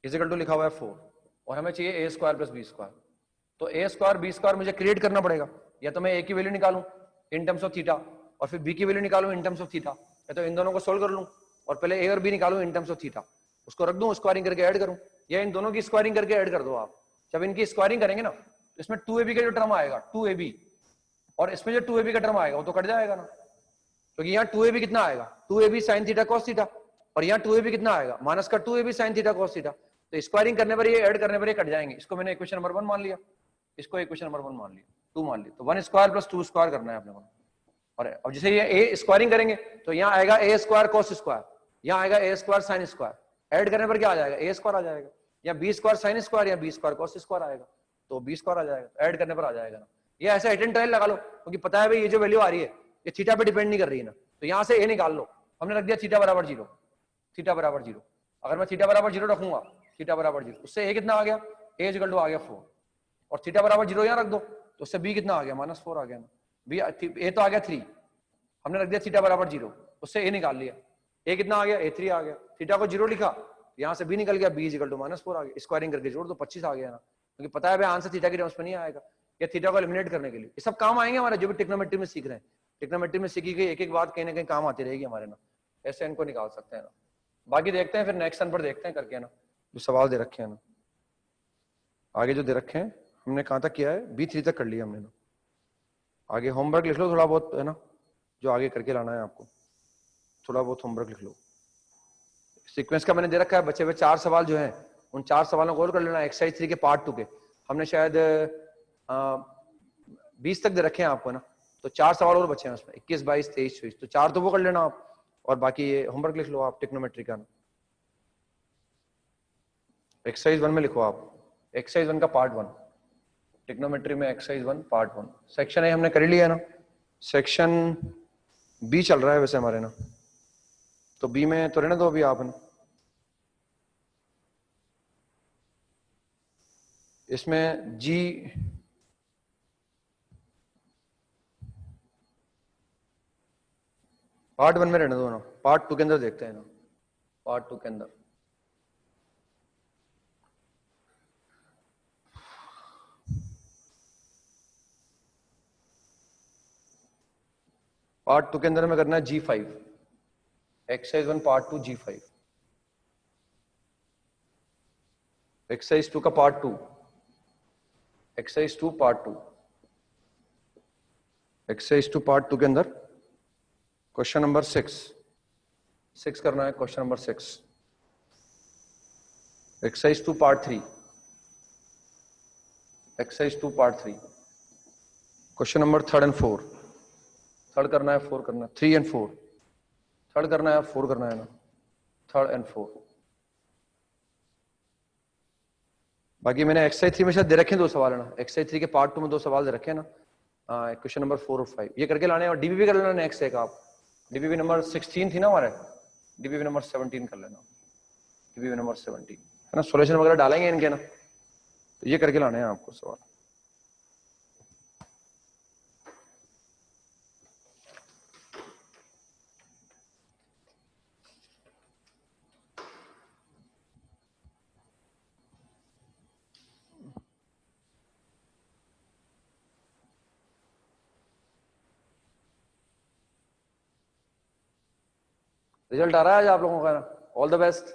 equal to लिखा हुआ है 4, और हमें चाहिए a square plus b square, तो a स्क्वायर b स्क्वायर मुझे क्रिएट करना पड़ेगा, या तो मैं a की वैल्यू निकालूं इन टर्म्स ऑफ थीटा और फिर b की वैल्यू निकालूं इन टर्म्स ऑफ थीटा, या तो इन दोनों को सोल्व कर लूं और पहले a और b निकालूं इन टर्म्स ऑफ थीटा, उसको रख दूं स्क्वायरिंग करके ऐड करूं, या इन दोनों की स्क्वायरिंग करके ऐड कर दो आप। जब इनकी स्क्वायरिंग करेंगे ना, तो इसमें 2ab का जो टर्म आएगा 2ab, और इसमें जो 2ab का टर्म आएगा वो तो कट जाएगा ना, क्योंकि यहाँ 2ab कितना आएगा? 2ab sin theta cos theta, और यहाँ 2ab कितना आएगा? माइनस का 2ab sin theta cos theta, तो स्क्वायरिंग करने पर ये ऐड करने पर ये कट जाएंगे। इसको मैंने इक्वेशन नंबर 1 मान लिया, इसको इक्वेशन नंबर 1 मान लिया, 2 मान लिया, तो 1 स्क्वायर प्लस 2 स्क्वायर करना है अपने को। और अब जैसे ये ए स्क्वायरिंग करेंगे तो यहाँ आएगा ए स्क्वायर कॉस स्क्वायर, यहाँ आएगा ए स्क्वायर साइन स्क्वायर, ऐड करने पर क्या आ जाएगा, ए स्क्वायर आ जाएगा, या बी स्क्वायर साइन स्क्वायर या बी स्क्वायर कॉस स्क्वायर आएगा, तो बी स्क्वायर आ जाएगा, ऐड करने पर आ जाएगा ना। ये ऐसा हिट एंड ट्रायल लगा लो, क्योंकि पता है भाई ये जो वैल्यू आ रही है ये थीटा पे डिपेंड नहीं कर रही है ना, तो यहाँ से ए निकाल लो। हमने रख दिया थीटा बराबर 0, थीटा बराबर 0। अगर मैं थीटा बराबर 0 रखूंगा, थीटा बराबर 0, उससे ए कितना आ गया, ए इक्वल टू आ गया 4, और थीटा बराबर 0 यहाँ रख दो तो उससे बी कितना आ गया, -4 आ गया ना। बी ए तो आ गया 3, हमने रख दिया थीटा बराबर 0, उससे ए निकाल लिया, ए कितना आ गया, A3 आ गया, थीटा को 0 लिखा, यहाँ से बी निकल गया, बी इक्वल टू -4 आ गया, स्क्वायरिंग करके जोड़ दो 25 आ गया ना, क्योंकि पता है भाई आंसर थीटा की टर्म्स में नहीं आएगा, या थीटा को एलिमिनेट करने के लिए। ये सब काम आएंगे हमारे जो भी ट्रिग्नोमेट्री में सीख रहे हैं, ट्रिग्नोमेट्री में सीखी गई एक एक बात कहीं ना कहीं काम आती रहेगी हमारे ना, ऐसे इनको निकाल सकते हैं ना। बाकी देखते हैं फिर नेक्स्ट नंबर देखते हैं करके ना, जो सवाल दे रखे हैं ना आगे जो दे रखे हैं, हमने कहाँ तक किया है, B3 तक कर लिया हमने ना। आगे होमवर्क लिख लो थोड़ा बहुत है ना, जो आगे करके लाना है आपको, थोड़ा बहुत होमवर्क लिख लो। सीक्वेंस का मैंने दे रखा है, बचे हुए 4 सवाल जो हैं उन 4 सवालों को और कर लेना। एक्सरसाइज 3 के पार्ट 2 के हमने शायद 20 तक दे रखे हैं आपको ना, तो 4 सवाल और बचे हैं उसमें, 21, 22, 23, 24, तो 4 तो वो कर लेना आप, और बाकी ये होमवर्क लिख लो आप ट्रिग्नोमेट्री का। एक्सरसाइज 1 में लिखो आप, एक्सरसाइज 1 का पार्ट 1, ट्रिग्नोमेट्री में एक्सरसाइज 1 पार्ट 1। सेक्शन ए हमने कर लिया ना, सेक्शन बी चल रहा है वैसे हमारे ना, तो बी में तो रहने दो अभी आप ना। इसमें जी पार्ट 1 में रहने दो ना, पार्ट 2 के अंदर देखते हैं ना, पार्ट 2 के अंदर पार्ट 2 के अंदर में करना है G5, exercise 1 part 2 G5, exercise 2 का part 2, exercise 2 part 2, exercise 2 part 2 के अंदर क्वेश्चन नंबर 6 करना है, question number 6। Exercise 2 part 3, exercise 2 part 3, question number 3 and 4, third करना है, 4 करना है, 3 एंड 4, थर्ड करना है, 4 करना है ना, 3 एंड 4। बाकी मैंने एक्सरसाइज 3 में शायद दे रखे हैं 2 सवाल है ना, एक्सरसाइज 3 के पार्ट 2 में 2 सवाल दे रखे हैं ना, क्वेश्चन नंबर 4 और 5 ये करके लाने, और डीबीबी कर लेना नेक्स्ट एक आप, डीबीबी नंबर 16 थी ना हमारे, डीबीबी नंबर 17 कर लेना, डीबीबी नंबर 17 है ना, सॉल्यूशन वगैरह डालेंगे इनके ना, तो ये करके लाने हैं आपको सवाल। रिजल्ट आ रहा है आज आप लोगों का ना, ऑल द बेस्ट।